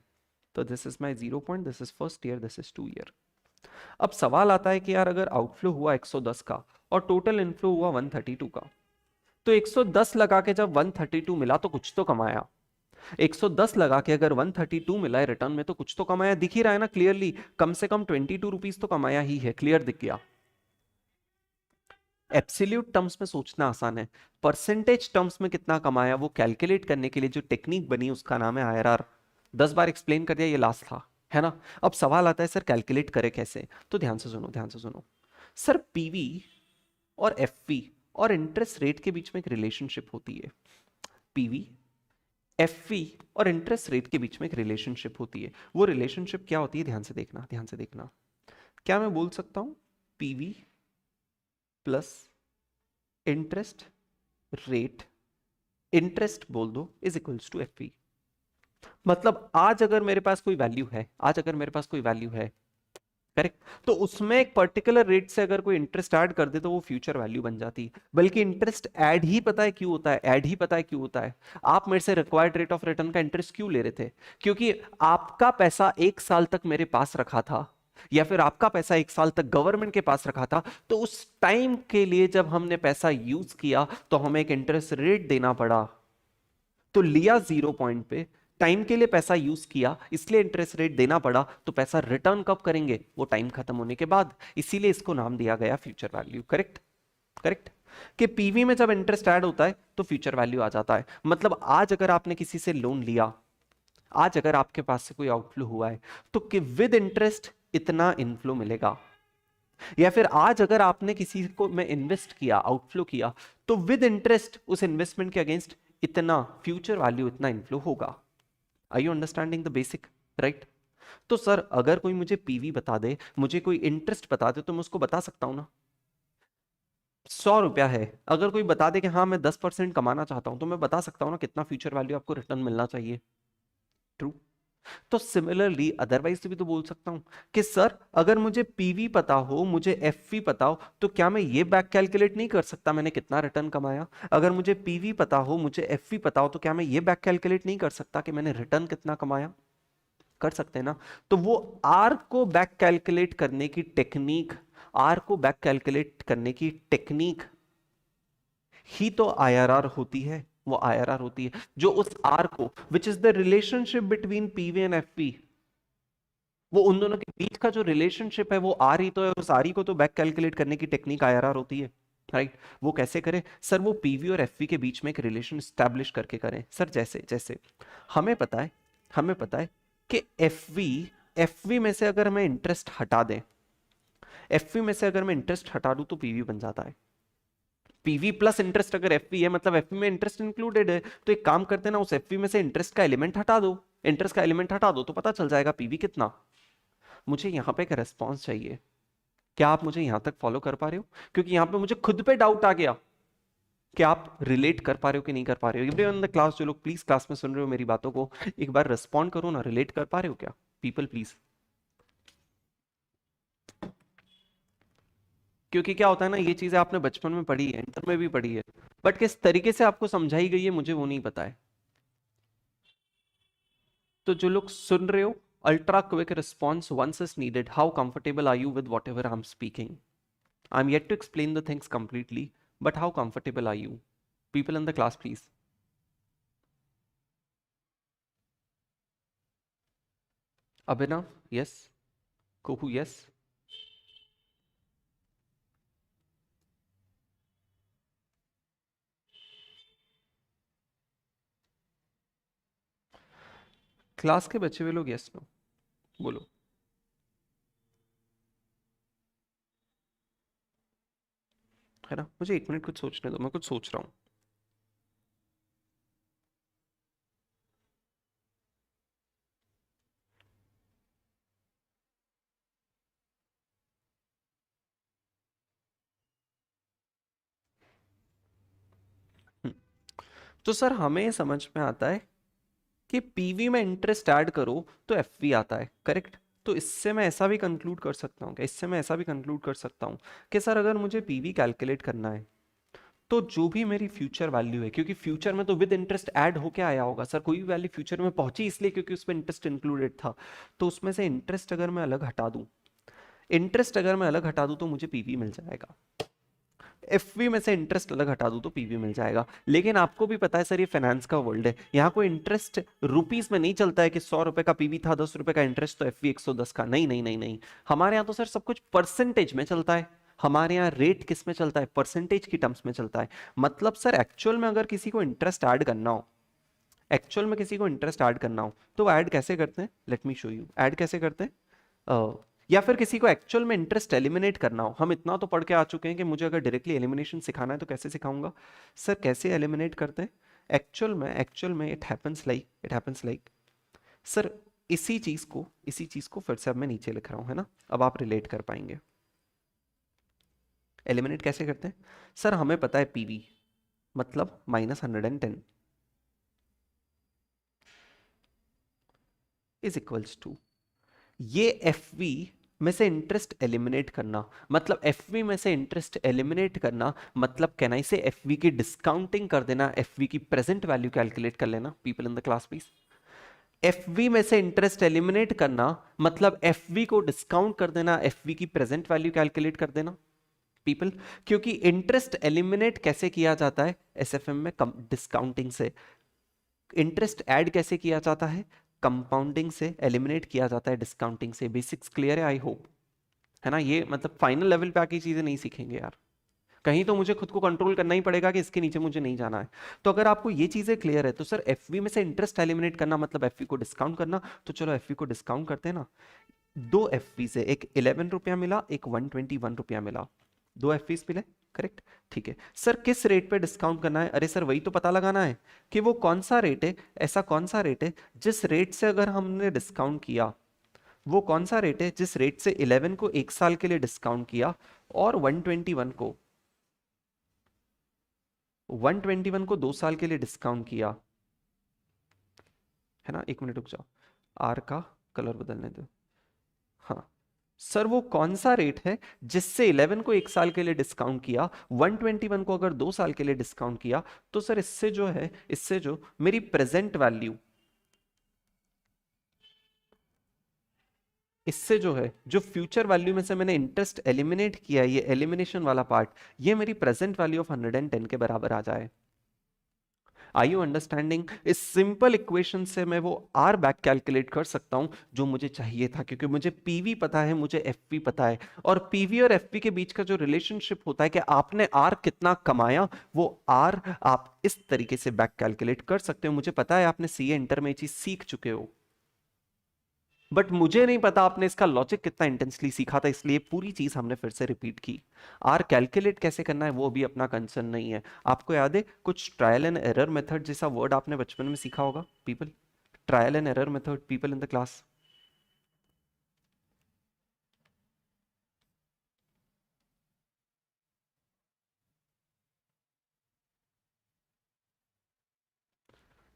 तो this is my 0 point, this is first year, this is 2 year. अब सवाल आता है कि यार अगर आउटफ्लो हुआ 110 का और टोटल इनफ्लो हुआ 132 का, तो 110 लगा के जब 132 मिला तो कुछ तो कमाया। 110 लगा के अगर 132 मिला है रिटर्न में तो कुछ तो कमाया, दिख ही रहा है ना क्लियरली, कम से कम 22 रुपीज तो कमाया ही है, क्लियर दिख गया। एब्सोल्यूट टर्म्स में सोचना आसान है, परसेंटेज टर्म्स में कितना कमाया वो कैलकुलेट करने के लिए जो टेक्निक बनी उसका नाम है आईआरआर। 10 बार एक्सप्लेन कर दिया, ये लास्ट था, है ना। अब सवाल आता है सर कैलकुलेट करे कैसे, तो ध्यान से सुनो, ध्यान से सुनो। सर पीवी और एफवी और इंटरेस्ट रेट के बीच में एक रिलेशनशिप होती है। पीवी, एफवी और इंटरेस्ट रेट के बीच में एक रिलेशनशिप होती है। वो रिलेशनशिप क्या होती है, ध्यान से देखना, ध्यान से देखना। क्या मैं बोल सकता हूं PV plus interest rate, interest बोल दो, इज इक्वल्स टू एफवी। मतलब आज अगर मेरे पास कोई वैल्यू है, आज अगर मेरे पास कोई वैल्यू है, करेक्ट, तो उसमें एक पर्टिकुलर रेट से अगर कोई इंटरेस्ट ऐड कर दे तो वो फ्यूचर वैल्यू बन जाती है। बल्कि इंटरेस्ट ऐड ही पता है क्यों होता है, ऐड ही पता है क्यों होता है। आप मेरे से रिक्वायर्ड रेट ऑफ रिटर्न का इंटरेस्ट क्यों ले रहे थे, क्योंकि आपका पैसा 1 साल तक मेरे पास रखा था, या फिर आपका पैसा 1 साल तक गवर्नमेंट के पास रखा था, तो उस टाइम के लिए जब हमने पैसा यूज किया तो हमें एक इंटरेस्ट रेट देना पड़ा। तो लिया 0 पॉइंट पे, टाइम के लिए पैसा यूज किया, इसलिए इंटरेस्ट रेट देना पड़ा, तो पैसा रिटर्न कब करेंगे, वो टाइम खत्म होने के बाद। इसीलिए इसको नाम दिया गया फ्यूचर वैल्यू। Correct, correct. कि पीवी में जब इंटरेस्ट ऐड होता है तो फ्यूचर वैल्यू आ जाता है। मतलब आज अगर आपने किसी से लोन लिया, आज अगर आपके पास से कोई आउटफ्लो हुआ है, तो कि विद इंटरेस्ट इतना इनफ्लो मिलेगा। या फिर आज अगर आपने किसी को में इन्वेस्ट किया, आउटफ्लो किया, तो विद इंटरेस्ट उस इन्वेस्टमेंट के अगेंस्ट इतना फ्यूचर वैल्यू, इतना इनफ्लो होगा। Are you understanding the basic, right. तो सर अगर कोई मुझे पीवी बता दे, मुझे कोई इंटरेस्ट बता दे, तो मैं उसको बता सकता हूं ना। 100 रुपया है, अगर कोई बता दे कि हाँ मैं 10% कमाना चाहता हूं, तो मैं बता सकता हूं ना कितना फ्यूचर वैल्यू आपको रिटर्न मिलना चाहिए। ट्रू। तो सिमिलरली अदरवाइज भी तो बोल सकता हूं कि सर अगर मुझे पीवी पता हो, मुझे एफवी पता हो, तो क्या मैं ये बैक कैलकुलेट नहीं कर सकता मैंने कितना रिटर्न कमाया। अगर मुझे पीवी पता हो, मुझे एफवी पता हो, तो क्या मैं ये बैक कैलकुलेट नहीं कर सकता कि मैंने रिटर्न कितना कमाया। कर सकते हैं ना। तो वो आर को बैक कैलकुलेट करने की टेक्निक, आर को बैक कैलकुलेट करने की टेक्निक ही तो आईआरआर होती है। वो आईआरआर होती है जो उस आर को, which is the relationship between PV and FP, वो उन दोनों के बीच का जो रिलेशनशिप है वो आर ही तो है। उस आर ही को तो बैक कैलकुलेट करने की टेक्निक आईआरआर होती है, राइट। वो कैसे करें सर, वो पीवी और एफवी के बीच में एक रिलेशन स्टैब्लिश करके करें सर। जैसे जैसे हमें पता है, हमें पता है कि एफवी, एफवी में से अगर मैं इंटरेस्ट हटा दें, एफवी में से अगर मैं इंटरेस्ट हटा दूं तो पीवी बन जाता है। पीवी प्लस इंटरेस्ट अगर एफवी है, मतलब एफवी में इंटरेस्ट इंक्लूडेड है, तो एक काम करते हैं ना, उस एफवी में से इंटरेस्ट का एलिमेंट हटा दो, इंटरेस्ट का एलिमेंट हटा दो, तो पता चल जाएगा पीवी कितना। मुझे यहां पे एक रेस्पॉन्स चाहिए। क्या आप मुझे यहां तक फॉलो कर पा रहे हो, क्योंकि यहां पे मुझे खुद पे डाउट आ गया कि आप रिलेट कर पा रहे हो कि नहीं कर पा रहे हो। एवरीवन इन द क्लास, जो लोग प्लीज क्लास में सुन रहे हो मेरी बातों को, एक बार रिस्पॉन्ड करो ना, रिलेट कर पा रहे हो क्या पीपल, प्लीज। क्योंकि क्या होता है ना, ये चीजें आपने बचपन में पढ़ी है, इंटर में भी पढ़ी है, बट किस तरीके से आपको समझाई गई है मुझे वो नहीं पता है। तो जो लोग सुन रहे हो, ultra quick response once is needed. How comfortable are you with whatever I'm speaking? I'm yet to explain the things completely, but how comfortable are you? People in the class, please. Abhinav, yes. Kohu, yes. Class के बच्चे वे लोग yes no बोलो। है ना, मुझे 1 minute कुछ सोचने दो, मैं कुछ सोच रहा हूँ। हम्म, तो सर हमें समझ में आता है कि पीवी में इंटरेस्ट ऐड करो तो एफवी आता है, करेक्ट। तो इससे मैं ऐसा भी कंक्लूड कर सकता हूँ क्या, इससे मैं ऐसा भी कंक्लूड कर सकता हूँ कि सर अगर मुझे पीवी कैलकुलेट करना है, तो जो भी मेरी फ्यूचर वैल्यू है, क्योंकि फ्यूचर में तो विद इंटरेस्ट ऐड होके आया होगा सर, कोई भी वैल्यू फ्यूचर में पहुंची इसलिए क्योंकि उसमें इंटरेस्ट इंक्लूडेड था। तो उसमें से इंटरेस्ट अगर मैं अलग हटा दूं, इंटरेस्ट अगर मैं अलग हटा दूं तो मुझे पीवी मिल जाएगा। एफवी में से इंटरेस्ट अलग हटा दूं तो पीवी मिल जाएगा। लेकिन आपको भी पता है सर ये फाइनेंस का वर्ल्ड है, यहाँ कोई इंटरेस्ट रुपीस में नहीं चलता है कि 100 रुपए का पीवी था, 10 रुपए का इंटरेस्ट तो एफवी 110 का। नहीं नहीं नहीं नहीं, हमारे यहाँ तो सर सब कुछ परसेंटेज में चलता है। हमारे यहाँ रेट किस में चलता है, परसेंटेज की टर्म्स में चलता है। मतलब सर एक्चुअल में अगर किसी को इंटरेस्ट ऐड करना हो, एक्चुअल में किसी को इंटरेस्ट ऐड करना हो तो वो ऐड कैसे करते हैं, late me show you add कैसे करते हैं। या फिर किसी को एक्चुअल में इंटरेस्ट एलिमिनेट करना हो, हम इतना तो पढ़ के आ चुके हैं कि मुझे अगर डायरेक्टली एलिमिनेशन सिखाना है तो कैसे सिखाऊंगा सर, कैसे एलिमिनेट करते हैं एक्चुअल में इट हैपेंस लाइक सर, इसी चीज को फिर से अब मैं नीचे लिख रहा हूं, है ना, अब आप रिलेट कर पाएंगे। एलिमिनेट कैसे करते हैं सर, हमें पता है पीवी मतलब -110 इज इक्वल्स टू ये एफ वी में से इंटरेस्ट एलिमिनेट करना, मतलब एफ वी में से इंटरेस्ट एलिमिनेट करना मतलब कैन आई से एफ वी की डिस्काउंटिंग कर देना, एफ वी की प्रेजेंट वैल्यू कैलकुलेट कर लेना। People in the class please, F V में से इंटरेस्ट एलिमिनेट करना मतलब एफ वी को डिस्काउंट कर देना, एफ वी की प्रेजेंट वैल्यू कैलकुलेट कर देना। पीपल, क्योंकि इंटरेस्ट एलिमिनेट कैसे किया जाता है एसएफएम में, डिस्काउंटिंग से। इंटरेस्ट ऐड कैसे किया जाता है, कंपाउंडिंग से। एलिमिनेट किया जाता है डिस्काउंटिंग से। बेसिक्स क्लियर है आई होप, है ना। ये मतलब फाइनल लेवल पे आके चीजें नहीं सीखेंगे यार, कहीं तो मुझे खुद को कंट्रोल करना ही पड़ेगा कि इसके नीचे मुझे नहीं जाना है। तो अगर आपको ये चीजें क्लियर है तो सर एफवी में से इंटरेस्ट एलिमिनेट करना मतलब एफवी को डिस्काउंट करना। तो चलो एफवी को डिस्काउंट करते हैं ना। दो एफवी से, एक 11 रुपया मिला, एक 121 रुपया मिला, दो एफवीज मिले, करेक्ट। ठीक है सर, किस रेट पे डिस्काउंट करना है, अरे सर वही तो पता लगाना है कि वो कौन सा रेट है, ऐसा कौन सा रेट है जिस रेट से अगर हमने डिस्काउंट किया, वो कौन सा रेट है जिस रेट से 11 को एक साल के लिए डिस्काउंट किया और 121 को 2 साल के लिए डिस्काउंट किया, है ना। एक मिनट रुक जाओ, आर का कलर बदलने दो। हाँ सर, वो कौन सा रेट है जिससे 11 को एक साल के लिए डिस्काउंट किया, 121 को अगर 2 साल के लिए डिस्काउंट किया। तो सर इससे जो है, इससे जो मेरी प्रेजेंट वैल्यू, इससे जो है जो फ्यूचर वैल्यू में से मैंने इंटरेस्ट एलिमिनेट किया है, ये एलिमिनेशन वाला पार्ट, ये मेरी प्रेजेंट वैल्यू ऑफ 110 के बराबर आ जाए। आई यू अंडरस्टैंडिंग। इस सिंपल इक्वेशन से मैं वो आर बैक कैलकुलेट कर सकता हूं जो मुझे चाहिए था, क्योंकि मुझे पीवी पता है, मुझे एफपी पता है। और पीवी और एफपी के बीच का जो रिलेशनशिप होता है कि आपने आर कितना कमाया, वो आर आप इस तरीके से बैक कैलकुलेट कर सकते हो। मुझे पता है आपने सीए इंटर में ये चीज सीख चुके हो, बट मुझे नहीं पता आपने इसका लॉजिक कितना इंटेंसली सीखा था, इसलिए पूरी चीज हमने फिर से रिपीट की। आर कैलकुलेट कैसे करना है वो भी अपना कंसर्न नहीं है। आपको याद है कुछ ट्रायल एंड एरर मेथड जैसा वर्ड आपने बचपन में सीखा होगा people, trial and error method, people in the class.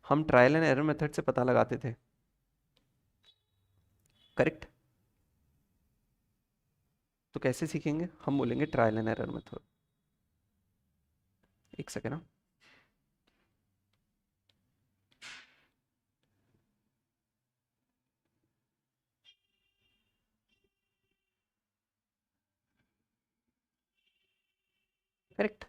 हम ट्रायल एंड एरर मेथड से पता लगाते थे, करेक्ट। तो कैसे सीखेंगे, हम बोलेंगे ट्रायल एंड एरर मेथड। एक सेकेंड ना, करेक्ट,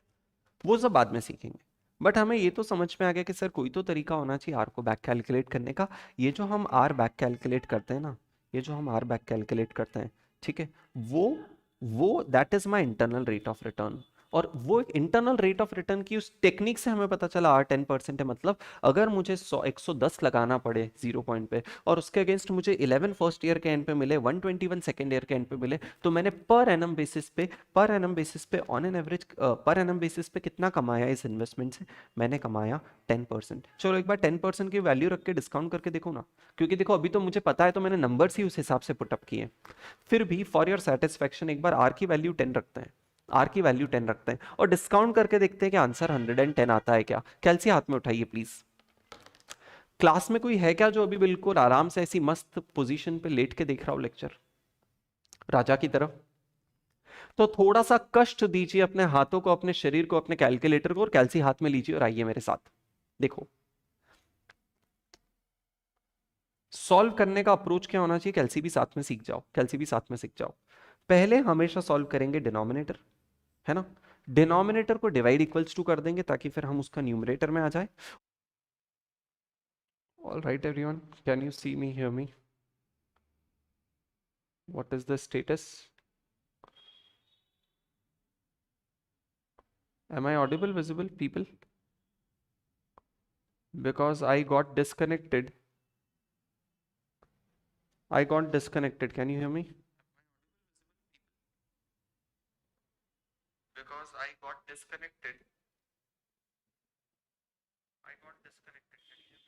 वो सब बाद में सीखेंगे। बट हमें ये तो समझ में आ गया कि सर कोई तो तरीका होना चाहिए आर को बैक कैलकुलेट करने का। ये जो हम आर बैक कैलकुलेट करते हैं ना, ये जो हम आर बैक कैलकुलेट करते हैं, ठीक है, वो वो that is my internal rate of return. और वो इंटरनल रेट ऑफ रिटर्न की उस टेक्निक से हमें पता चला आर 10% है। मतलब अगर मुझे 110 लगाना पड़े जीरो पॉइंट पे, और उसके अगेंस्ट मुझे 11 फर्स्ट ईयर के एंड पे मिले, 121 सेकेंड ईयर के एंड पे मिले, तो मैंने पर एनम बेसिस पे on an average per annum basis पे कितना कमाया इस इन्वेस्टमेंट से, मैंने कमाया 10%। चलो एक बार 10% की वैल्यू रख के डिस्काउंट करके देखो ना, क्योंकि देखो अभी तो मुझे पता है तो मैंने नंबर्स ही उस हिसाब से पुटअप किए। फिर भी फॉर योर सेटिस्फेक्शन एक बार आर की वैल्यू 10 रखते हैं, आर की वैल्यू 10 रखते हैं और डिस्काउंट करके देखते हैं कि आंसर 110 आता है क्या। कैलसी हाथ में उठाइए प्लीज। क्लास में कोई है क्या जो अभी बिल्कुल आराम से ऐसी मस्त पोजीशन पे लेट के देख रहा हो लेक्चर, राजा की तरफ। तो थोड़ा सा कष्ट दीजिए अपने हाथों को, अपने शरीर को, अपने कैलकुलेटर को, और कैलसी हाथ में लीजिए और आइए मेरे साथ। देखो सॉल्व करने का अप्रोच क्या होना चाहिए, कैलसी भी साथ में सीख जाओ, कैलसी भी साथ में सीख जाओ। पहले हमेशा सॉल्व करेंगे डिनोमिनेटर, है ना। डिनोमिनेटर को डिवाइड इक्वल्स टू कर देंगे ताकि फिर हम उसका न्यूमरेटर में आ जाए। All right everyone, can you see me, hear me, what is the status. Am I audible, visible, people? Because I got disconnected. I got disconnected. Can you hear me? Because I got disconnected. I got disconnected. Can you hear me?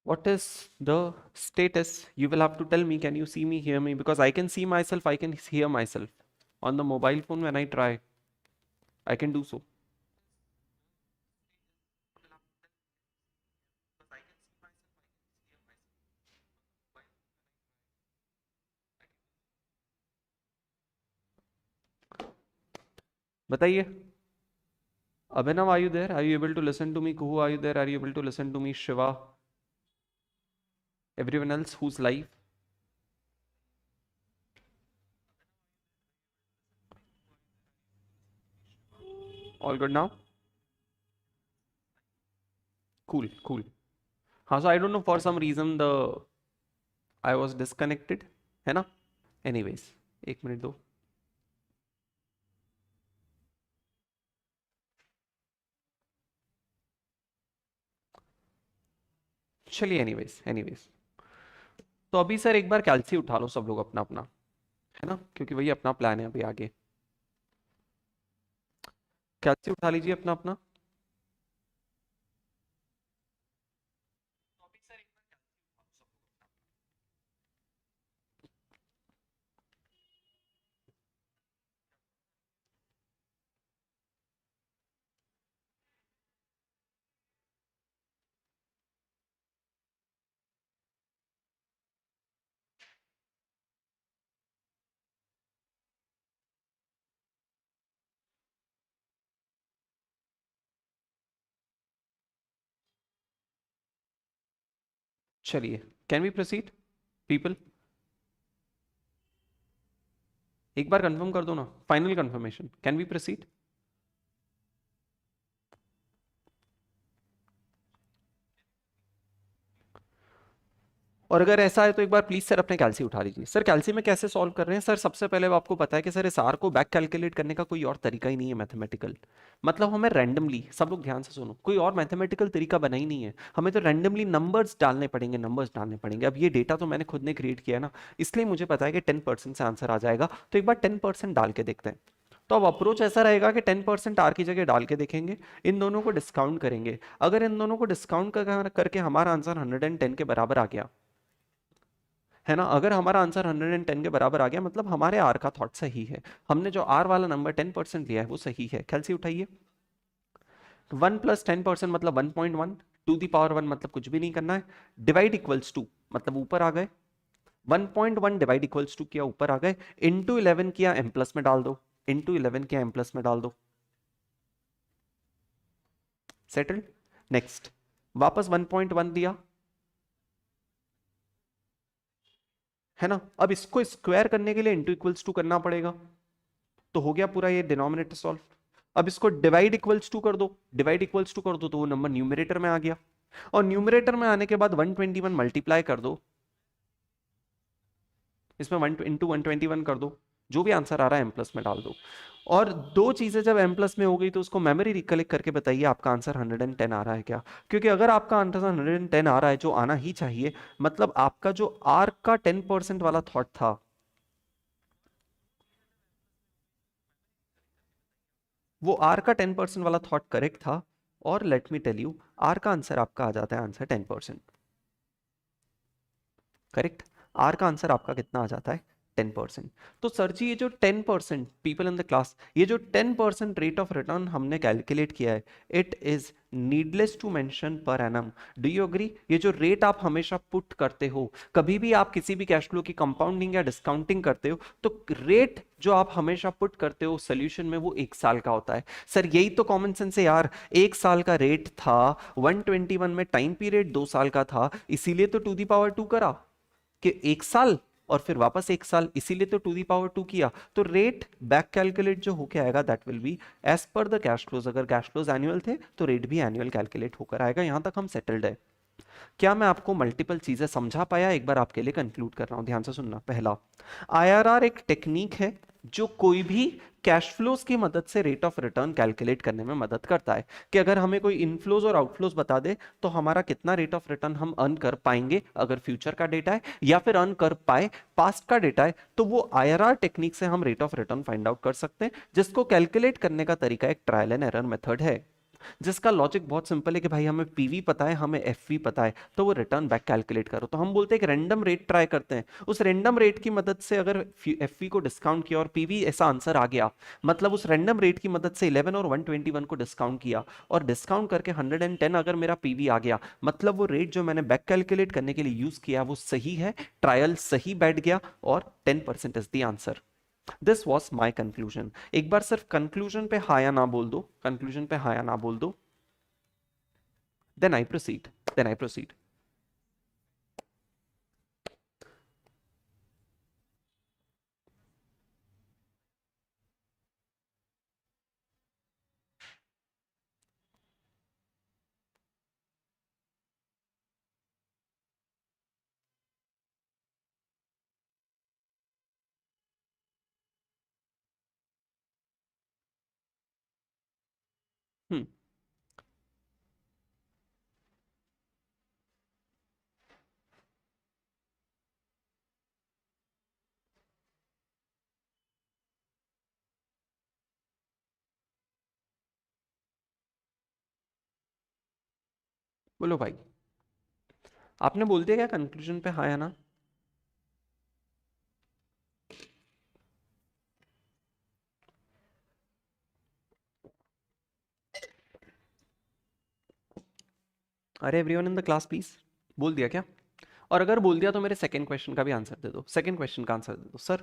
What is the status? You will have to tell me. Can you see me, hear me? Because I can see myself, I can hear myself. On the mobile phone, when I try, I can do so. बताइए. Abhinav, are you there? Are you able to listen to me? Kuhu, are you there? Are you able to listen to me? Shiva, everyone else who's live? All good now? Cool, cool. हाँ, so I don't know, for some reason I was disconnected, है ना? Anyways, एक minute दो. चलिए, anyways. तो अभी sir एक बार कैल्सी उठा लो सब लोग अपना अपना, है ना? क्योंकि वही अपना प्लान है अभी आगे. कैल्सी उठा लीजिए अपना अपना. चलिए, कैन वी प्रोसीड पीपल? एक बार कंफर्म कर दो ना, final confirmation. Can we proceed? और अगर ऐसा है तो एक बार प्लीज सर अपने कैल्सी उठा लीजिए. सर कैल्सी में कैसे सॉल्व कर रहे हैं? सर सबसे पहले आपको पता है कि सर इस आर को बैक कैलकुलेट करने का कोई और तरीका ही नहीं है मैथमेटिकल. मतलब हमें रैंडमली, सब लोग ध्यान से सुनो, कोई और मैथमेटिकल तरीका बना ही नहीं है. हमें तो रैंडमली नंबर्स डालने पड़ेंगे, नंबर्स डालने पड़ेंगे. अब ये डेटा तो मैंने खुद ने क्रिएट किया है ना, इसलिए मुझे पता है कि 10% से आंसर आ जाएगा. तो एक बार 10% डाल के देखते हैं. तो अब अप्रोच ऐसा रहेगा कि 10% आर की जगह डाल के देखेंगे, इन दोनों को डिस्काउंट करेंगे. अगर इन दोनों को डिस्काउंट करके हमारा आंसर 110 के बराबर आ गया, है ना? अगर हमारा आंसर 110 के बराबर आ गया, मतलब हमारे आर का थॉट सही है. हमने जो आर वाला नंबर 10% लिया है वो सही है. कैलसी उठाइए. 1 प्लस 10% मतलब 1.1. टू दी पावर 1 मतलब कुछ भी नहीं करना है. डिवाइड इक्वल्स टू मतलब ऊपर आ गए. 1.1 डिवाइड इक्वल्स टू किया, ऊपर आ गए. इंटू 11 किया, एम प्लस में डाल दो. इंटू 11 किया, एम प्लस में डाल दो. सेटल्ड. नेक्स्ट, वापस 1.1 दिया, है ना? अब इसको स्क्वायर करने के लिए इंटू इक्वल्स टू करना पड़ेगा. तो हो गया पूरा ये डिनोमिनेटर सॉल्व. अब इसको डिवाइड इक्वल्स टू कर दो. डिवाइड इक्वल्स टू कर दो तो वो नंबर न्यूमरेटर में आ गया. और न्यूमरेटर में आने के बाद 121 मल्टीप्लाई कर दो, इसमें 1 इंटू 121 कर दो. जो भी आंसर आ रहा है एम प्लस में डाल दो. और दो चीजें जब एम प्लस में हो गई तो उसको मेमोरी रिकलेक्ट करके बताइए आपका आंसर 110 आ रहा है क्या. क्योंकि अगर आपका आंसर 110 आ रहा है, जो आना ही चाहिए, मतलब आपका जो आर का 10% वाला थॉट था, वो आर का 10% वाला थॉट करेक्ट था. और let me tell you, R का आंसर आपका आ जाता है आंसर 10%. करेक्ट. आर का आंसर आपका कितना आ जाता है? 10%। तो सर जी ये जो 10% पीपल इन द क्लास, ये जो 10% रेट ऑफ रिटर्न हमने कैलकुलेट किया है, it is needless to mention per annum. Do you agree? ये जो रेट आप हमेशा पुट करते हो, कभी भी आप किसी भी कैश फ्लो की कंपाउंडिंग या डिस्काउंटिंग करते हो, तो रेट जो आप हमेशा पुट करते हो सोल्यूशन में, वो 1 साल का होता है। सर यही तो कॉमन सेंस है यार, 1 साल का रेट था, 121 में टाइम पीरियड 2 साल का था, इसीलिए तो टू दी पावर 2 करा कि 1 साल और फिर वापस 1 साल, इसीलिए तो टू दी पावर 2 किया। तो रेट बैक कैलकुलेट जो होके आएगा that will be as per the cash flows. अगर कैश फ्लोज एनुअल थे तो रेट भी एनुअल कैलकुलेट होकर आएगा। यहां तक हम सेटल्ड है। क्या मैं आपको मल्टीपल चीजें समझा पाया? एक बार आपके लिए कंक्लूड कर रहा हूं, ध्यान से सुनना। पहला, आईआरआर एक टेक्निक है जो कोई भी कैश फ्लोज की मदद से रेट ऑफ रिटर्न कैलकुलेट करने में मदद करता है। कि अगर हमें कोई इनफ्लोज और आउटफ्लोज बता दे तो हमारा कितना रेट ऑफ रिटर्न हम अर्न कर पाएंगे अगर फ्यूचर का डेटा है, या फिर अर्न कर पाए पास्ट का डेटा है, तो वो आईआरआर टेक्निक से हम rate of return find out कर सकते हैं, जिसको कैलकुलेट करने का तरीका एक ट्रायल एंड एरर मेथड है, जिसका लॉजिक बहुत सिंपल है कि भाई हमें पीवी पता है, हमें एफवी पता है, तो वो रिटर्न बैक कैलकुलेट करो। तो हम बोलते हैं कि रैंडम रेट ट्राई करते हैं, उस रैंडम रेट की मदद से अगर एफवी को डिस्काउंट किया और पीवी ऐसा आंसर आ गया, मतलब उस रैंडम रेट की मदद से 11 और 121 को डिस्काउंट किया और डिस्काउंट करके 110 अगर मेरा पीवी आ गया, मतलब वो रेट जो मैंने बैक कैलकुलेट करने के लिए यूज किया वो सही है, ट्रायल सही बैठ गया और 10% is the answer. This was my conclusion. एक बार सिर्फ कंक्लूजन पे हाँ या ना बोल दो, कंक्लूजन पे हाँ या ना बोल दो, then I proceed, then I proceed. Hmm, बोलो भाई, आपने बोल दिया क्या कंक्लूजन पे हाँ या ना? अरे everyone in the class please, बोल दिया क्या? और अगर बोल दिया तो मेरे सेकंड क्वेश्चन का भी आंसर दे दो, सेकंड क्वेश्चन का आंसर दे दो। सर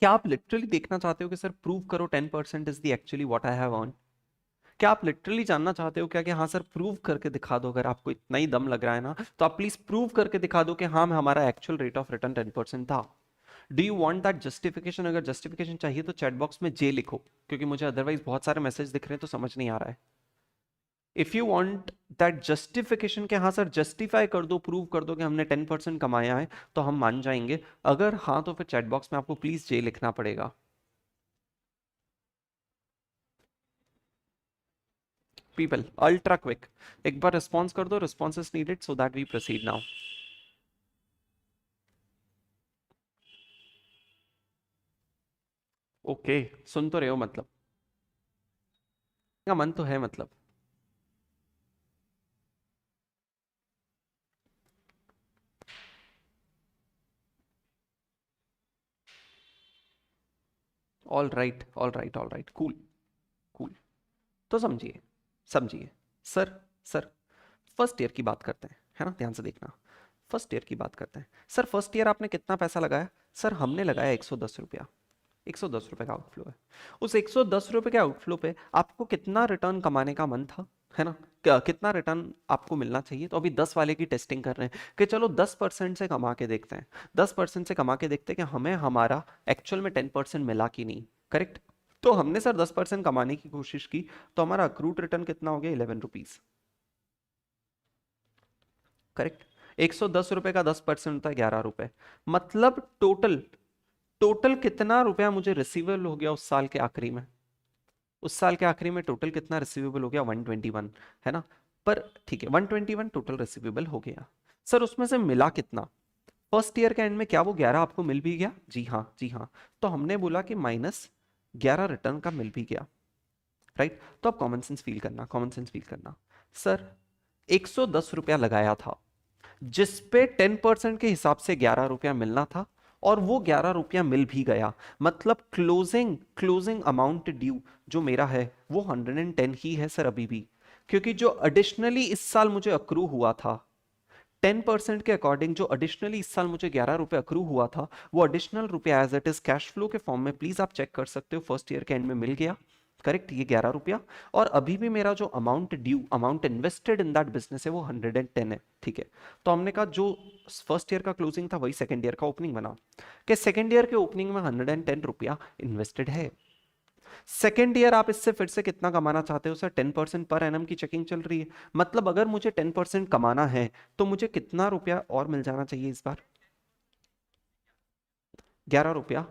क्या आप लिटरली देखना चाहते हो कि सर प्रूव करो 10% is the actually what I have earn? क्या आप लिटरली जानना चाहते हो क्या कि हाँ सर प्रूव करके दिखा दो? अगर आपको इतना ही दम लग रहा है ना, तो आप प्लीज प्रूव करके दिखा दो कि हाँ हमारा एक्चुअल रेट ऑफ रिटर्न 10% था। Do you want that justification? अगर जस्टिफिकेशन चाहिए तो चैट बॉक्स में जे लिखो, क्योंकि मुझे अदरवाइज बहुत सारे मैसेज दिख रहे हैं तो समझ नहीं आ रहा है। If you want that justification के हाँ सर जस्टिफाई कर दो, प्रूव कर दो कि हमने 10% कमाया है, तो हम मान जाएंगे। अगर हाँ तो फिर चैट बॉक्स में आपको प्लीज जे लिखना पड़ेगा। पीपल अल्ट्रा क्विक, एक बार रिस्पॉन्स कर दो, response is needed so that we proceed now. Okay, सुन तो रहे हो मतलब, का मन तो है मतलब। All right all right all right, cool cool. तो समझिए, समझिए सर, सर फर्स्ट ईयर की बात करते हैं, है ना, ध्यान से देखना। फर्स्ट ईयर की बात करते हैं। सर फर्स्ट ईयर आपने कितना पैसा लगाया? सर हमने लगाया 110 रुपया। 110 रुपए का आउटफ्लो है। उस 110 रुपए के आउटफ्लो पे आपको कितना रिटर्न कमाने का मन था, है ना? कितना रिटर्न आपको मिलना चाहिए? तो अभी 10 वाले की टेस्टिंग कर रहे हैं कि चलो 10% से कमा के देखते हैं, 10% से कमा के देखते हैं कि हमें हमारा एक्चुअल में 10% मिला कि नहीं। करेक्ट? तो हमने सर 10% कमाने की कोशिश की, तो हमारा अक्रूड रिटर्न कितना हो गया? 11 रुपीज। करेक्ट? 110 रुपए का 10% होता है 11 रुपए। मतलब टोटल, टोटल कितना रुपया मुझे रिसीवेबल हो गया उस साल के आखिरी में? उस साल के आखिरी में टोटल कितना रिसीवेबल हो गया? 121, है ना? पर ठीक है, 121 टोटल रिसीवेबल हो गया। सर उसमें से मिला कितना? फर्स्ट ईयर के एंड में क्या वो 11 आपको मिल भी गया? जी हाँ, जी हाँ। तो हमने बोला कि -11 रिटर्न का मिल भी गया। राइट? तो अब कॉमन सेंस फील करना, कॉमन सेंस फील करना। सर 110 रुपया लगाया था, जिस पे 10% के हिसाब से 11 रुपया मिलना था, और वो 11 रुपया मिल भी गया, मतलब क्लोजिंग क्लोजिंग अमाउंट ड्यू जो मेरा है वो 110 ही है सर अभी भी, क्योंकि जो एडिशनली इस साल मुझे अक्रू हुआ था 10% के अकॉर्डिंग, जो एडिशनली इस साल मुझे 11 रुपए अक्रू हुआ था, वो एडिशनल रुपया as it is cash flow के फॉर्म में प्लीज आप चेक कर सकते हो, फर्स्ट ईयर के एंड में मिल गया। करेक्ट, ये 11 रुपया, और अभी भी मेरा जो amount due, amount invested in that business है वो 110 है। ठीक है, तो हमने कहा जो फर्स्ट ईयर का क्लोजिंग था वही सेकंड ईयर का ओपनिंग बना, कि सेकंड ईयर के ओपनिंग में 110 रुपया इन्वेस्टेड है। सेकेंड ईयर आप इससे फिर से कितना कमाना चाहते हो सर? 10% पर एनम की चेकिंग चल रही है, मतलब अगर मुझे 10% कमाना है तो मुझे कितना रुपया और मिल जाना चाहिए इस बार? 11 रुपया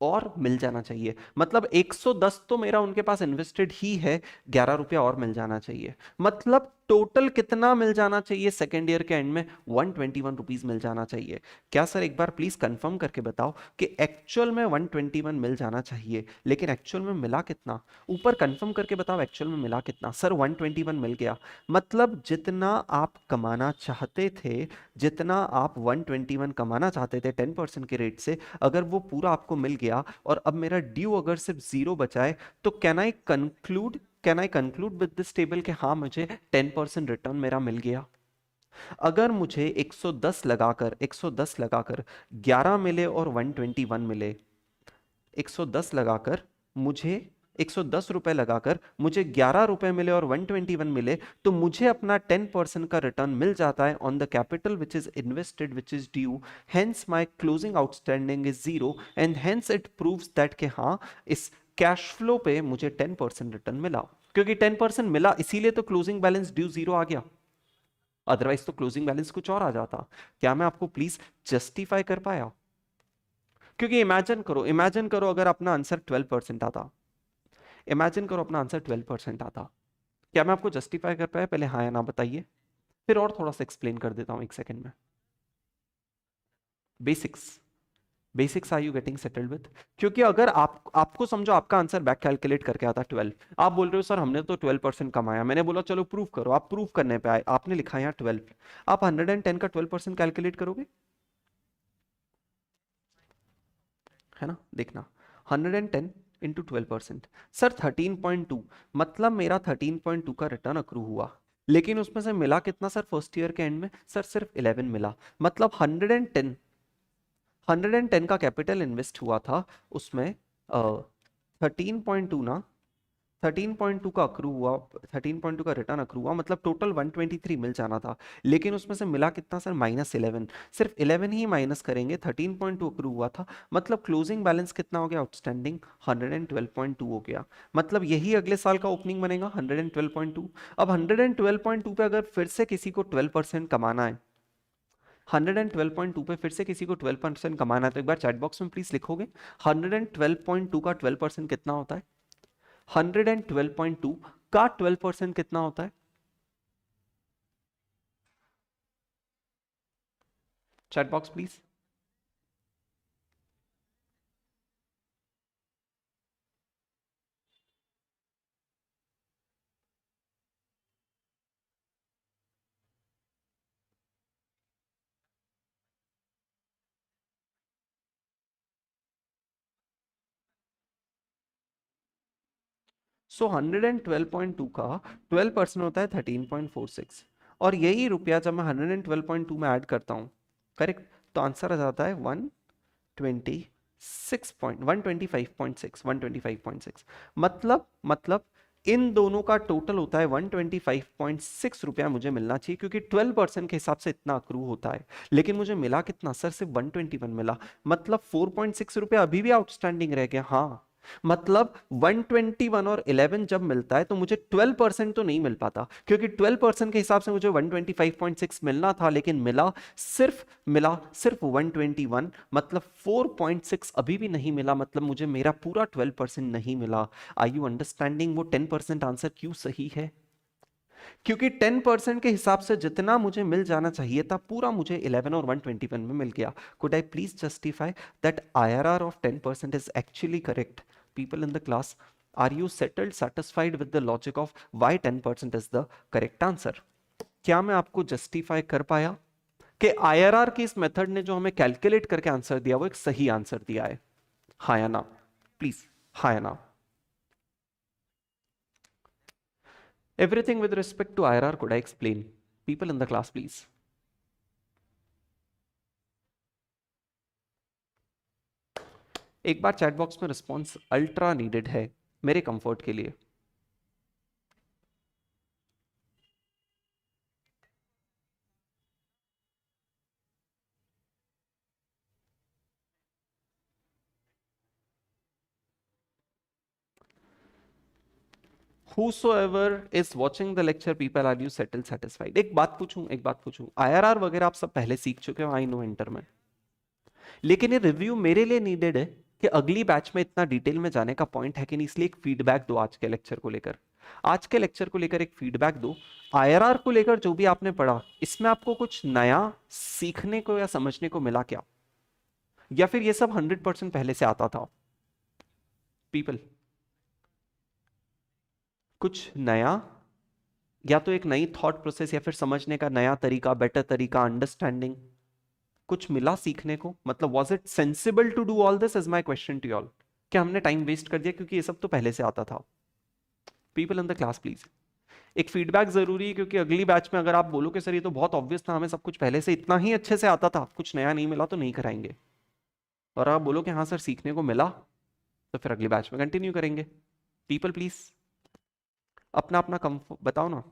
और मिल जाना चाहिए, मतलब 110 तो मेरा उनके पास इन्वेस्टेड ही है, 11 रुपया और मिल जाना चाहिए, मतलब टोटल कितना मिल जाना चाहिए सेकेंड ईयर के एंड में? 121 रुपीज मिल जाना चाहिए। क्या सर एक बार प्लीज कंफर्म करके बताओ कि एक्चुअल में 121 मिल जाना चाहिए, लेकिन एक्चुअल में मिला कितना? ऊपर कंफर्म करके बताओ एक्चुअल में मिला कितना? सर 121 मिल गया, मतलब जितना आप कमाना चाहते थे, जितना आप 121 कमाना चाहते थे 10% के रेट से, अगर वो पूरा आपको मिल गया और अब मेरा ड्यू अगर सिर्फ 0 बचा है, तो can I conclude with this table कि हाँ मुझे 10% रिटर्न मेरा मिल गया? अगर मुझे 110 लगाकर 11 मिले और 121 मिले, 110 लगाकर मुझे 110 रुपए लगाकर मुझे 11 रुपए मिले और 121 मिले, तो मुझे अपना 10% का रिटर्न मिल जाता है on the capital which is invested which is due, hence my closing outstanding is 0 and hence it proves that कि हाँ इस कैश फ्लो पे मुझे 10% रिटर्न मिला, क्योंकि 10% मिला इसीलिए तो क्लोजिंग बैलेंस ड्यू 0 आ गया, अदरवाइज तो क्लोजिंग बैलेंस कुछ और आ जाता। क्या मैं आपको प्लीज जस्टिफाई कर पाया? क्योंकि इमेजिन करो अगर अपना आंसर 12% आता, इमेजिन करो अपना आंसर 12% आता, क्या मैं आपको जस्टिफाई कर पाया? पहले हाँ या ना बताइए, फिर और थोड़ा सा एक्सप्लेन कर देता हूं एक सेकंड में। Basics, basics are you getting settled with? क्योंकि अगर आपको समझो आपका आंसर बैक कैलकुलेट करके आता 12, आप बोल रहे हो सर हमने तो 12% कमाया, मैंने बोला चलो प्रूव करो, आप प्रूव करने पे आए, आपने लिखा यहाँ 12, आप 110 का 12% कैलकुलेट करोगे, है ना? देखना 110 इंटू 12%, सर 13.2, मतलब मेरा 13.2 का रिटर्न अक्रू हुआ, लेकिन उसमें से मिला कितना सर फर्स्ट ईयर के एंड में? सर सिर्फ 11 मिला, मतलब 110 का कैपिटल इन्वेस्ट हुआ था, उसमें 13.2 ना, 13.2 का अक्रू हुआ, 13.2 का रिटर्न अक्रू हुआ, मतलब टोटल 123 मिल जाना था, लेकिन उसमें से मिला कितना सर? -11, सिर्फ 11 ही माइनस करेंगे, 13.2 अक्रू हुआ था, मतलब क्लोजिंग बैलेंस कितना हो गया आउटस्टैंडिंग? 112.2 हो गया, मतलब यही अगले साल का ओपनिंग बनेगा 112.2। अब 112.2 पे अगर फिर से किसी को 12% कमाना है, 112.2 पे फिर से किसी को 12% कमाना है, तो एक बार चैट बॉक्स में प्लीज लिखोगे 112.2 का 12% कितना होता है? 112.2 का 12% कितना होता है? Chat box please. सो 112.2 का 12% होता है 13.46, और यही रुपया जब मैं 112.2 में ऐड करता हूं, करेक्ट, तो आंसर आ जाता है 125.6, मतलब इन दोनों का टोटल होता है 125.6 रुपया मुझे मिलना चाहिए, क्योंकि 12% के हिसाब से इतना अक्रू होता है, लेकिन मुझे मिला कितना सर? सिर्फ 121 मिला, मतलब 4.6 रुपया अभी भी आउटस्टैंडिंग रह गया। हाँ, मतलब 121 और 11 जब मिलता है तो मुझे 12% तो नहीं मिल पाता, क्योंकि 12% के हिसाब से मुझे 125.6 मिलना था, लेकिन मिला सिर्फ 121, मतलब 4.6 अभी भी नहीं मिला, मतलब मुझे मेरा पूरा 12% नहीं मिला। आर यू अंडरस्टैंडिंग वो 10% आंसर क्यों सही है? क्योंकि 10% के हिसाब से जितना मुझे मिल जाना चाहिए था पूरा मुझे 11 और 121 में मिल गया। Could I please justify that IRR of 10% is actually correct? People in the class, are you settled satisfied with the logic of why 10% is the correct answer? क्या मैं आपको जस्टिफाई कर पाया कि आईआरआर की इस मेथड ने जो हमें कैलकुलेट करके आंसर दिया वो एक सही आंसर दिया है? हाँ या ना? प्लीज हाँ या ना? Everything with respect to IRR, could I explain? People in the class, please. एक बार चैट बॉक्स में रिस्पॉन्स अल्ट्रा नीडेड है मेरे कंफर्ट के लिए. Whosoever is watching the lecture, people, are you settled, satisfied? एक बात पूछूं, IRR वगैरह आप सब पहले सीख चुके हो, आई नो इंटर में. लेकिन ये रिव्यू मेरे लिए नीडेड है कि अगली बैच में इतना डिटेल में जाने का पॉइंट है कि नहीं, इसलिए एक फीडबैक दो आज के लेक्चर को लेकर. आज के लेक्चर को लेकर एक फीडबैक दो. आईआरआर को लेकर जो भी आपने पढ़ा, इसमें आपको कुछ नया सीखने को या समझने को मिला क्या, या फिर ये सब 100% पहले से आता था? पीपल, कुछ नया, या तो एक नई थॉट प्रोसेस, या फिर समझने का नया तरीका, बेटर तरीका, अंडरस्टैंडिंग, कुछ मिला सीखने को? मतलब was it sensible to do all this, is my question to all. क्या हमने टाइम वेस्ट कर दिया क्योंकि ये सब तो पहले से आता था? People in the class please. एक फीडबैक जरूरी है, क्योंकि अगली बैच में अगर आप बोलो कि सर ये तो बहुत ऑब्वियस था, हमें सब कुछ पहले से इतना ही अच्छे से आता था, कुछ नया नहीं मिला, तो नहीं कराएंगे. और आप बोलो कि हाँ सर सीखने को मिला, तो फिर अगली बैच में कंटिन्यू करेंगे. पीपल प्लीज अपना अपना कंफर्ट बताओ ना.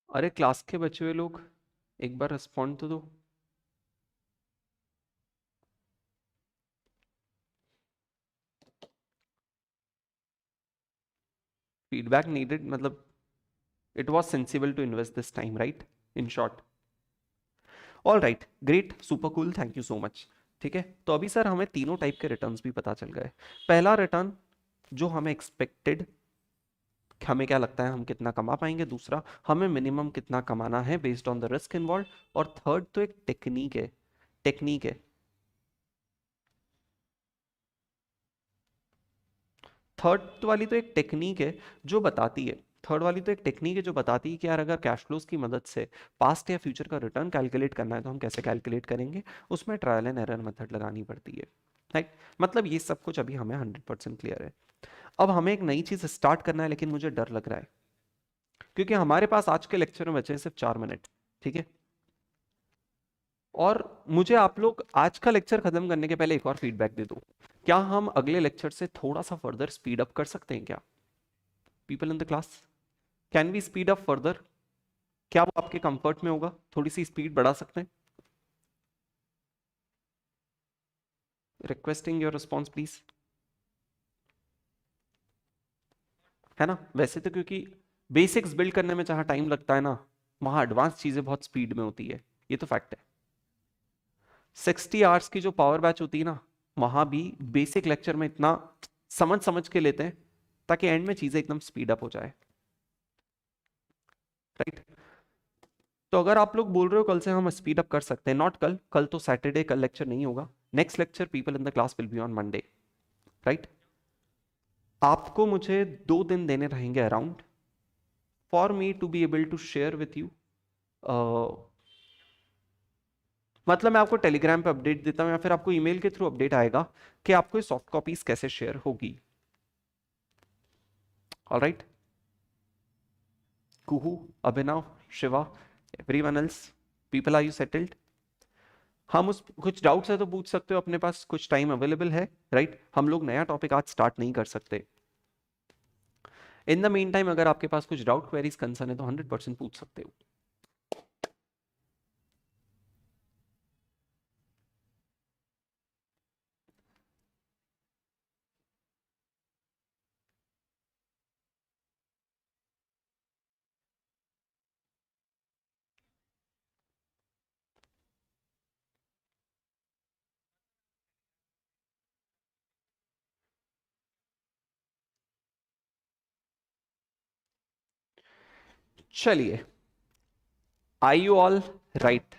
अरे क्लास के बचे हुए लोग एक बार रिस्पॉन्ड तो दो. फीडबैक नीडेड, मतलब it was sensible to invest this time, right? In short. All right, great, super cool, thank you so much. ठीक है, तो अभी सर हमें तीनों टाइप के रिटर्न्स भी पता चल गए. पहला रिटर्न जो हमें एक्सपेक्टेड, हमें क्या लगता है हम कितना कमा पाएंगे. दूसरा, हमें मिनिमम कितना कमाना है based on the risk involve. और थर्ड तो एक टेक्निक है. थर्ड वाली तो एक टेक्निक है जो बताती है थर्ड वाली तो एक टेक्निक है जो बताती है कि यार अगर कैश फ्लोज की मदद से पास्ट या फ्यूचर का रिटर्न कैलकुलेट करना है तो हम कैसे कैलकुलेट करेंगे. उसमें ट्रायल एंड एरर मेथड लगानी पड़ती है, राइट? मतलब ये सब कुछ अभी हमें 100% क्लियर है. अब हमें एक नई चीज स्टार्ट करना है, लेकिन मुझे डर लग रहा है क्योंकि हमारे पास आज के लेक्चर में बचे हैं सिर्फ 4 मिनट. ठीक है, और मुझे आप लोग आज का लेक्चर खत्म करने के पहले एक और फीडबैक दे दो. क्या हम अगले लेक्चर से थोड़ा सा फर्दर स्पीड अप कर सकते हैं क्या? People in the class, can we speed up further? क्या वो आपके कंफर्ट में होगा? थोड़ी सी स्पीड बढ़ा सकते हैं? Requesting your response please. है ना? वैसे तो क्योंकि बेसिक्स बिल्ड करने में जहां टाइम लगता है ना, वहां एडवांस चीजें बहुत स्पीड में होती है. ये तो फैक्ट है. 60 आवर्स की जो पावर बैच होती है ना, वहां भी बेसिक लेक्चर में इतना समझ समझ के लेते हैं ताकि एंड में चीजें एकदम स्पीड अप हो जाए, राइट? तो अगर आप लोग बोल रहे हो कल से हम स्पीड अप कर सकते हैं, नॉट कल, कल तो सैटरडे, कल लेक्चर नहीं होगा. Next lecture people in the class will be on Monday, right? आपको मुझे 2 दिन देने रहेंगे around for me to be able to share with you. मतलब मैं आपको टेलीग्राम पे अपडेट देता हूँ या फिर आपको ईमेल के थ्रू अपडेट आएगा कि आपको ये सॉफ्ट कॉपीज कैसे शेयर होगी. Alright, Kuhu, Abhinav, Shiva, everyone else, people, are you settled? हम उस कुछ डाउट्स है तो पूछ सकते हो, अपने पास कुछ टाइम अवेलेबल है, राइट? हम लोग नया टॉपिक आज स्टार्ट नहीं कर सकते. इन द मीन टाइम अगर आपके पास कुछ डाउट, क्वेरीज, कंसर्न है तो 100% पूछ सकते हो. चलिए, are you all right?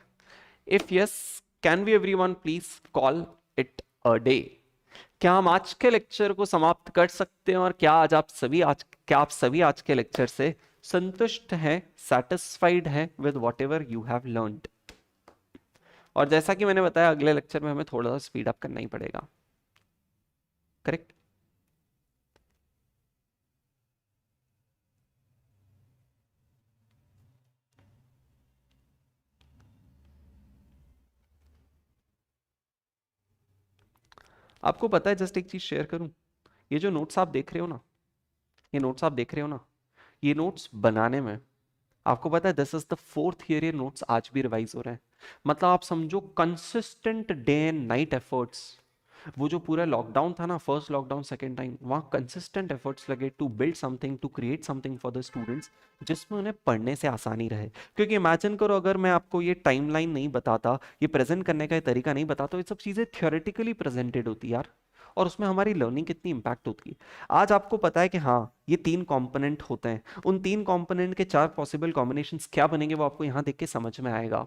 If yes, can we everyone please call it a day? क्या हम आज के लेक्चर को समाप्त कर सकते हैं? और क्या आप सभी आज के लेक्चर से संतुष्ट हैं, सेटिस्फाइड हैं with what ever you have learned? और जैसा कि मैंने बताया, अगले लेक्चर में हमें थोड़ा सा स्पीड अप करना ही पड़ेगा, करेक्ट? आपको पता है, जस्ट एक चीज शेयर करूं, ये जो नोट्स आप देख रहे हो ना, ये नोट्स बनाने में आपको पता है this is the 4th year ये नोट्स आज भी रिवाइज हो रहे हैं। मतलब आप समझो consistent day and night efforts. वो जो पूरा लॉकडाउन था ना, फर्स्ट लॉकडाउन सेकेंड टाइम, वहाँ कंसिस्टेंट एफर्ट्स लगे to build something, to create something for the students, जिसमें उन्हें पढ़ने से आसानी रहे। क्योंकि इमेजिन करो, अगर मैं आपको ये टाइमलाइन नहीं बताता, ये प्रेजेंट करने का तरीका नहीं बताता, तो ये सब चीज़ें थियोरेटिकली प्रेजेंटेड होती यार, और उसमें हमारी लर्निंग कितनी इंपैक्ट होती है। आज आपको पता है कि हाँ, ये 3 कंपोनेंट होते हैं, उन 3 कंपोनेंट के 4 पॉसिबल कॉम्बिनेशंस क्या बनेंगे वो आपको यहाँ देख के समझ में आएगा।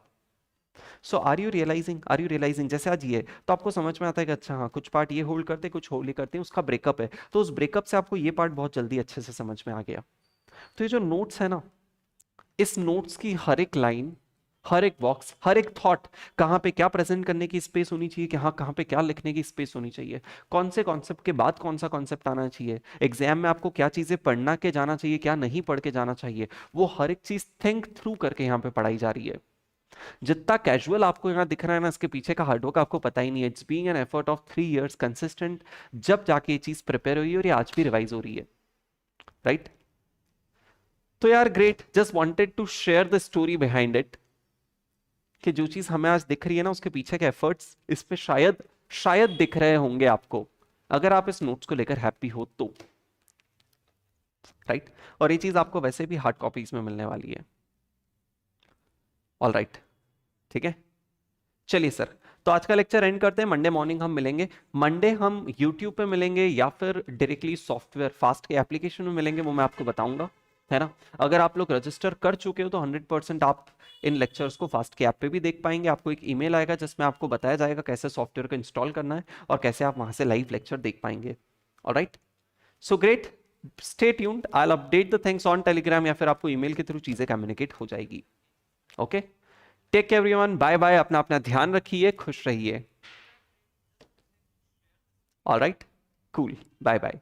सो आर यू रियलाइजिंग जैसे आज ये, तो आपको समझ में आता है कि अच्छा हाँ, कुछ पार्ट ये होल्ड करते, कुछ होल्ड करते हैं, उसका ब्रेकअप है, तो उस ब्रेकअप से आपको ये पार्ट बहुत जल्दी अच्छे से समझ में आ गया। तो ये जो नोट्स है ना, इस नोट्स की हर एक लाइन, हर एक बॉक्स, हर एक थॉट, कहाँ पे क्या प्रेजेंट करने की स्पेस होनी चाहिए, कि हाँ कहाँ पे क्या लिखने की स्पेस होनी चाहिए, कौन से कॉन्सेप्ट के बाद कौन सा कॉन्सेप्ट आना चाहिए, एग्जाम में आपको क्या चीजें पढ़ना के जाना चाहिए, क्या नहीं पढ़ के जाना चाहिए, वो हर एक चीज थिंक थ्रू करके यहाँ पे पढ़ाई जा रही है। जितना कैजुअल आपको यहाँ दिख रहा है ना, इसके पीछे का हार्डवर्क आपको पता ही नहीं है। It's being an effort of 3 years consistent, जब जाके ये चीज प्रिपेयर हुई और ये आज भी रिवाइज हो रही है, राइट? तो यार great, just wanted to share the story behind it, कि जो चीज हमें आज दिख रही है ना, उसके पीछे के एफर्ट्स इस पे शायद दिख रहे होंगे आपको, अगर आप इस नोट्स को लेकर हैप्पी हो तो, राइट? और ये चीज आपको वैसे भी हार्ड कॉपीज में मिलने वाली है। ऑल राइट, ठीक है, चलिए सर, तो आज का लेक्चर एंड करते हैं। मंडे मॉर्निंग हम मिलेंगे। मंडे हम यूट्यूब पे मिलेंगे या फिर डायरेक्टली सॉफ्टवेयर फास्ट के एप्लीकेशन में मिलेंगे, वो मैं आपको बताऊंगा, है ना? अगर आप लोग रजिस्टर कर चुके हो तो 100% आप इन लेक्चर्स को फास्ट के ऐप पे भी देख पाएंगे। आपको एक ईमेल आएगा जिसमें आपको बताया जाएगा कैसे सॉफ्टवेयर को इंस्टॉल करना है और कैसे आप वहां से लाइव लेक्चर देख पाएंगे। Alright, so great, stay tuned, I will update the things on Telegram, या फिर आपको ईमेल के थ्रू चीजें कम्युनिकेट हो जाएगी। Okay, take care everyone, bye bye, अपना अपना ध्यान रखिए, खुश रहिए। Alright, cool, bye bye.